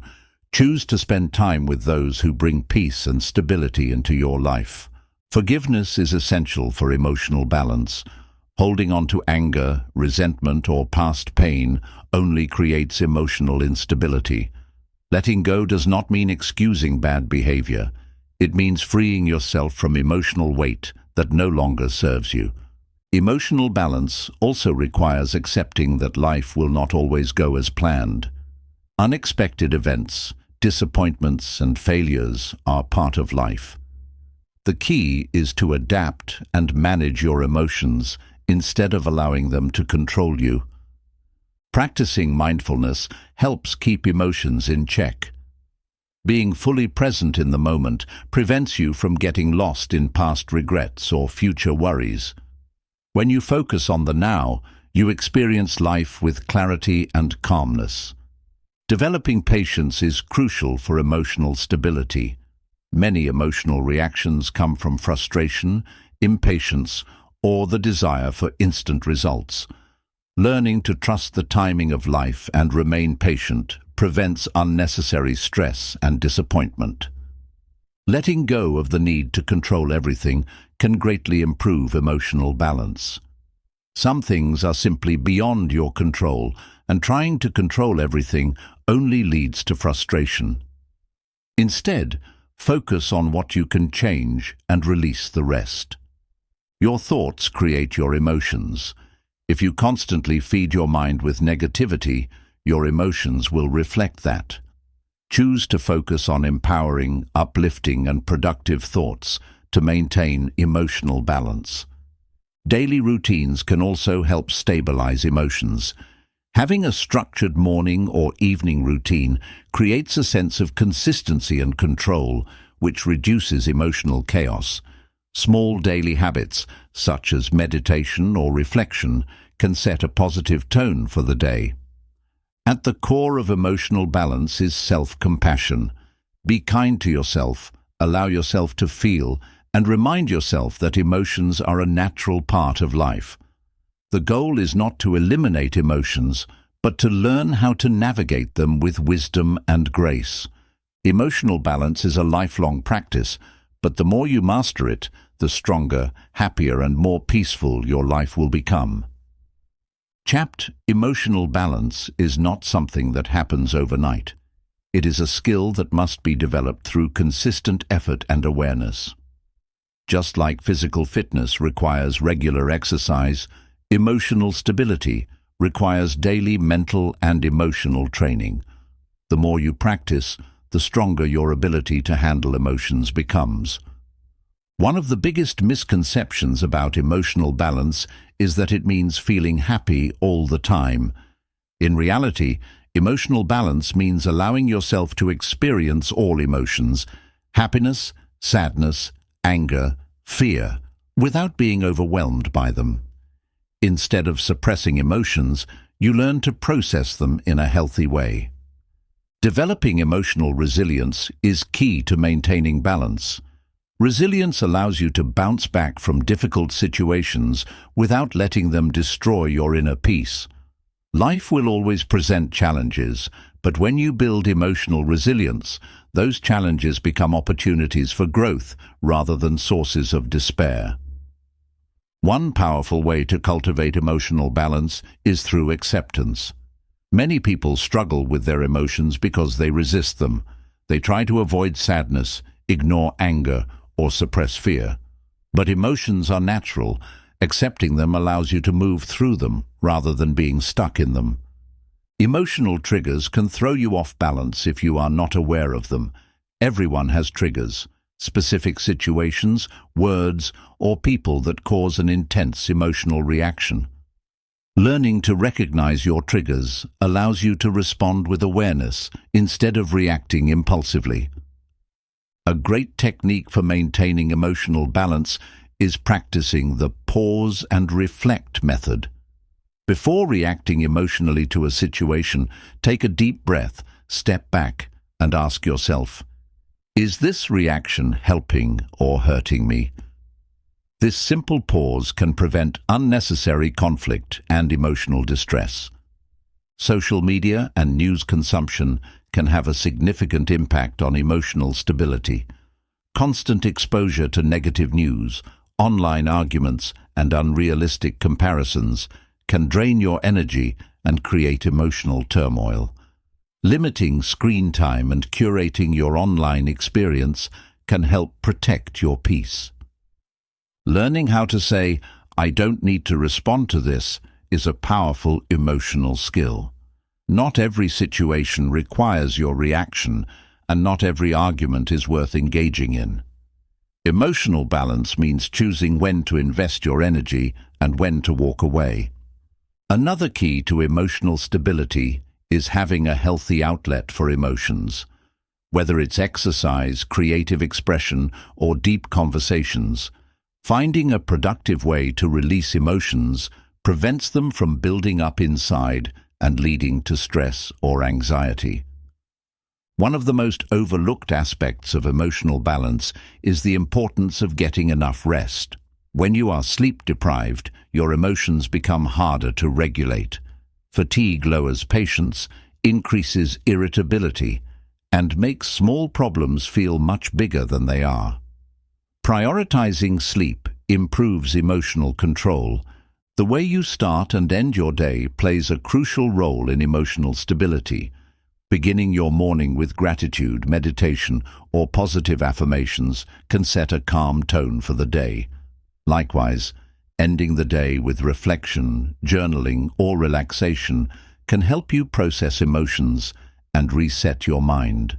Choose to spend time with those who bring peace and stability into your life. Forgiveness is essential for emotional balance. Holding on to anger, resentment, or past pain only creates emotional instability. Letting go does not mean excusing bad behavior. It means freeing yourself from emotional weight that no longer serves you. Emotional balance also requires accepting that life will not always go as planned. Unexpected events, disappointments, and failures are part of life. The key is to adapt and manage your emotions instead of allowing them to control you. Practicing mindfulness helps keep emotions in check. Being fully present in the moment prevents you from getting lost in past regrets or future worries. When you focus on the now, you experience life with clarity and calmness. Developing patience is crucial for emotional stability. Many emotional reactions come from frustration, impatience, or the desire for instant results. Learning to trust the timing of life and remain patient prevents unnecessary stress and disappointment. Letting go of the need to control everything can greatly improve emotional balance. Some things are simply beyond your control, and trying to control everything only leads to frustration. Instead, focus on what you can change and release the rest. Your thoughts create your emotions. If you constantly feed your mind with negativity, your emotions will reflect that. Choose to focus on empowering, uplifting, and productive thoughts to maintain emotional balance. Daily routines can also help stabilize emotions. Having a structured morning or evening routine creates a sense of consistency and control, which reduces emotional chaos. Small daily habits, such as meditation or reflection, can set a positive tone for the day. At the core of emotional balance is self-compassion. Be kind to yourself, allow yourself to feel, and remind yourself that emotions are a natural part of life. The goal is not to eliminate emotions, but to learn how to navigate them with wisdom and grace. Emotional balance is a lifelong practice, but the more you master it, the stronger, happier, and more peaceful your life will become. Emotional balance is not something that happens overnight. It is a skill that must be developed through consistent effort and awareness. Just like physical fitness requires regular exercise, emotional stability requires daily mental and emotional training. The more you practice, the stronger your ability to handle emotions becomes. One of the biggest misconceptions about emotional balance is that it means feeling happy all the time. In reality, emotional balance means allowing yourself to experience all emotions, happiness, sadness, anger, fear, without being overwhelmed by them. Instead of suppressing emotions, you learn to process them in a healthy way. Developing emotional resilience is key to maintaining balance. Resilience allows you to bounce back from difficult situations without letting them destroy your inner peace. Life will always present challenges, but when you build emotional resilience, those challenges become opportunities for growth rather than sources of despair. One powerful way to cultivate emotional balance is through acceptance. Many people struggle with their emotions because they resist them. They try to avoid sadness, ignore anger, or suppress fear. But emotions are natural. Accepting them allows you to move through them rather than being stuck in them. Emotional triggers can throw you off balance if you are not aware of them. Everyone has triggers. specific situations, words, or people that cause an intense emotional reaction. Learning to recognize your triggers allows you to respond with awareness instead of reacting impulsively. A great technique for maintaining emotional balance is practicing the pause and reflect method. Before reacting emotionally to a situation, take a deep breath, step back, and ask yourself, is this reaction helping or hurting me? This simple pause can prevent unnecessary conflict and emotional distress. Social media and news consumption can have a significant impact on emotional stability. Constant exposure to negative news, online arguments, and unrealistic comparisons can drain your energy and create emotional turmoil. Limiting screen time and curating your online experience can help protect your peace. Learning how to say, "I don't need to respond to this," is a powerful emotional skill. Not every situation requires your reaction, and not every argument is worth engaging in. Emotional balance means choosing when to invest your energy and when to walk away. Another key to emotional stability is having a healthy outlet for emotions. Whether it's exercise, creative expression, or deep conversations, finding a productive way to release emotions prevents them from building up inside and leading to stress or anxiety. One of the most overlooked aspects of emotional balance is the importance of getting enough rest. When you are sleep-deprived, your emotions become harder to regulate. Fatigue lowers patience, increases irritability, and makes small problems feel much bigger than they are. Prioritizing sleep improves emotional control. The way you start and end your day plays a crucial role in emotional stability. Beginning your morning with gratitude, meditation, or positive affirmations can set a calm tone for the day. Likewise, ending the day with reflection, journaling, or relaxation can help you process emotions and reset your mind.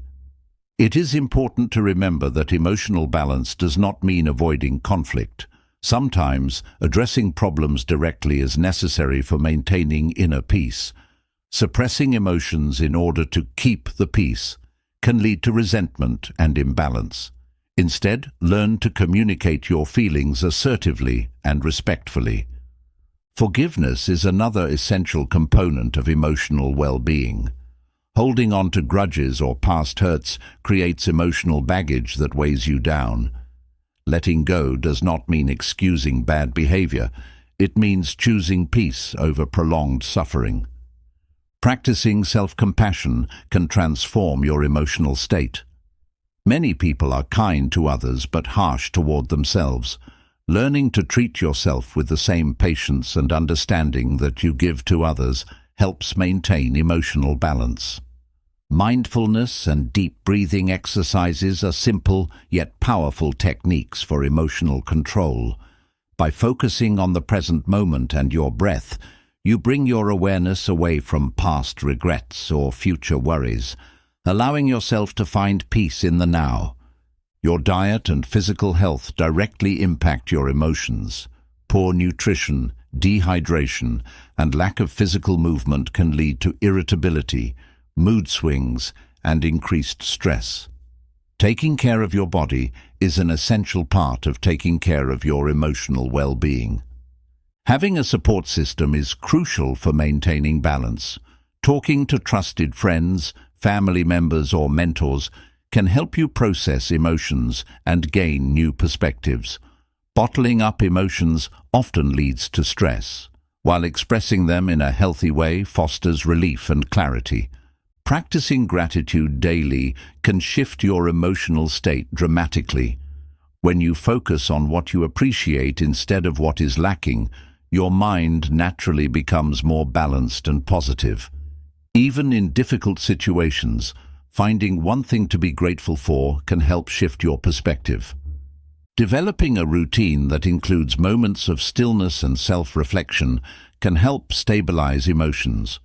It is important to remember that emotional balance does not mean avoiding conflict. Sometimes, addressing problems directly is necessary for maintaining inner peace. Suppressing emotions in order to keep the peace can lead to resentment and imbalance. Instead, learn to communicate your feelings assertively and respectfully. Forgiveness is another essential component of emotional well-being. Holding on to grudges or past hurts creates emotional baggage that weighs you down. Letting go does not mean excusing bad behavior. It means choosing peace over prolonged suffering. Practicing self-compassion can transform your emotional state. Many people are kind to others but harsh toward themselves. Learning to treat yourself with the same patience and understanding that you give to others helps maintain emotional balance. Mindfulness and deep breathing exercises are simple yet powerful techniques for emotional control. By focusing on the present moment and your breath, you bring your awareness away from past regrets or future worries, allowing yourself to find peace in the now. Your diet and physical health directly impact your emotions. Poor nutrition, dehydration, and lack of physical movement can lead to irritability, mood swings, and increased stress. Taking care of your body is an essential part of taking care of your emotional well-being. Having a support system is crucial for maintaining balance. Talking to trusted friends, family members, or mentors can help you process emotions and gain new perspectives. Bottling up emotions often leads to stress, while expressing them in a healthy way fosters relief and clarity. Practicing gratitude daily can shift your emotional state dramatically. When you focus on what you appreciate instead of what is lacking, your mind naturally becomes more balanced and positive. Even in difficult situations, finding one thing to be grateful for can help shift your perspective. Developing a routine that includes moments of stillness and self-reflection can help stabilize emotions.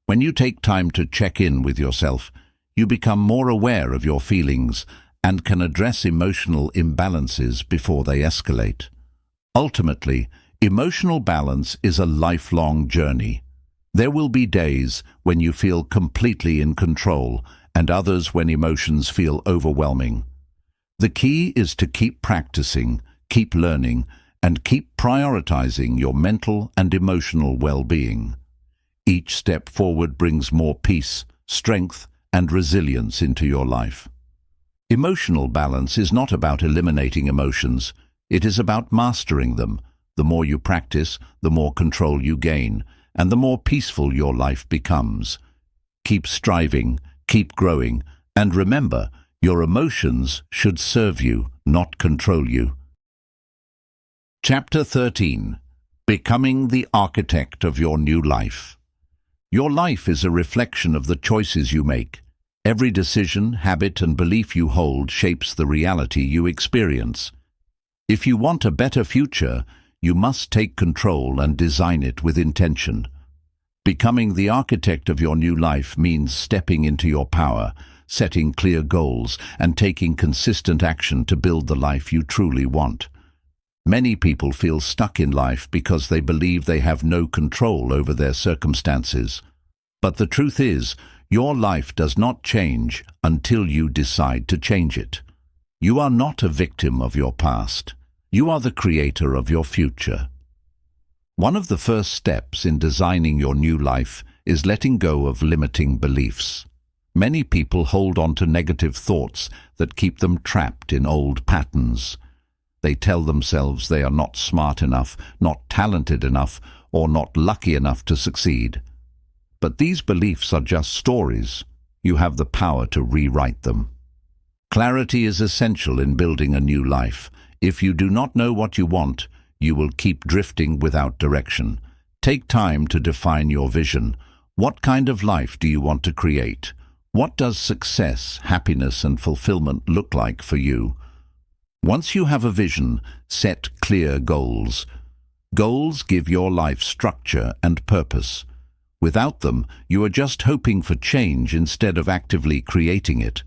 When you take time to check in with yourself, you become more aware of your feelings and can address emotional imbalances before they escalate. Ultimately, emotional balance is a lifelong journey. There will be days when you feel completely in control and others when emotions feel overwhelming. The key is to keep practicing, keep learning, and keep prioritizing your mental and emotional well-being. Each step forward brings more peace, strength, and resilience into your life. Emotional balance is not about eliminating emotions. It is about mastering them. The more you practice, the more control you gain, and the more peaceful your life becomes. Keep striving, keep growing, and remember, your emotions should serve you, not control you. Chapter 13. Becoming the architect of your new life. Your life is a reflection of the choices you make. Every decision, habit, and belief you hold shapes the reality you experience. If you want a better future, you must take control and design it with intention. Becoming the architect of your new life means stepping into your power, setting clear goals, and taking consistent action to build the life you truly want. Many people feel stuck in life because they believe they have no control over their circumstances. But the truth is, your life does not change until you decide to change it. You are not a victim of your past. You are the creator of your future. One of the first steps in designing your new life is letting go of limiting beliefs. Many people hold on to negative thoughts that keep them trapped in old patterns. They tell themselves they are not smart enough, not talented enough, or not lucky enough to succeed. But these beliefs are just stories. You have the power to rewrite them. Clarity is essential in building a new life. If you do not know what you want, you will keep drifting without direction. Take time to define your vision. What kind of life do you want to create? What does success, happiness, and fulfillment look like for you? Once you have a vision, set clear goals. Goals give your life structure and purpose. Without them, you are just hoping for change instead of actively creating it.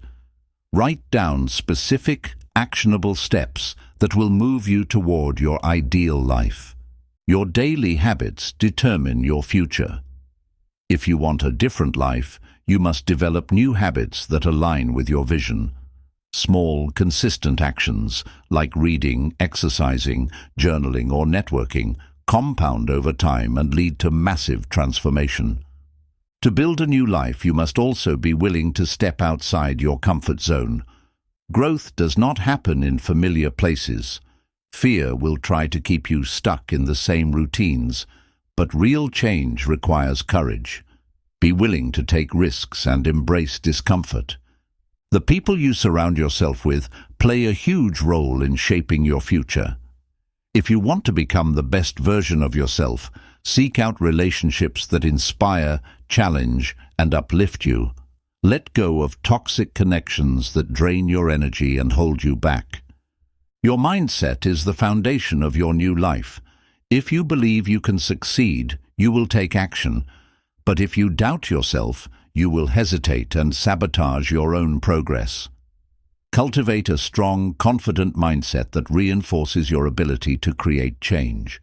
Write down specific, actionable steps that will move you toward your ideal life. Your daily habits determine your future. If you want a different life, you must develop new habits that align with your vision. Small, consistent actions, like reading, exercising, journaling, or networking, compound over time and lead to massive transformation. To build a new life, you must also be willing to step outside your comfort zone. Growth does not happen in familiar places. Fear will try to keep you stuck in the same routines, but real change requires courage. Be willing to take risks and embrace discomfort. The people you surround yourself with play a huge role in shaping your future. If you want to become the best version of yourself, seek out relationships that inspire, challenge, and uplift you. Let go of toxic connections that drain your energy and hold you back. Your mindset is the foundation of your new life. If you believe you can succeed, you will take action. But if you doubt yourself, you will hesitate and sabotage your own progress. Cultivate a strong, confident mindset that reinforces your ability to create change.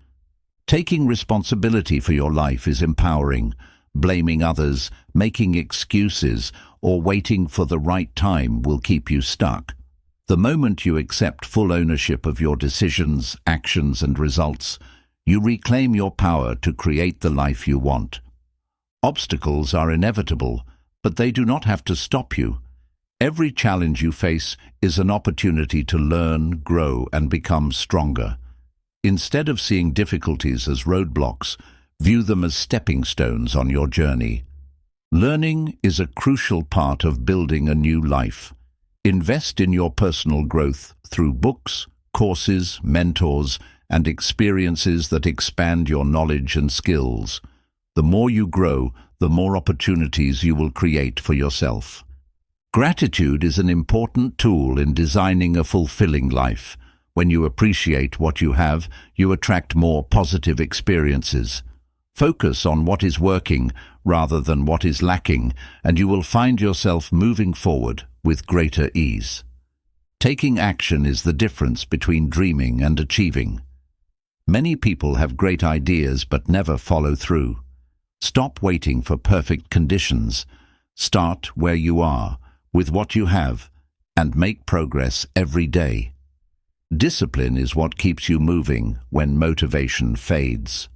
Taking responsibility for your life is empowering. Blaming others, making excuses, or waiting for the right time will keep you stuck. The moment you accept full ownership of your decisions, actions, and results, you reclaim your power to create the life you want. Obstacles are inevitable, but they do not have to stop you. Every challenge you face is an opportunity to learn, grow, and become stronger. Instead of seeing difficulties as roadblocks, view them as stepping stones on your journey. Learning is a crucial part of building a new life. Invest in your personal growth through books, courses, mentors, and experiences that expand your knowledge and skills. The more you grow, the more opportunities you will create for yourself. Gratitude is an important tool in designing a fulfilling life. When you appreciate what you have, you attract more positive experiences. Focus on what is working rather than what is lacking, and you will find yourself moving forward with greater ease. Taking action is the difference between dreaming and achieving. Many people have great ideas but never follow through. Stop waiting for perfect conditions. Start where you are, with what you have, and make progress every day. Discipline is what keeps you moving when motivation fades.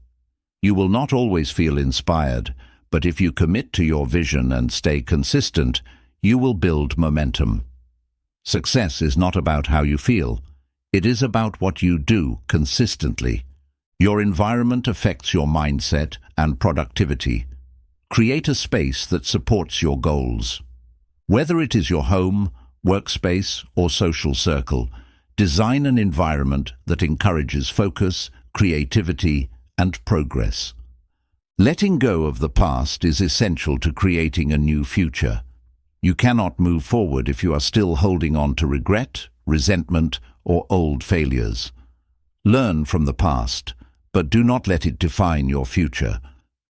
You will not always feel inspired, but if you commit to your vision and stay consistent, you will build momentum. Success is not about how you feel. It is about what you do consistently. Your environment affects your mindset and productivity. Create a space that supports your goals. Whether it is your home, workspace, or social circle, design an environment that encourages focus, creativity, and progress. Letting go of the past is essential to creating a new future. You cannot move forward if you are still holding on to regret, resentment, or old failures. Learn from the past, but do not let it define your future.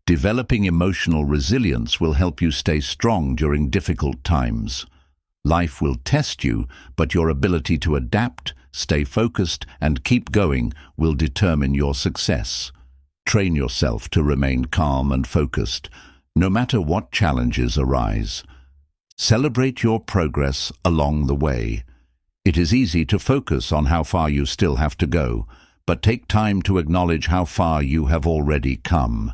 Developing emotional resilience will help you stay strong during difficult times. Life will test you, but your ability to adapt, stay focused, and keep going will determine your success. Train yourself to remain calm and focused, no matter what challenges arise. Celebrate your progress along the way. It is easy to focus on how far you still have to go, but take time to acknowledge how far you have already come.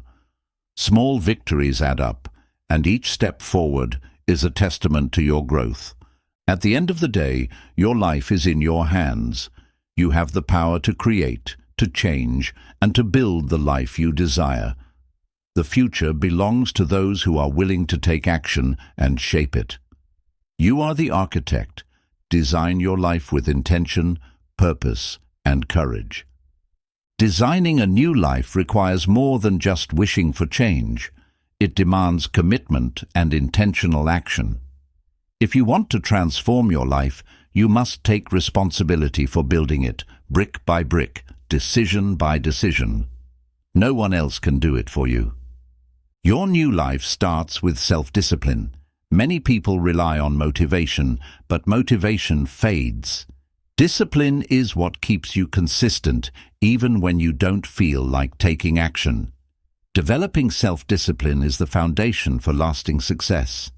Small victories add up, and each step forward is a testament to your growth. At the end of the day, your life is in your hands. You have the power to create, to change, and to build the life you desire. The future belongs to those who are willing to take action and shape it. You are the architect. Design your life with intention, purpose, and courage. Designing a new life requires more than just wishing for change. It demands commitment and intentional action. If you want to transform your life, you must take responsibility for building it, brick by brick, decision by decision. No one else can do it for you. Your new life starts with self-discipline. Many people rely on motivation, but motivation fades. Discipline is what keeps you consistent, even when you don't feel like taking action. Developing self-discipline is the foundation for lasting success.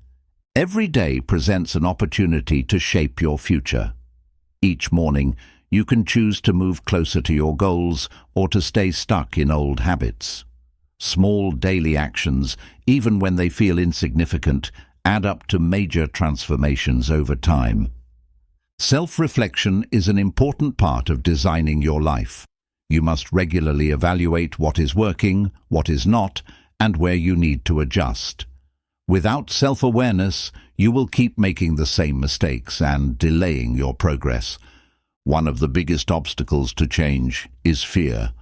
Every day presents an opportunity to shape your future. Each morning, you can choose to move closer to your goals or to stay stuck in old habits. Small daily actions, even when they feel insignificant, add up to major transformations over time. Self-reflection is an important part of designing your life. You must regularly evaluate what is working, what is not, and where you need to adjust. Without self-awareness, you will keep making the same mistakes and delaying your progress. One of the biggest obstacles to change is fear.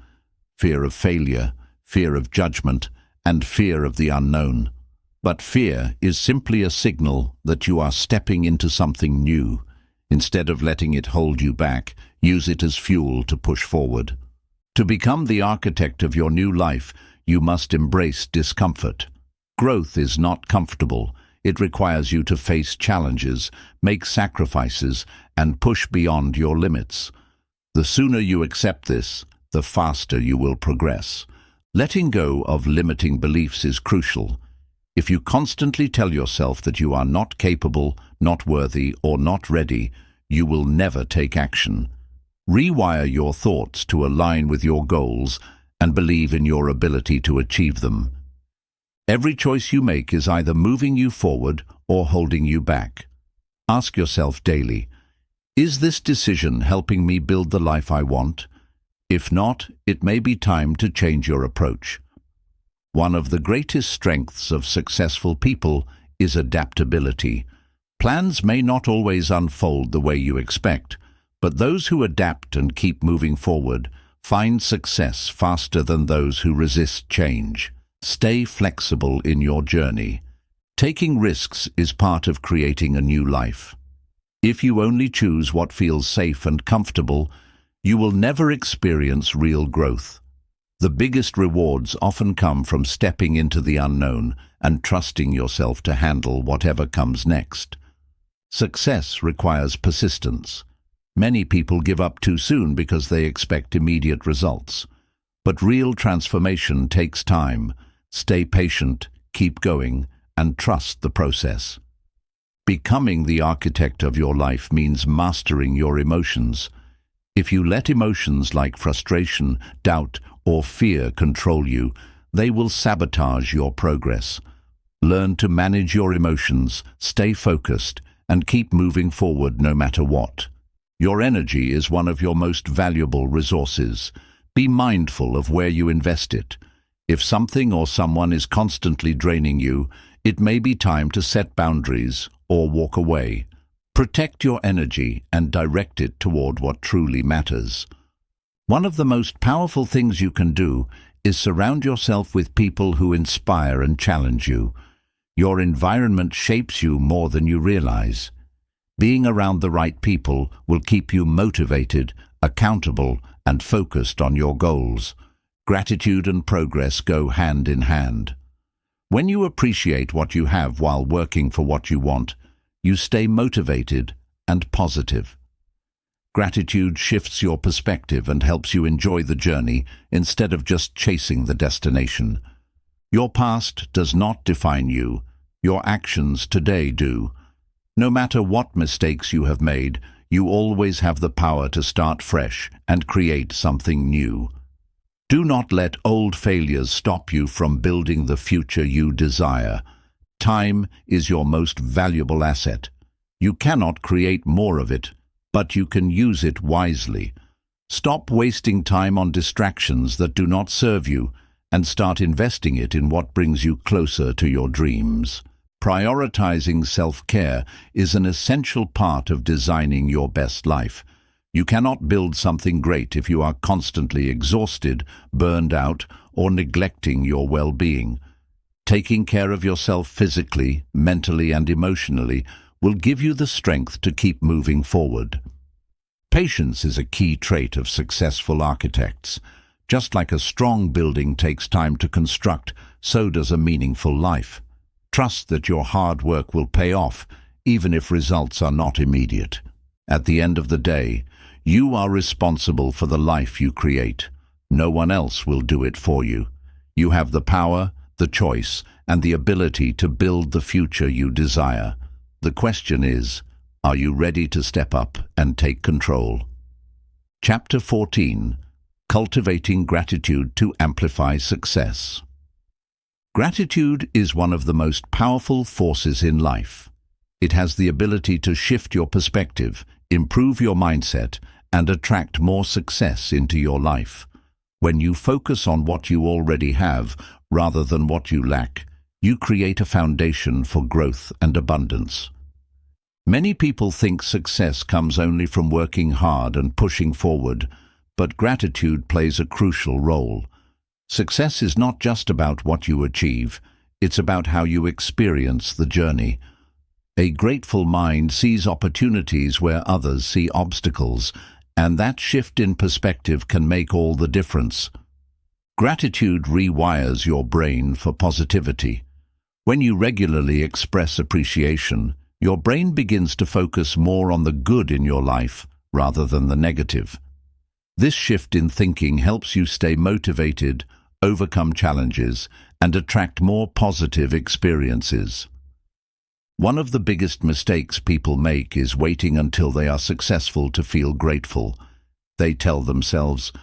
Fear of failure, fear of judgment, and fear of the unknown. But fear is simply a signal that you are stepping into something new. Instead of letting it hold you back, use it as fuel to push forward. To become the architect of your new life, you must embrace discomfort. Growth is not comfortable. It requires you to face challenges, make sacrifices, and push beyond your limits. The sooner you accept this, the faster you will progress. Letting go of limiting beliefs is crucial. If you constantly tell yourself that you are not capable, not worthy, or not ready, you will never take action. Rewire your thoughts to align with your goals and believe in your ability to achieve them. Every choice you make is either moving you forward or holding you back. Ask yourself daily, is this decision helping me build the life I want? If not, it may be time to change your approach. One of the greatest strengths of successful people is adaptability. Plans may not always unfold the way you expect, but those who adapt and keep moving forward find success faster than those who resist change. Stay flexible in your journey. Taking risks is part of creating a new life. If you only choose what feels safe and comfortable, you will never experience real growth. The biggest rewards often come from stepping into the unknown and trusting yourself to handle whatever comes next. Success requires persistence. Many people give up too soon because they expect immediate results. But real transformation takes time. Stay patient, keep going, and trust the process. Becoming the architect of your life means mastering your emotions. If you let emotions like frustration, doubt, or fear control you, they will sabotage your progress. Learn to manage your emotions, stay focused, and keep moving forward no matter what. Your energy is one of your most valuable resources. Be mindful of where you invest it. If something or someone is constantly draining you, it may be time to set boundaries or walk away. Protect your energy and direct it toward what truly matters. One of the most powerful things you can do is surround yourself with people who inspire and challenge you. Your environment shapes you more than you realize. Being around the right people will keep you motivated, accountable, and focused on your goals. Gratitude and progress go hand in hand. When you appreciate what you have while working for what you want, you stay motivated and positive. Gratitude shifts your perspective and helps you enjoy the journey instead of just chasing the destination. Your past does not define you. Your actions today do. No matter what mistakes you have made, you always have the power to start fresh and create something new. Do not let old failures stop you from building the future you desire. Time is your most valuable asset. You cannot create more of it, but you can use it wisely. Stop wasting time on distractions that do not serve you and start investing it in what brings you closer to your dreams. Prioritizing self-care is an essential part of designing your best life. You cannot build something great if you are constantly exhausted, burned out, or neglecting your well-being. Taking care of yourself physically, mentally, and emotionally will give you the strength to keep moving forward. Patience is a key trait of successful architects. Just like a strong building takes time to construct, so does a meaningful life. Trust that your hard work will pay off, even if results are not immediate. At the end of the day, you are responsible for the life you create. No one else will do it for you. You have the power, the choice, and the ability to build the future you desire. The question is, are you ready to step up and take control? Chapter 14. Cultivating Gratitude to Amplify Success. Gratitude is one of the most powerful forces in life. It has the ability to shift your perspective, improve your mindset, and attract more success into your life. When you focus on what you already have rather than what you lack, you create a foundation for growth and abundance. Many people think success comes only from working hard and pushing forward, but gratitude plays a crucial role. Success is not just about what you achieve, it's about how you experience the journey. A grateful mind sees opportunities where others see obstacles, and that shift in perspective can make all the difference. Gratitude rewires your brain for positivity. When you regularly express appreciation, your brain begins to focus more on the good in your life rather than the negative. This shift in thinking helps you stay motivated, overcome challenges, and attract more positive experiences. One of the biggest mistakes people make is waiting until they are successful to feel grateful. They tell themselves,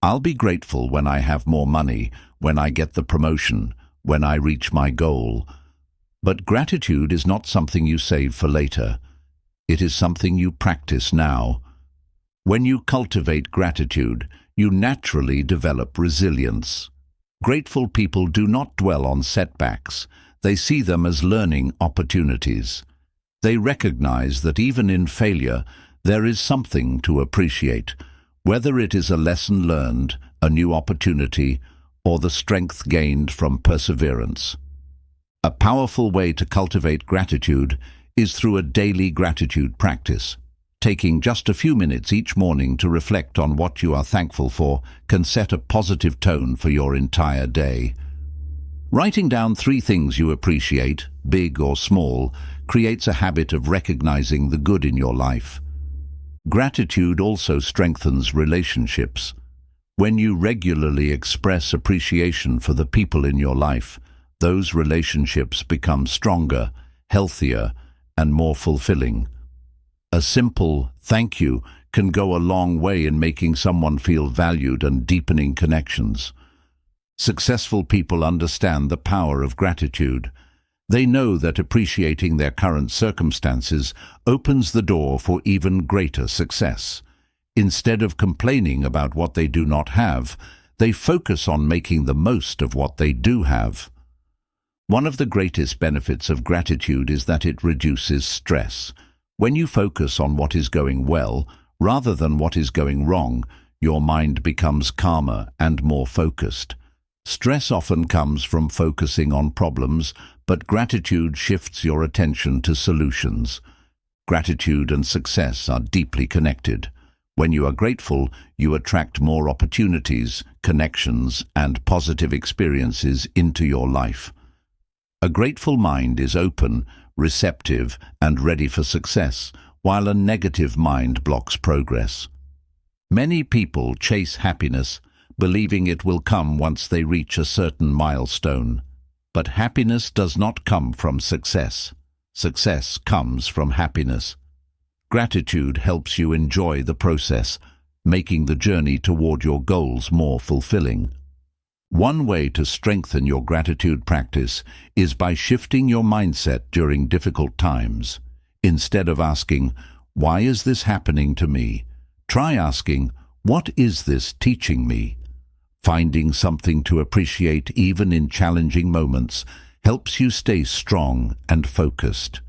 "I'll be grateful when I have more money, when I get the promotion, when I reach my goal." But gratitude is not something you save for later. It is something you practice now. When you cultivate gratitude, you naturally develop resilience. Grateful people do not dwell on setbacks. They see them as learning opportunities. They recognize that even in failure, there is something to appreciate, whether it is a lesson learned, a new opportunity, or the strength gained from perseverance. A powerful way to cultivate gratitude is through a daily gratitude practice. Taking just a few minutes each morning to reflect on what you are thankful for can set a positive tone for your entire day. Writing down 3 things you appreciate, big or small, creates a habit of recognizing the good in your life. Gratitude also strengthens relationships. When you regularly express appreciation for the people in your life, those relationships become stronger, healthier, and more fulfilling. A simple thank you can go a long way in making someone feel valued and deepening connections. Successful people understand the power of gratitude. They know that appreciating their current circumstances opens the door for even greater success. Instead of complaining about what they do not have, they focus on making the most of what they do have. One of the greatest benefits of gratitude is that it reduces stress. When you focus on what is going well, rather than what is going wrong, your mind becomes calmer and more focused. Stress often comes from focusing on problems, but gratitude shifts your attention to solutions. Gratitude and success are deeply connected. When you are grateful, you attract more opportunities, connections, and positive experiences into your life. A grateful mind is open, receptive, and ready for success, while a negative mind blocks progress. Many people chase happiness, believing it will come once they reach a certain milestone. But happiness does not come from success. Success comes from happiness. Gratitude helps you enjoy the process, making the journey toward your goals more fulfilling. One way to strengthen your gratitude practice is by shifting your mindset during difficult times. Instead of asking, "Why is this happening to me?" try asking, "What is this teaching me?" Finding something to appreciate even in challenging moments helps you stay strong and focused.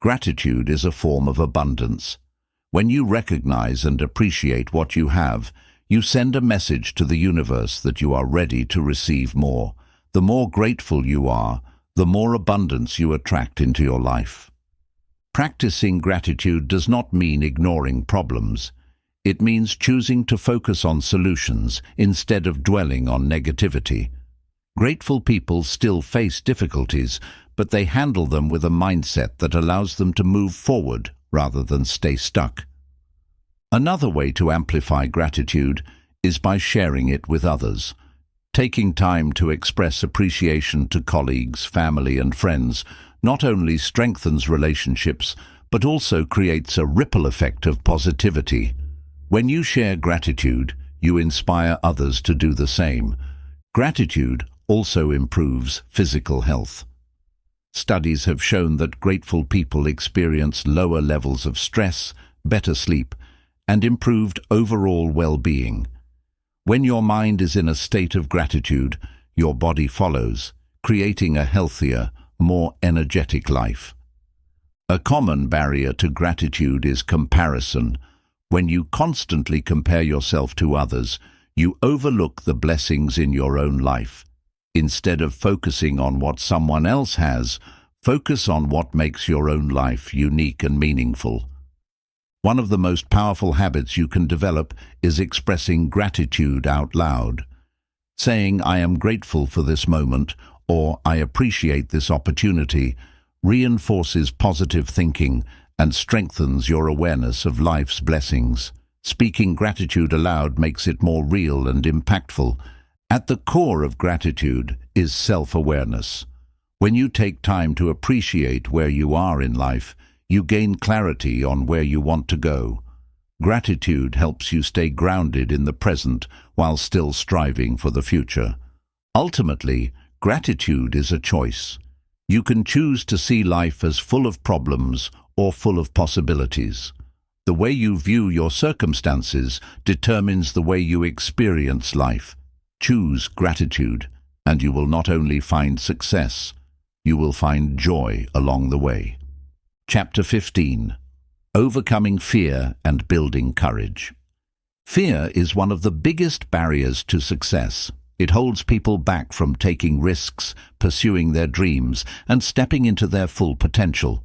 Gratitude is a form of abundance. When you recognize and appreciate what you have, you send a message to the universe that you are ready to receive more. The more grateful you are, the more abundance you attract into your life. Practicing gratitude does not mean ignoring problems. It means choosing to focus on solutions instead of dwelling on negativity. Grateful people still face difficulties, but they handle them with a mindset that allows them to move forward rather than stay stuck. Another way to amplify gratitude is by sharing it with others. Taking time to express appreciation to colleagues, family, and friends not only strengthens relationships, but also creates a ripple effect of positivity. When you share gratitude, you inspire others to do the same. Gratitude also improves physical health. Studies have shown that grateful people experience lower levels of stress, better sleep, and improved overall well-being. When your mind is in a state of gratitude, your body follows, creating a healthier, more energetic life. A common barrier to gratitude is comparison. When you constantly compare yourself to others, you overlook the blessings in your own life. Instead of focusing on what someone else has, focus on what makes your own life unique and meaningful. One of the most powerful habits you can develop is expressing gratitude out loud. Saying, "I am grateful for this moment," or "I appreciate this opportunity," reinforces positive thinking and strengthens your awareness of life's blessings. Speaking gratitude aloud makes it more real and impactful. At the core of gratitude is self-awareness. When you take time to appreciate where you are in life, you gain clarity on where you want to go. Gratitude helps you stay grounded in the present while still striving for the future. Ultimately, gratitude is a choice. You can choose to see life as full of problems or full of possibilities. The way you view your circumstances determines the way you experience life. Choose gratitude, and you will not only find success, you will find joy along the way. Chapter 15. Overcoming Fear and Building Courage. Fear is one of the biggest barriers to success. It holds people back from taking risks, pursuing their dreams, and stepping into their full potential.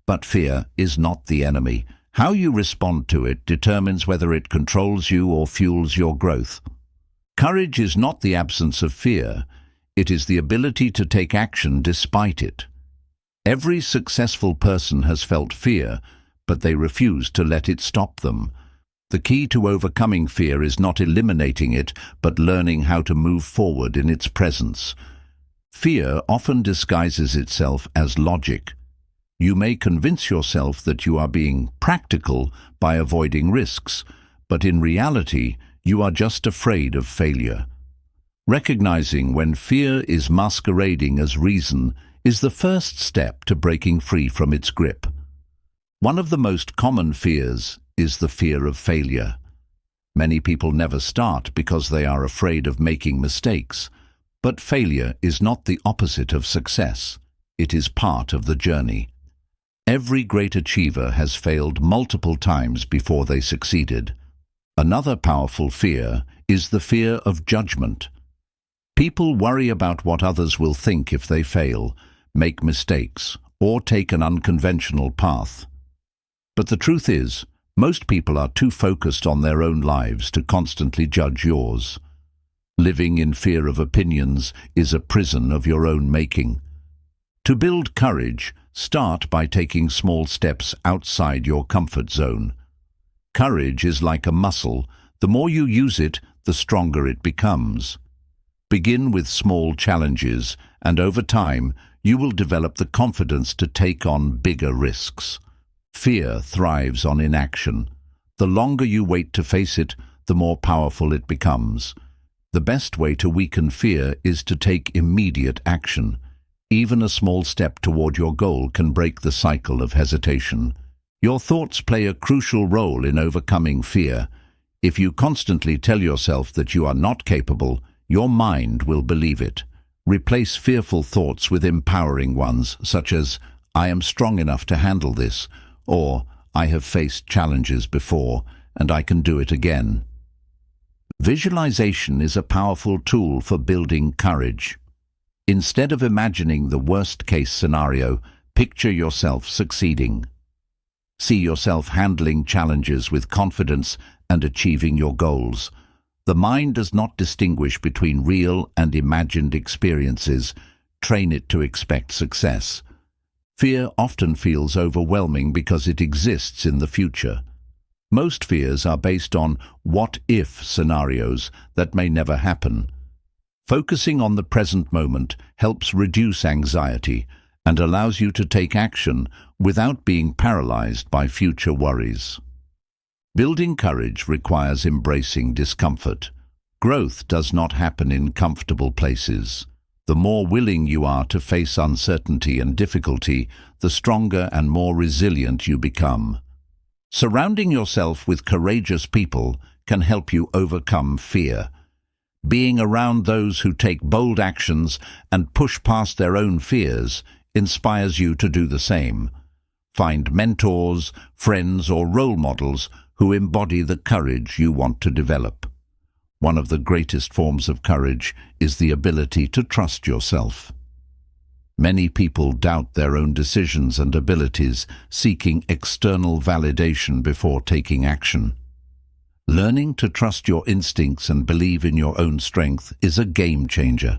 But fear is not the enemy. How you respond to it determines whether it controls you or fuels your growth. Courage is not the absence of fear. It is the ability to take action despite it. Every successful person has felt fear, but they refuse to let it stop them. The key to overcoming fear is not eliminating it, but learning how to move forward in its presence. Fear often disguises itself as logic. You may convince yourself that you are being practical by avoiding risks, but in reality, you are just afraid of failure. Recognizing when fear is masquerading as reason is the first step to breaking free from its grip. One of the most common fears is the fear of failure. Many people never start because they are afraid of making mistakes. But failure is not the opposite of success. It is part of the journey. Every great achiever has failed multiple times before they succeeded. Another powerful fear is the fear of judgment. People worry about what others will think if they fail, make mistakes, or take an unconventional path. But the truth is, most people are too focused on their own lives to constantly judge yours. Living in fear of opinions is a prison of your own making. To build courage, start by taking small steps outside your comfort zone. Courage is like a muscle. The more you use it, the stronger it becomes. Begin with small challenges, and over time, you will develop the confidence to take on bigger risks. Fear thrives on inaction. The longer you wait to face it, the more powerful it becomes. The best way to weaken fear is to take immediate action. Even a small step toward your goal can break the cycle of hesitation. Your thoughts play a crucial role in overcoming fear. If you constantly tell yourself that you are not capable, your mind will believe it. Replace fearful thoughts with empowering ones, such as, "I am strong enough to handle this," or "I have faced challenges before, and I can do it again." Visualization is a powerful tool for building courage. Instead of imagining the worst-case scenario, picture yourself succeeding. See yourself handling challenges with confidence and achieving your goals. The mind does not distinguish between real and imagined experiences. Train it to expect success. Fear often feels overwhelming because it exists in the future. Most fears are based on what-if scenarios that may never happen. Focusing on the present moment helps reduce anxiety and allows you to take action without being paralyzed by future worries. Building courage requires embracing discomfort. Growth does not happen in comfortable places. The more willing you are to face uncertainty and difficulty, the stronger and more resilient you become. Surrounding yourself with courageous people can help you overcome fear. Being around those who take bold actions and push past their own fears inspires you to do the same. Find mentors, friends, or role models who embody the courage you want to develop. One of the greatest forms of courage is the ability to trust yourself. Many people doubt their own decisions and abilities, seeking external validation before taking action. Learning to trust your instincts and believe in your own strength is a game changer.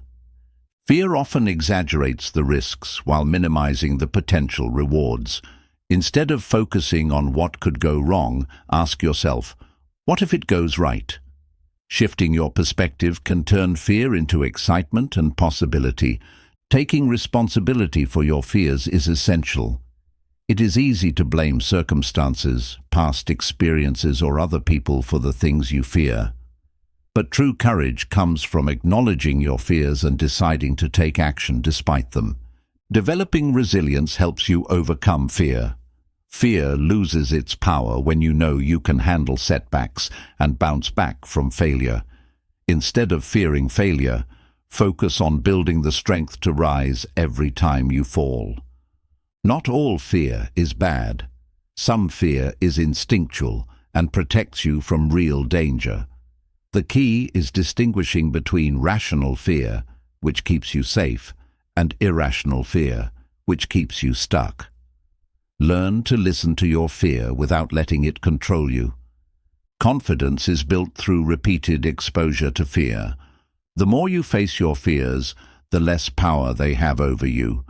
Fear often exaggerates the risks while minimizing the potential rewards. Instead of focusing on what could go wrong, ask yourself, what if it goes right? Shifting your perspective can turn fear into excitement and possibility. Taking responsibility for your fears is essential. It is easy to blame circumstances, past experiences, or other people for the things you fear. But true courage comes from acknowledging your fears and deciding to take action despite them. Developing resilience helps you overcome fear. Fear loses its power when you know you can handle setbacks and bounce back from failure. Instead of fearing failure, focus on building the strength to rise every time you fall. Not all fear is bad. Some fear is instinctual and protects you from real danger. The key is distinguishing between rational fear, which keeps you safe, and irrational fear, which keeps you stuck. Learn to listen to your fear without letting it control you. Confidence is built through repeated exposure to fear. The more you face your fears, the less power they have over you.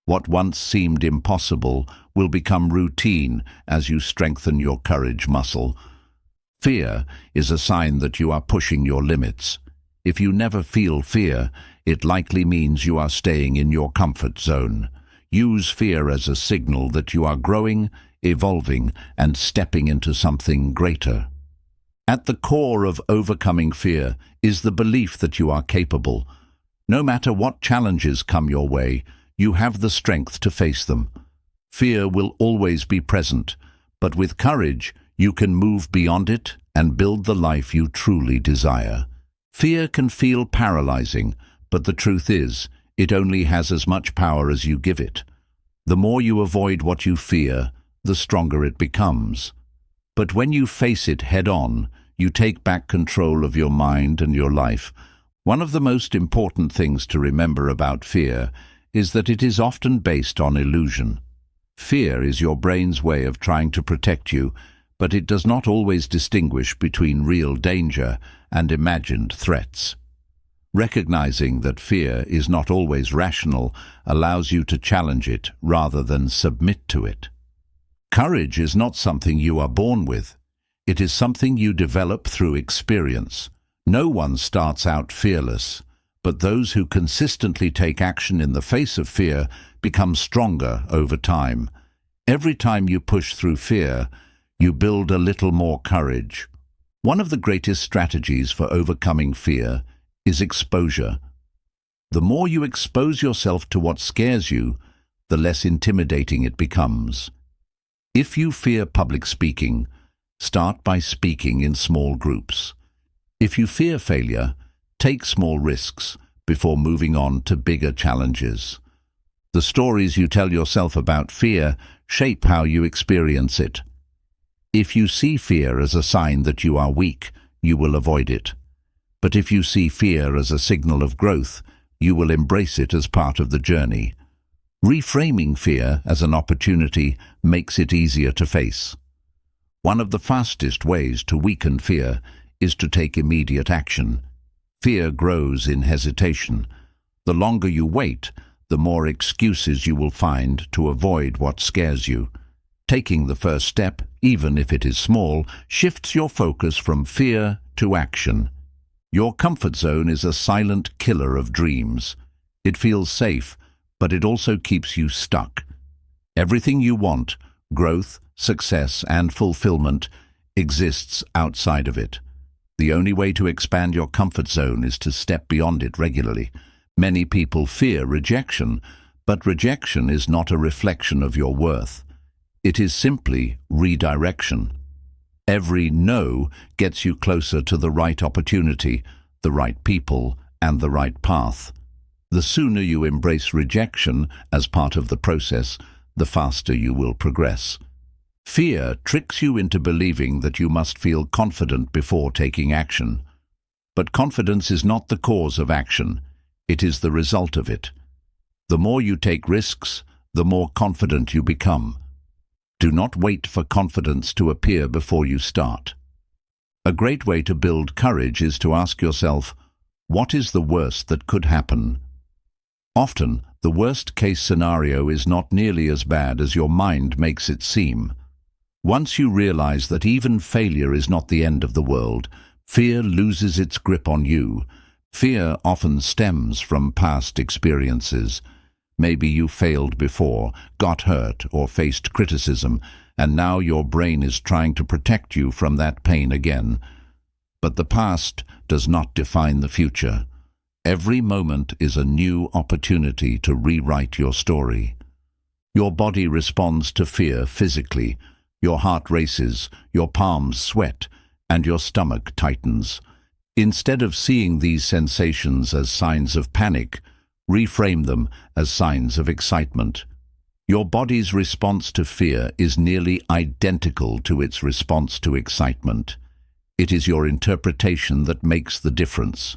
What once seemed impossible will become routine as you strengthen your courage muscle. Fear is a sign that you are pushing your limits. If you never feel fear, it likely means you are staying in your comfort zone. Use fear as a signal that you are growing, evolving, and stepping into something greater. At the core of overcoming fear is the belief that you are capable. No matter what challenges come your way, you have the strength to face them. Fear will always be present, but with courage, you can move beyond it and build the life you truly desire. Fear can feel paralyzing, but the truth is, it only has as much power as you give it. The more you avoid what you fear, the stronger it becomes. But when you face it head-on, you take back control of your mind and your life. One of the most important things to remember about fear is that it is often based on illusion. Fear is your brain's way of trying to protect you, but it does not always distinguish between real danger and imagined threats. Recognizing that fear is not always rational allows you to challenge it rather than submit to it. Courage is not something you are born with. It is something you develop through experience. No one starts out fearless, but those who consistently take action in the face of fear become stronger over time. Every time you push through fear, you build a little more courage. One of the greatest strategies for overcoming fear is exposure. The more you expose yourself to what scares you, the less intimidating it becomes. If you fear public speaking, start by speaking in small groups. If you fear failure, take small risks before moving on to bigger challenges. The stories you tell yourself about fear shape how you experience it. If you see fear as a sign that you are weak, you will avoid it. But if you see fear as a signal of growth, you will embrace it as part of the journey. Reframing fear as an opportunity makes it easier to face. One of the fastest ways to weaken fear is to take immediate action. Fear grows in hesitation. The longer you wait, the more excuses you will find to avoid what scares you. Taking the first step, even if it is small, shifts your focus from fear to action. Your comfort zone is a silent killer of dreams. It feels safe, but it also keeps you stuck. Everything you want, growth, success, and fulfillment, exists outside of it. The only way to expand your comfort zone is to step beyond it regularly. Many people fear rejection, but rejection is not a reflection of your worth. It is simply redirection. Every no gets you closer to the right opportunity, the right people, and the right path. The sooner you embrace rejection as part of the process, the faster you will progress. Fear tricks you into believing that you must feel confident before taking action. But confidence is not the cause of action. It is the result of it. The more you take risks, the more confident you become. Do not wait for confidence to appear before you start. A great way to build courage is to ask yourself, what is the worst that could happen? Often, the worst-case scenario is not nearly as bad as your mind makes it seem. Once you realize that even failure is not the end of the world, fear loses its grip on you. Fear often stems from past experiences. Maybe you failed before, got hurt, or faced criticism, and now your brain is trying to protect you from that pain again. But the past does not define the future. Every moment is a new opportunity to rewrite your story. Your body responds to fear physically. Your heart races, your palms sweat, and your stomach tightens. Instead of seeing these sensations as signs of panic, reframe them as signs of excitement. Your body's response to fear is nearly identical to its response to excitement. It is your interpretation that makes the difference.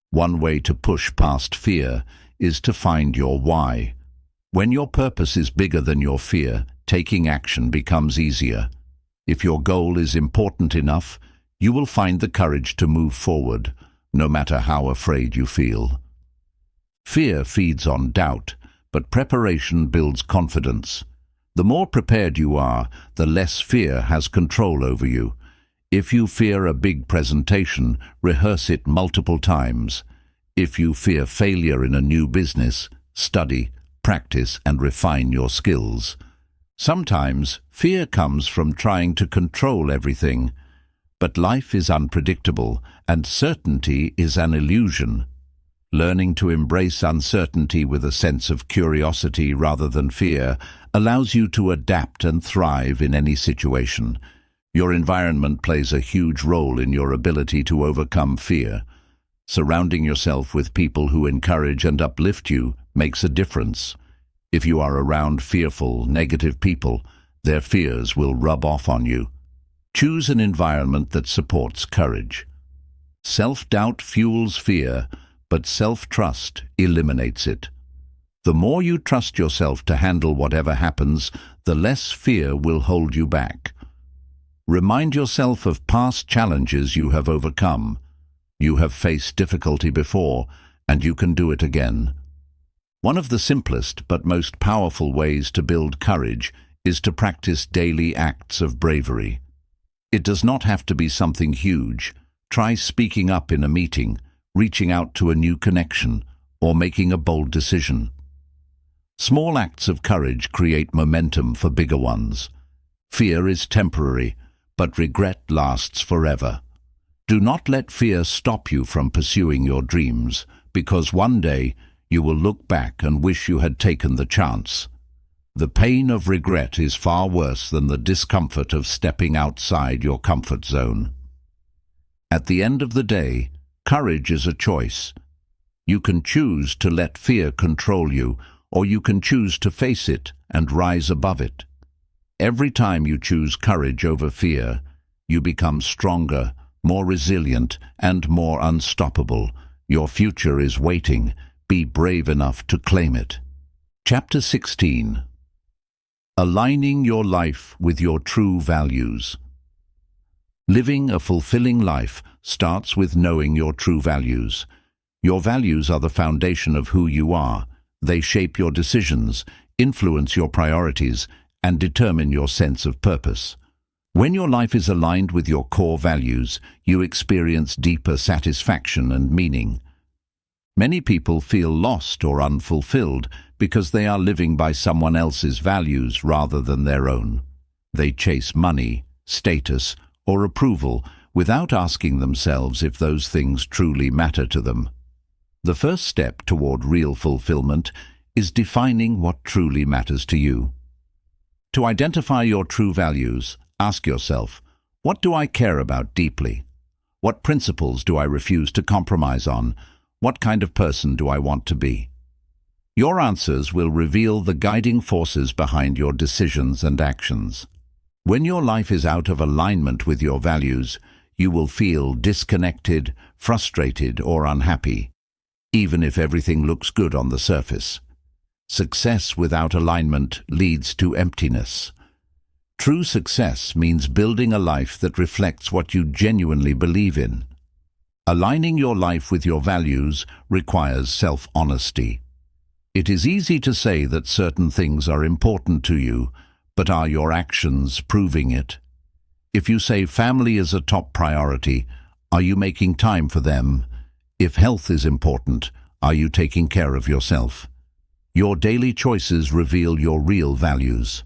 One way to push past fear is to find your why. When your purpose is bigger than your fear, taking action becomes easier. If your goal is important enough, you will find the courage to move forward, no matter how afraid you feel. Fear feeds on doubt, but preparation builds confidence. The more prepared you are, the less fear has control over you. If you fear a big presentation, rehearse it multiple times. If you fear failure in a new business, study, practice, and refine your skills. Sometimes fear comes from trying to control everything, but life is unpredictable, and certainty is an illusion. Learning to embrace uncertainty with a sense of curiosity rather than fear allows you to adapt and thrive in any situation. Your environment plays a huge role in your ability to overcome fear. Surrounding yourself with people who encourage and uplift you makes a difference. If you are around fearful, negative people, their fears will rub off on you. Choose an environment that supports courage. Self-doubt fuels fear, but self-trust eliminates it. The more you trust yourself to handle whatever happens, the less fear will hold you back. Remind yourself of past challenges you have overcome. You have faced difficulty before, and you can do it again. One of the simplest but most powerful ways to build courage is to practice daily acts of bravery. It does not have to be something huge. Try speaking up in a meeting, reaching out to a new connection, or making a bold decision. Small acts of courage create momentum for bigger ones. Fear is temporary, but regret lasts forever. Do not let fear stop you from pursuing your dreams, because one day you will look back and wish you had taken the chance. The pain of regret is far worse than the discomfort of stepping outside your comfort zone. At the end of the day, courage is a choice. You can choose to let fear control you, or you can choose to face it and rise above it. Every time you choose courage over fear, you become stronger, more resilient, and more unstoppable. Your future is waiting. Be brave enough to claim it. Chapter 16. Aligning your life with your true values. Living a fulfilling life starts with knowing your true values. Your values are the foundation of who you are. They shape your decisions, influence your priorities, and determine your sense of purpose. When your life is aligned with your core values, you experience deeper satisfaction and meaning. Many people feel lost or unfulfilled because they are living by someone else's values rather than their own. They chase money, status, or approval without asking themselves if those things truly matter to them. The first step toward real fulfillment is defining what truly matters to you. To identify your true values, ask yourself, what do I care about deeply? What principles do I refuse to compromise on? What kind of person do I want to be? Your answers will reveal the guiding forces behind your decisions and actions. When your life is out of alignment with your values, you will feel disconnected, frustrated, or unhappy, even if everything looks good on the surface. Success without alignment leads to emptiness. True success means building a life that reflects what you genuinely believe in. Aligning your life with your values requires self-honesty. It is easy to say that certain things are important to you, but are your actions proving it? If you say family is a top priority, are you making time for them? If health is important, are you taking care of yourself? Your daily choices reveal your real values.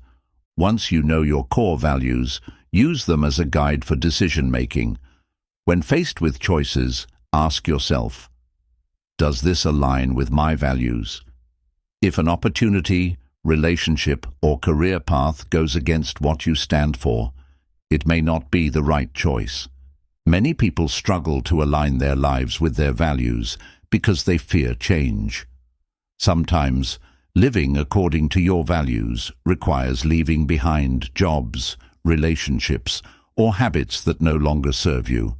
Once you know your core values, use them as a guide for decision-making. When faced with choices, ask yourself, does this align with my values? If an opportunity, relationship, or career path goes against what you stand for, it may not be the right choice. Many people struggle to align their lives with their values because they fear change. Sometimes, living according to your values requires leaving behind jobs, relationships, or habits that no longer serve you.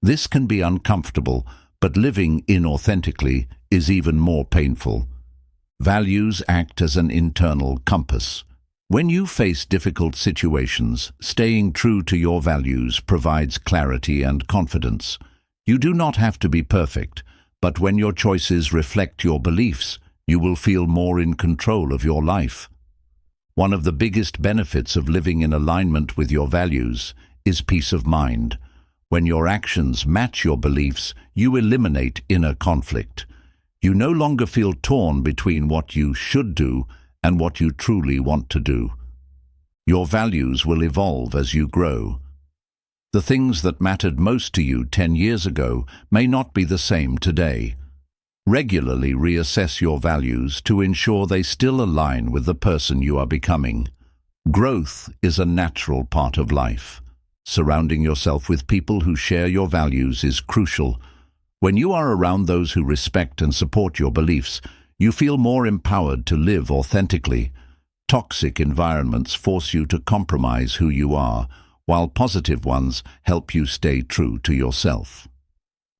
This can be uncomfortable, but living inauthentically is even more painful. Values act as an internal compass. When you face difficult situations, staying true to your values provides clarity and confidence. You do not have to be perfect, but when your choices reflect your beliefs, You will feel more in control of your life. One of the biggest benefits of living in alignment with your values is peace of mind. When your actions match your beliefs, you eliminate inner conflict. You no longer feel torn between what you should do and what you truly want to do. Your values will evolve as you grow. The things that mattered most to you 10 years ago may not be the same today. Regularly reassess your values to ensure they still align with the person you are becoming. Growth is a natural part of life. Surrounding yourself with people who share your values is crucial. When you are around those who respect and support your beliefs, you feel more empowered to live authentically. Toxic environments force you to compromise who you are, while positive ones help you stay true to yourself.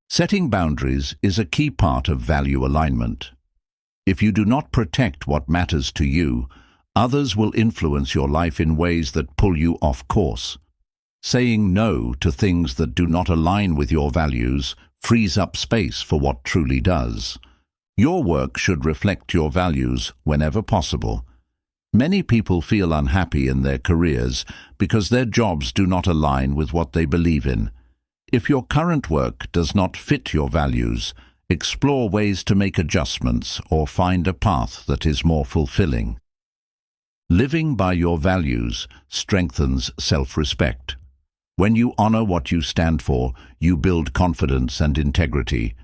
Setting boundaries is a key part of value alignment. If you do not protect what matters to you, others will influence your life in ways that pull you off course. Saying no to things that do not align with your values frees up space for what truly does. Your work should reflect your values whenever possible. Many people feel unhappy in their careers because their jobs do not align with what they believe in. If your current work does not fit your values, explore ways to make adjustments or find a path that is more fulfilling. Living by your values strengthens self-respect. When you honor what you stand for, you build confidence and integrity.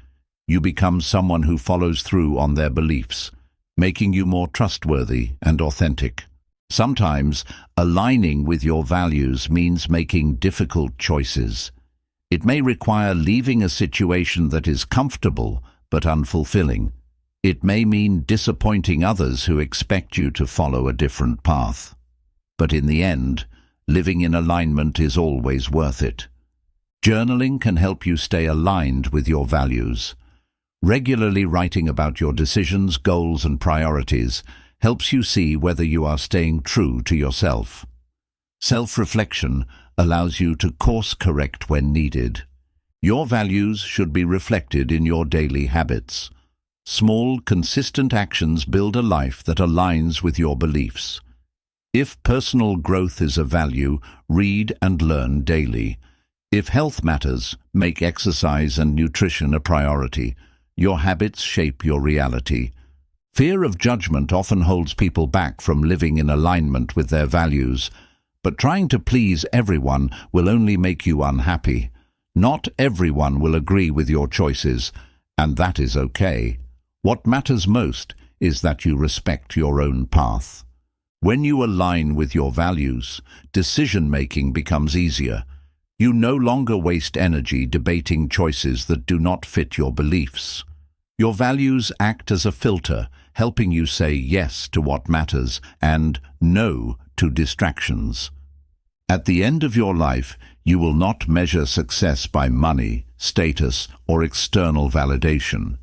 You become someone who follows through on their beliefs, making you more trustworthy and authentic. Sometimes, aligning with your values means making difficult choices. It may require leaving a situation that is comfortable but unfulfilling. It may mean disappointing others who expect you to follow a different path. But in the end, living in alignment is always worth it. Journaling can help you stay aligned with your values. Regularly writing about your decisions, goals, and priorities helps you see whether you are staying true to yourself. Self-reflection allows you to course-correct when needed. Your values should be reflected in your daily habits. Small, consistent actions build a life that aligns with your beliefs. If personal growth is a value, read and learn daily. If health matters, make exercise and nutrition a priority. Your habits shape your reality. Fear of judgment often holds people back from living in alignment with their values. But trying to please everyone will only make you unhappy. Not everyone will agree with your choices, and that is okay. What matters most is that you respect your own path. When you align with your values, decision-making becomes easier. You no longer waste energy debating choices that do not fit your beliefs. Your values act as a filter, helping you say yes to what matters and no to distractions. At the end of your life, you will not measure success by money, status, or external validation.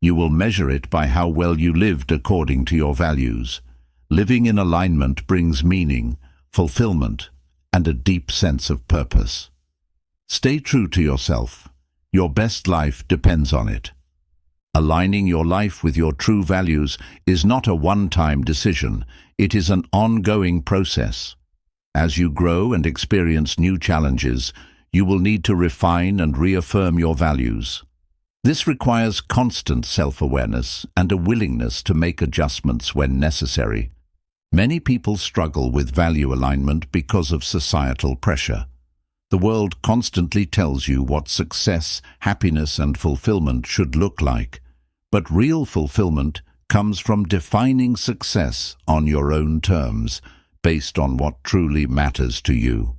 You will measure it by how well you lived according to your values. Living in alignment brings meaning, fulfillment, and a deep sense of purpose. Stay true to yourself. Your best life depends on it. Aligning your life with your true values is not a one-time decision. It is an ongoing process. As you grow and experience new challenges, you will need to refine and reaffirm your values. This requires constant self-awareness and a willingness to make adjustments when necessary. Many people struggle with value alignment because of societal pressure. The world constantly tells you what success, happiness, and fulfillment should look like. But real fulfillment comes from defining success on your own terms, based on what truly matters to you.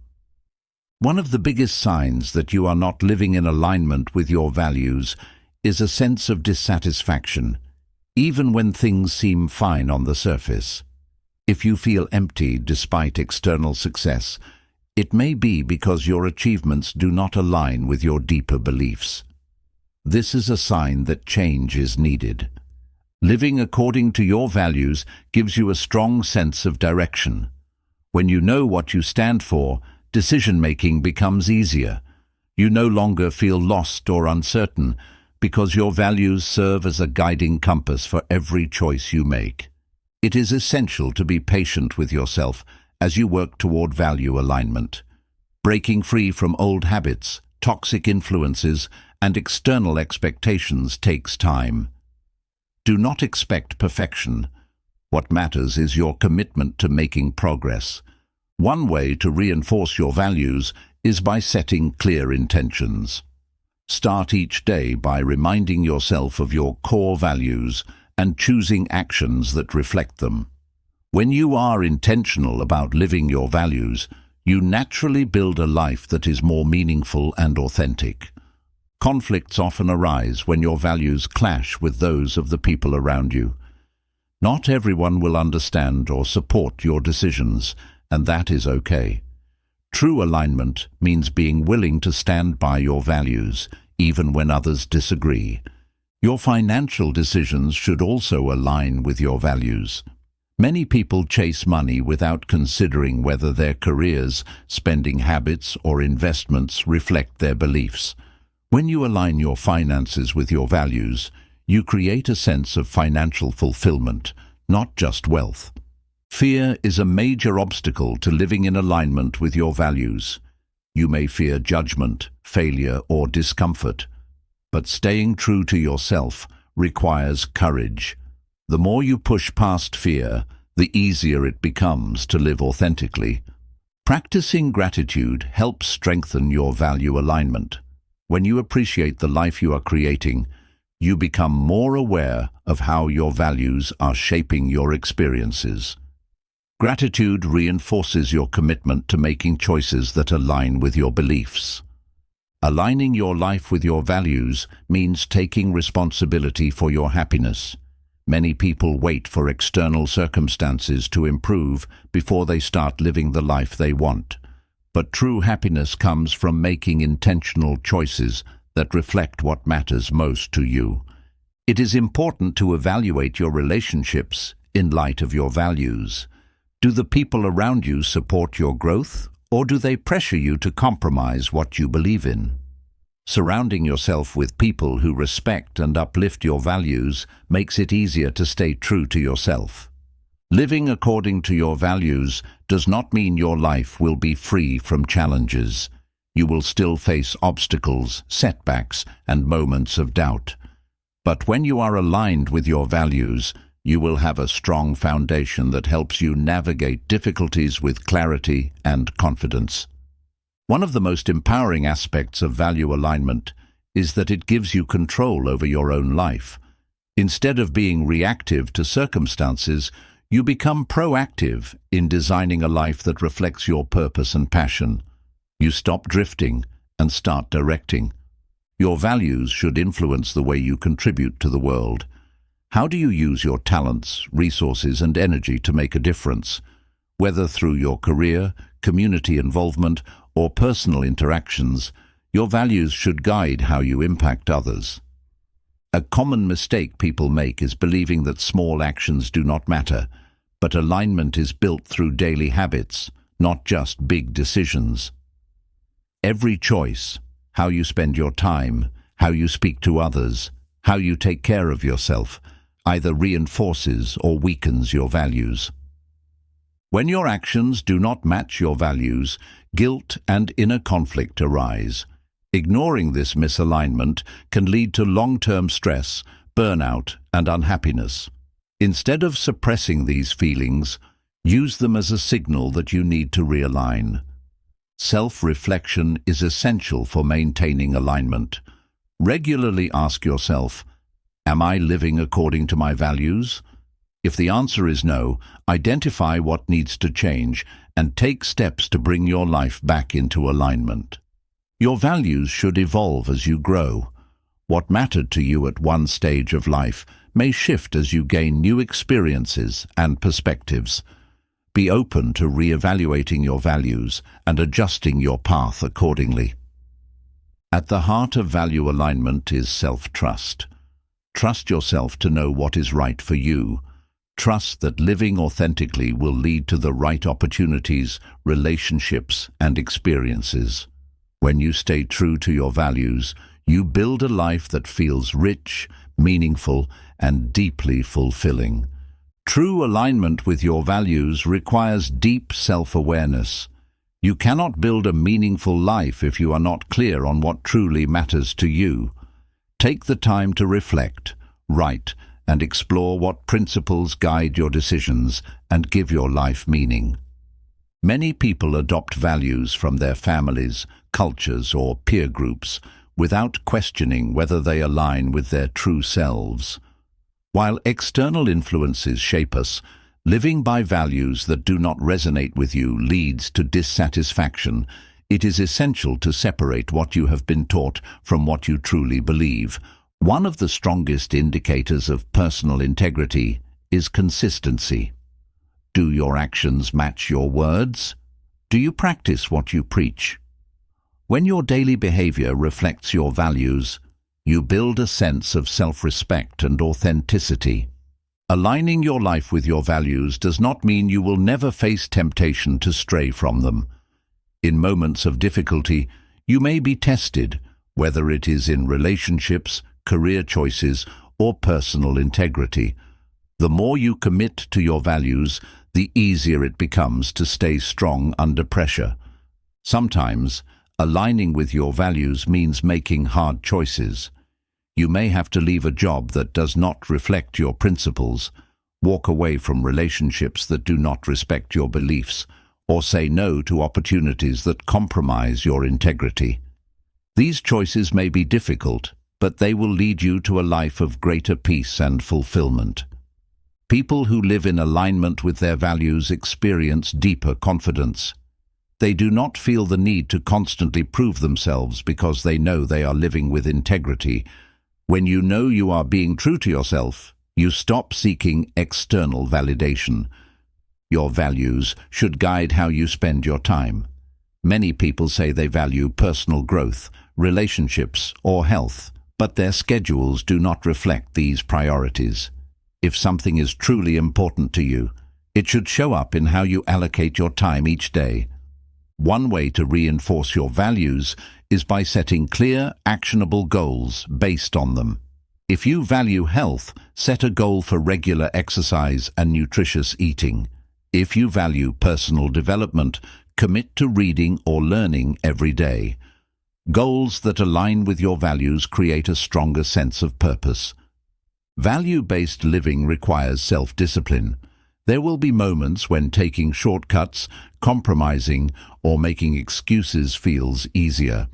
One of the biggest signs that you are not living in alignment with your values is a sense of dissatisfaction, even when things seem fine on the surface. If you feel empty despite external success, it may be because your achievements do not align with your deeper beliefs. This is a sign that change is needed. Living according to your values gives you a strong sense of direction. When you know what you stand for, decision-making becomes easier. You no longer feel lost or uncertain because your values serve as a guiding compass for every choice you make. It is essential to be patient with yourself as you work toward value alignment. Breaking free from old habits, toxic influences, and external expectations takes time. Do not expect perfection. What matters is your commitment to making progress. One way to reinforce your values is by setting clear intentions. Start each day by reminding yourself of your core values and choosing actions that reflect them. When you are intentional about living your values, you naturally build a life that is more meaningful and authentic. Conflicts often arise when your values clash with those of the people around you. Not everyone will understand or support your decisions, and that is okay. True alignment means being willing to stand by your values, even when others disagree. Your financial decisions should also align with your values. Many people chase money without considering whether their careers, spending habits, or investments reflect their beliefs. When you align your finances with your values, you create a sense of financial fulfillment, not just wealth. Fear is a major obstacle to living in alignment with your values. You may fear judgment, failure, or discomfort, but staying true to yourself requires courage. The more you push past fear, the easier it becomes to live authentically. Practicing gratitude helps strengthen your value alignment. When you appreciate the life you are creating, you become more aware of how your values are shaping your experiences. Gratitude reinforces your commitment to making choices that align with your beliefs. Aligning your life with your values means taking responsibility for your happiness. Many people wait for external circumstances to improve before they start living the life they want. But true happiness comes from making intentional choices that reflect what matters most to you. It is important to evaluate your relationships in light of your values. Do the people around you support your growth, or do they pressure you to compromise what you believe in? Surrounding yourself with people who respect and uplift your values makes it easier to stay true to yourself. Living according to your values does not mean your life will be free from challenges. You will still face obstacles, setbacks, and moments of doubt. But when you are aligned with your values, you will have a strong foundation that helps you navigate difficulties with clarity and confidence. One of the most empowering aspects of value alignment is that it gives you control over your own life. Instead of being reactive to circumstances, you become proactive in designing a life that reflects your purpose and passion. You stop drifting and start directing. Your values should influence the way you contribute to the world. How do you use your talents, resources, and energy to make a difference? Whether through your career, community involvement, or personal interactions, your values should guide how you impact others. A common mistake people make is believing that small actions do not matter, but alignment is built through daily habits, not just big decisions. Every choice, how you spend your time, how you speak to others, how you take care of yourself, either reinforces or weakens your values. When your actions do not match your values, guilt and inner conflict arise. Ignoring this misalignment can lead to long-term stress, burnout, and unhappiness. Instead of suppressing these feelings, use them as a signal that you need to realign. Self-reflection is essential for maintaining alignment. Regularly ask yourself, am I living according to my values? If the answer is no, identify what needs to change and take steps to bring your life back into alignment. Your values should evolve as you grow. What mattered to you at one stage of life may shift as you gain new experiences and perspectives. Be open to re-evaluating your values and adjusting your path accordingly. At the heart of value alignment is self-trust. Trust yourself to know what is right for you. Trust that living authentically will lead to the right opportunities, relationships, and experiences. When you stay true to your values, you build a life that feels rich, meaningful, and deeply fulfilling. True alignment with your values requires deep self-awareness. You cannot build a meaningful life if you are not clear on what truly matters to you. Take the time to reflect, write, and explore what principles guide your decisions and give your life meaning. Many people adopt values from their families, cultures, or peer groups without questioning whether they align with their true selves. While external influences shape us, living by values that do not resonate with you leads to dissatisfaction. It is essential to separate what you have been taught from what you truly believe. One of the strongest indicators of personal integrity is consistency. Do your actions match your words? Do you practice what you preach? When your daily behavior reflects your values, you build a sense of self-respect and authenticity. Aligning your life with your values does not mean you will never face temptation to stray from them. In moments of difficulty, you may be tested, whether it is in relationships, career choices, or personal integrity. The more you commit to your values, the easier it becomes to stay strong under pressure. Sometimes, aligning with your values means making hard choices. You may have to leave a job that does not reflect your principles, walk away from relationships that do not respect your beliefs, or say no to opportunities that compromise your integrity. These choices may be difficult, but they will lead you to a life of greater peace and fulfillment. People who live in alignment with their values experience deeper confidence. They do not feel the need to constantly prove themselves because they know they are living with integrity. When you know you are being true to yourself, you stop seeking external validation. Your values should guide how you spend your time. Many people say they value personal growth, relationships, or health, but their schedules do not reflect these priorities. If something is truly important to you, it should show up in how you allocate your time each day. One way to reinforce your values is by setting clear, actionable goals based on them. If you value health, set a goal for regular exercise and nutritious eating. If you value personal development, commit to reading or learning every day. Goals that align with your values create a stronger sense of purpose. Value-based living requires self-discipline. There will be moments when taking shortcuts, compromising, or making excuses feels easier.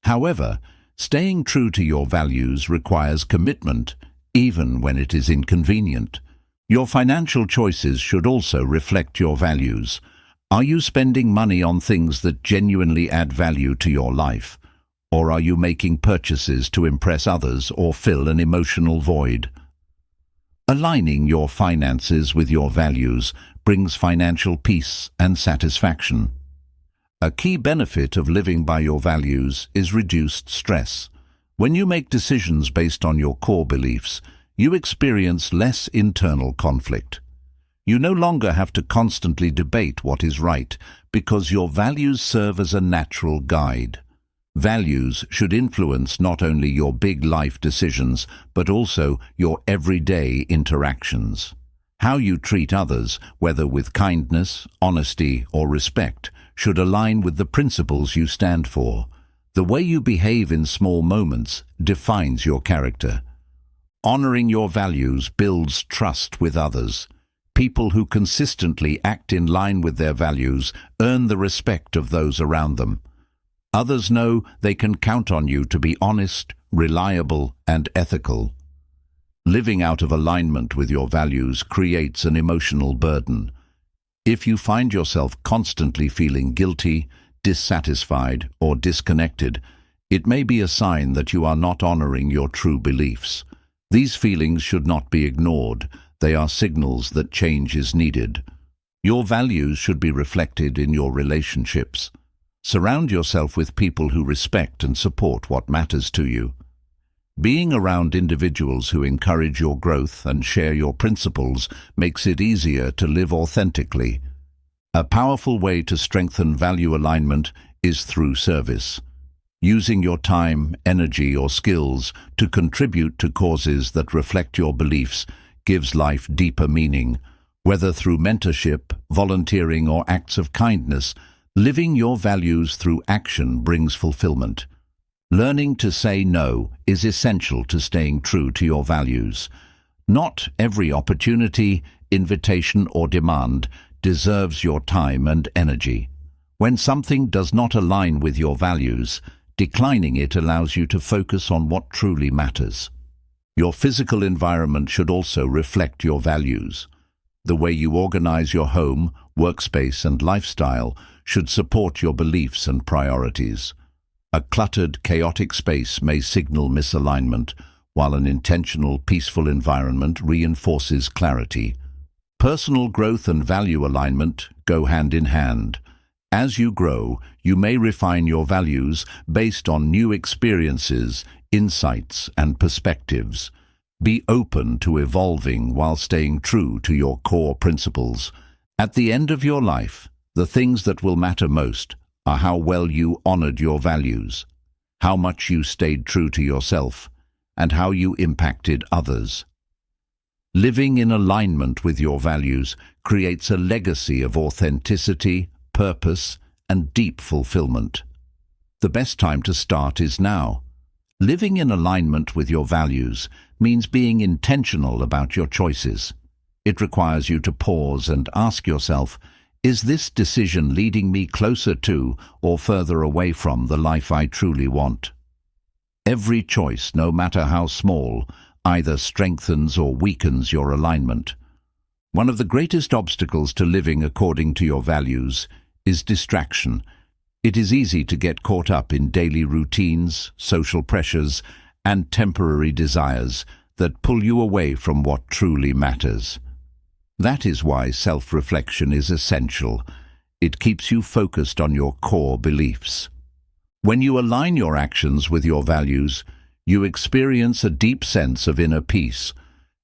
However, staying true to your values requires commitment, even when it is inconvenient. Your financial choices should also reflect your values. Are you spending money on things that genuinely add value to your life? Or are you making purchases to impress others or fill an emotional void? Aligning your finances with your values brings financial peace and satisfaction. A key benefit of living by your values is reduced stress. When you make decisions based on your core beliefs, you experience less internal conflict. You no longer have to constantly debate what is right because your values serve as a natural guide. Values should influence not only your big life decisions, but also your everyday interactions. How you treat others, whether with kindness, honesty, or respect, should align with the principles you stand for. The way you behave in small moments defines your character. Honoring your values builds trust with others. People who consistently act in line with their values earn the respect of those around them. Others know they can count on you to be honest, reliable, and ethical. Living out of alignment with your values creates an emotional burden. If you find yourself constantly feeling guilty, dissatisfied, or disconnected, it may be a sign that you are not honoring your true beliefs. These feelings should not be ignored. They are signals that change is needed. Your values should be reflected in your relationships. Surround yourself with people who respect and support what matters to you. Being around individuals who encourage your growth and share your principles makes it easier to live authentically. A powerful way to strengthen value alignment is through service. Using your time, energy, or skills to contribute to causes that reflect your beliefs gives life deeper meaning. Whether through mentorship, volunteering, or acts of kindness, living your values through action brings fulfillment. Learning to say no is essential to staying true to your values. Not every opportunity, invitation, or demand deserves your time and energy. When something does not align with your values, declining it allows you to focus on what truly matters. Your physical environment should also reflect your values. The way you organize your home, workspace, and lifestyle should support your beliefs and priorities. A cluttered, chaotic space may signal misalignment, while an intentional, peaceful environment reinforces clarity. Personal growth and value alignment go hand in hand. As you grow, you may refine your values based on new experiences, insights, and perspectives. Be open to evolving while staying true to your core principles. At the end of your life, the things that will matter most are how well you honored your values, how much you stayed true to yourself, and how you impacted others. Living in alignment with your values creates a legacy of authenticity, purpose, and deep fulfillment. The best time to start is now. Living in alignment with your values means being intentional about your choices. It requires you to pause and ask yourself, is this decision leading me closer to or further away from the life I truly want? Every choice, no matter how small, either strengthens or weakens your alignment. One of the greatest obstacles to living according to your values is distraction. It is easy to get caught up in daily routines, social pressures, and temporary desires that pull you away from what truly matters. That is why self-reflection is essential. It keeps you focused on your core beliefs. When you align your actions with your values, you experience a deep sense of inner peace.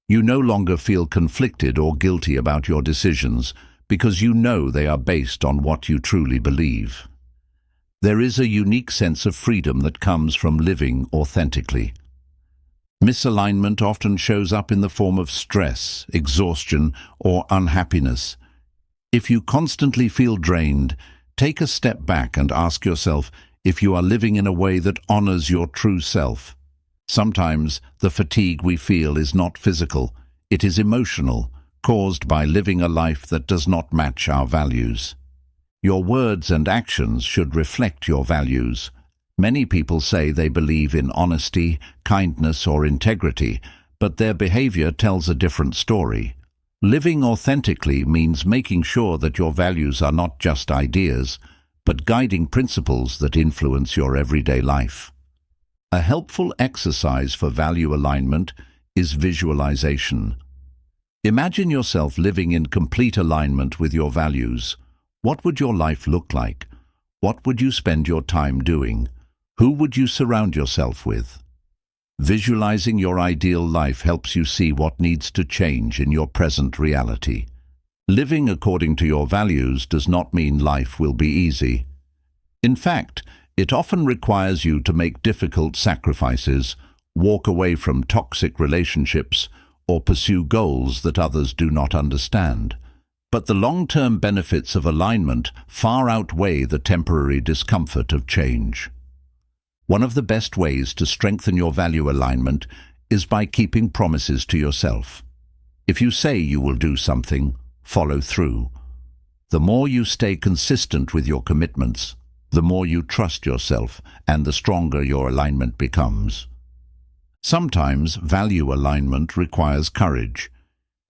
You no longer feel conflicted or guilty about your decisions because you know they are based on what you truly believe. There is a unique sense of freedom that comes from living authentically. Misalignment often shows up in the form of stress, exhaustion, or unhappiness. If you constantly feel drained, take a step back and ask yourself if you are living in a way that honors your true self. Sometimes the fatigue we feel is not physical, it is emotional, caused by living a life that does not match our values. Your words and actions should reflect your values. Many people say they believe in honesty, kindness, or integrity, but their behavior tells a different story. Living authentically means making sure that your values are not just ideas, but guiding principles that influence your everyday life. A helpful exercise for value alignment is visualization. Imagine yourself living in complete alignment with your values. What would your life look like? What would you spend your time doing? Who would you surround yourself with? Visualizing your ideal life helps you see what needs to change in your present reality. Living according to your values does not mean life will be easy. In fact, it often requires you to make difficult sacrifices, walk away from toxic relationships, or pursue goals that others do not understand. But the long-term benefits of alignment far outweigh the temporary discomfort of change. One of the best ways to strengthen your value alignment is by keeping promises to yourself. If you say you will do something, follow through. The more you stay consistent with your commitments, the more you trust yourself and the stronger your alignment becomes. Sometimes value alignment requires courage.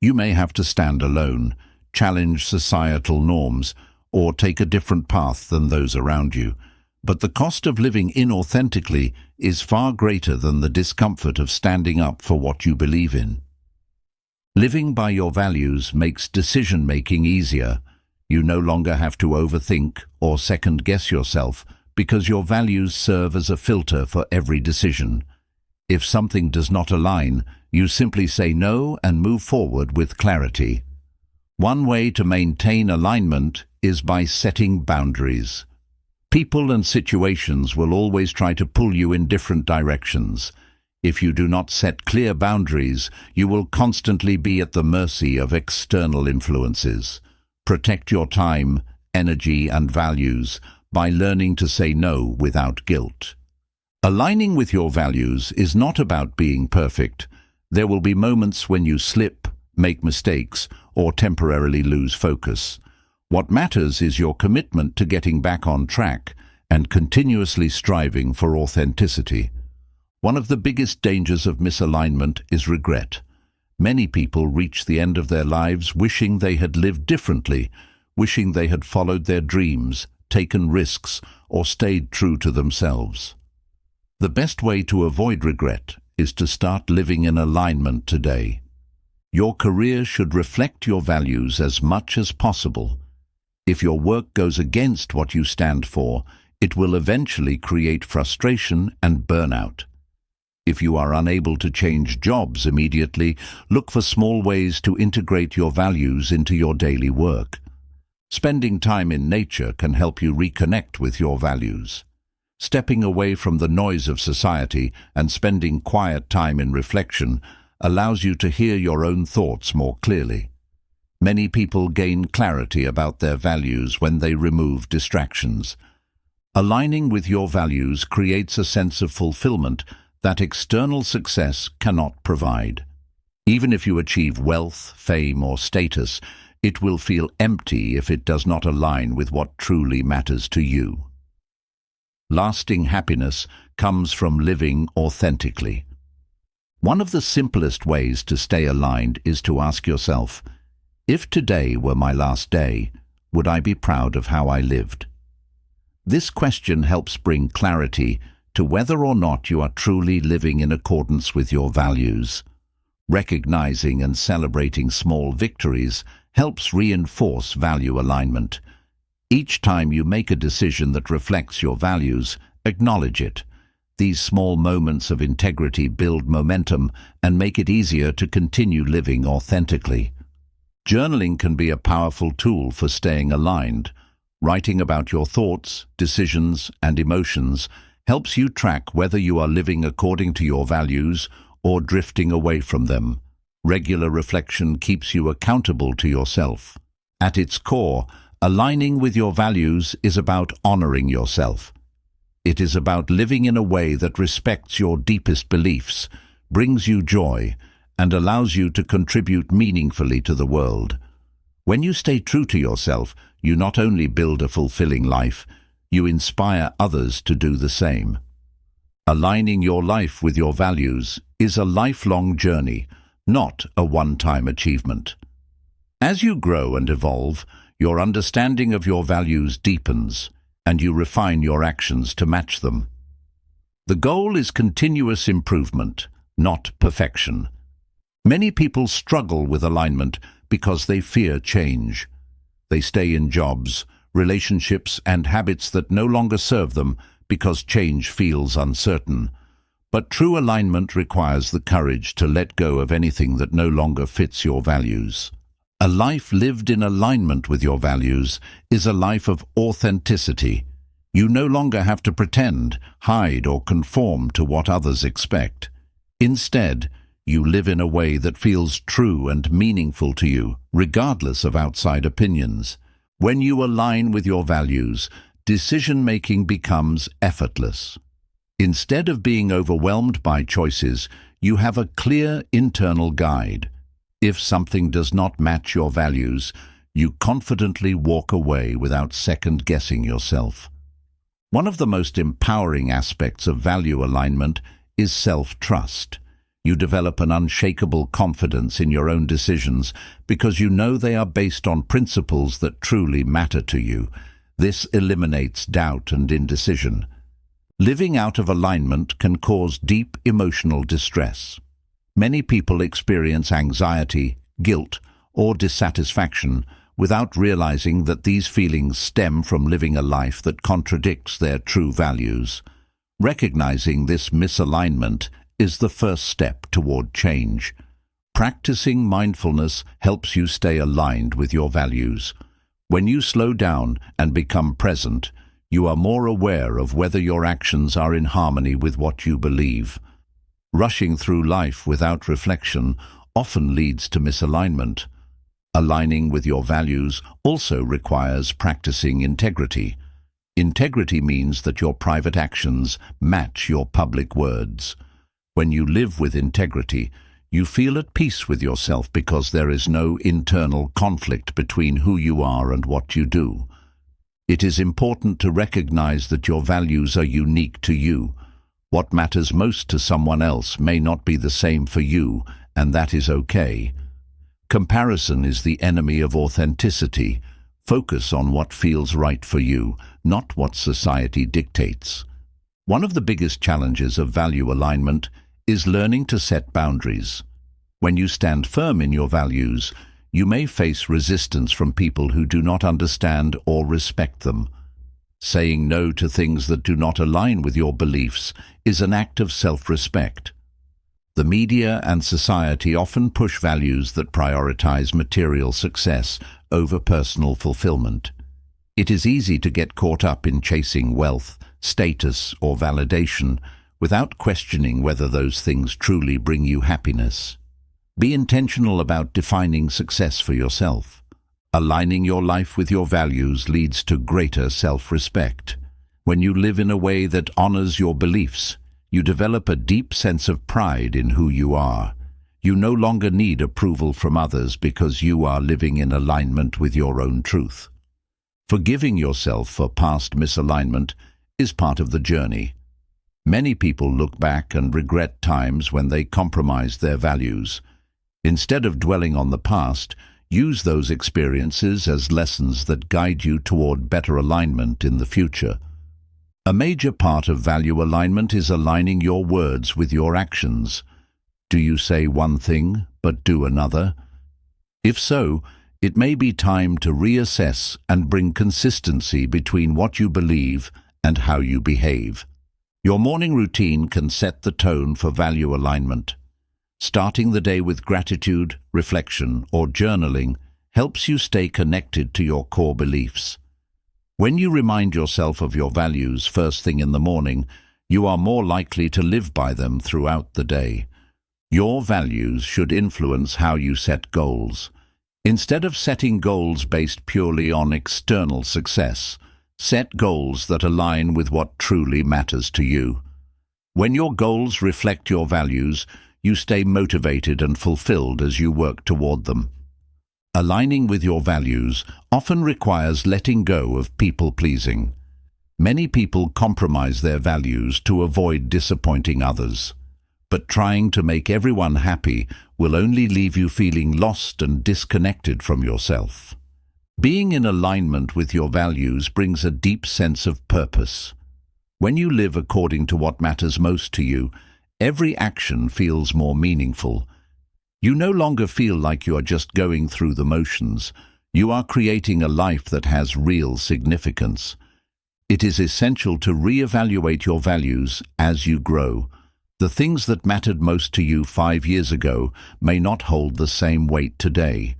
You may have to stand alone, challenge societal norms, or take a different path than those around you. But the cost of living inauthentically is far greater than the discomfort of standing up for what you believe in. Living by your values makes decision-making easier. You no longer have to overthink or second-guess yourself because your values serve as a filter for every decision. If something does not align, you simply say no and move forward with clarity. One way to maintain alignment is by setting boundaries. People and situations will always try to pull you in different directions. If you do not set clear boundaries, you will constantly be at the mercy of external influences. Protect your time, energy, and values by learning to say no without guilt. Aligning with your values is not about being perfect. There will be moments when you slip, make mistakes, or temporarily lose focus. What matters is your commitment to getting back on track and continuously striving for authenticity. One of the biggest dangers of misalignment is regret. Many people reach the end of their lives wishing they had lived differently, wishing they had followed their dreams, taken risks, or stayed true to themselves. The best way to avoid regret is to start living in alignment today. Your career should reflect your values as much as possible. If your work goes against what you stand for, it will eventually create frustration and burnout. If you are unable to change jobs immediately, look for small ways to integrate your values into your daily work. Spending time in nature can help you reconnect with your values. Stepping away from the noise of society and spending quiet time in reflection allows you to hear your own thoughts more clearly. Many people gain clarity about their values when they remove distractions. Aligning with your values creates a sense of fulfillment that external success cannot provide. Even if you achieve wealth, fame, or status, it will feel empty if it does not align with what truly matters to you. Lasting happiness comes from living authentically. One of the simplest ways to stay aligned is to ask yourself, if today were my last day, would I be proud of how I lived? This question helps bring clarity to whether or not you are truly living in accordance with your values. Recognizing and celebrating small victories helps reinforce value alignment. Each time you make a decision that reflects your values, acknowledge it. These small moments of integrity build momentum and make it easier to continue living authentically. Journaling can be a powerful tool for staying aligned. Writing about your thoughts, decisions, and emotions helps you track whether you are living according to your values or drifting away from them. Regular reflection keeps you accountable to yourself. At its core, aligning with your values is about honoring yourself. It is about living in a way that respects your deepest beliefs, brings you joy, and allows you to contribute meaningfully to the world. When you stay true to yourself, you not only build a fulfilling life, you inspire others to do the same. Aligning your life with your values is a lifelong journey, not a one-time achievement. As you grow and evolve, your understanding of your values deepens, and you refine your actions to match them. The goal is continuous improvement, not perfection. Many people struggle with alignment because they fear change. They stay in jobs, relationships, and habits that no longer serve them because change feels uncertain. But true alignment requires the courage to let go of anything that no longer fits your values. A life lived in alignment with your values is a life of authenticity. You no longer have to pretend, hide, or conform to what others expect. Instead, you live in a way that feels true and meaningful to you, regardless of outside opinions. When you align with your values, decision-making becomes effortless. Instead of being overwhelmed by choices, you have a clear internal guide. If something does not match your values, you confidently walk away without second-guessing yourself. One of the most empowering aspects of value alignment is self-trust. You develop an unshakable confidence in your own decisions because you know they are based on principles that truly matter to you. This eliminates doubt and indecision. Living out of alignment can cause deep emotional distress. Many people experience anxiety, guilt, or dissatisfaction without realizing that these feelings stem from living a life that contradicts their true values. Recognizing this misalignment is the first step toward change. Practicing mindfulness helps you stay aligned with your values. When you slow down and become present, you are more aware of whether your actions are in harmony with what you believe. Rushing through life without reflection often leads to misalignment. Aligning with your values also requires practicing integrity. Integrity means that your private actions match your public words. When you live with integrity, you feel at peace with yourself because there is no internal conflict between who you are and what you do. It is important to recognize that your values are unique to you. What matters most to someone else may not be the same for you, and that is okay. Comparison is the enemy of authenticity. Focus on what feels right for you, not what society dictates. One of the biggest challenges of value alignment is learning to set boundaries. When you stand firm in your values, you may face resistance from people who do not understand or respect them. Saying no to things that do not align with your beliefs is an act of self-respect. The media and society often push values that prioritize material success over personal fulfillment. It is easy to get caught up in chasing wealth, status, or validation without questioning whether those things truly bring you happiness. Be intentional about defining success for yourself. Aligning your life with your values leads to greater self-respect. When you live in a way that honors your beliefs, you develop a deep sense of pride in who you are. You no longer need approval from others because you are living in alignment with your own truth. Forgiving yourself for past misalignment is part of the journey. Many people look back and regret times when they compromised their values. Instead of dwelling on the past, use those experiences as lessons that guide you toward better alignment in the future. A major part of value alignment is aligning your words with your actions. Do you say one thing but do another? If so, it may be time to reassess and bring consistency between what you believe and how you behave. Your morning routine can set the tone for value alignment. Starting the day with gratitude, reflection, or journaling helps you stay connected to your core beliefs. When you remind yourself of your values first thing in the morning, you are more likely to live by them throughout the day. Your values should influence how you set goals. Instead of setting goals based purely on external success, set goals that align with what truly matters to you. When your goals reflect your values, you stay motivated and fulfilled as you work toward them. Aligning with your values often requires letting go of people-pleasing. Many people compromise their values to avoid disappointing others. But trying to make everyone happy will only leave you feeling lost and disconnected from yourself. Being in alignment with your values brings a deep sense of purpose. When you live according to what matters most to you, every action feels more meaningful. You no longer feel like you are just going through the motions. You are creating a life that has real significance. It is essential to reevaluate your values as you grow. The things that mattered most to you 5 years ago may not hold the same weight today.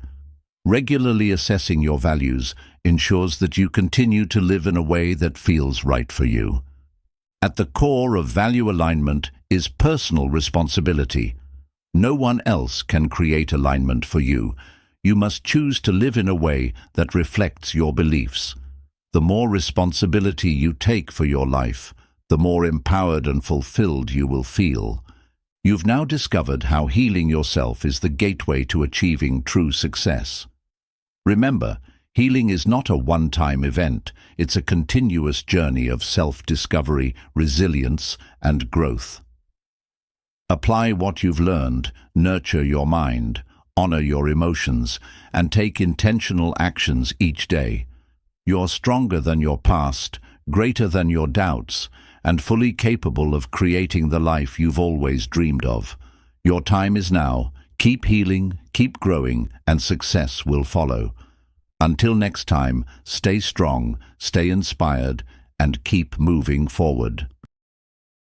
Regularly assessing your values ensures that you continue to live in a way that feels right for you. At the core of value alignment is personal responsibility. No one else can create alignment for you. You must choose to live in a way that reflects your beliefs. The more responsibility you take for your life, the more empowered and fulfilled you will feel. You've now discovered how healing yourself is the gateway to achieving true success. Remember, healing is not a one-time event. It's a continuous journey of self-discovery, resilience, and growth. Apply what you've learned, nurture your mind, honor your emotions, and take intentional actions each day. You're stronger than your past, greater than your doubts, and fully capable of creating the life you've always dreamed of. Your time is now. Keep healing, keep growing, and success will follow. Until next time, stay strong, stay inspired, and keep moving forward.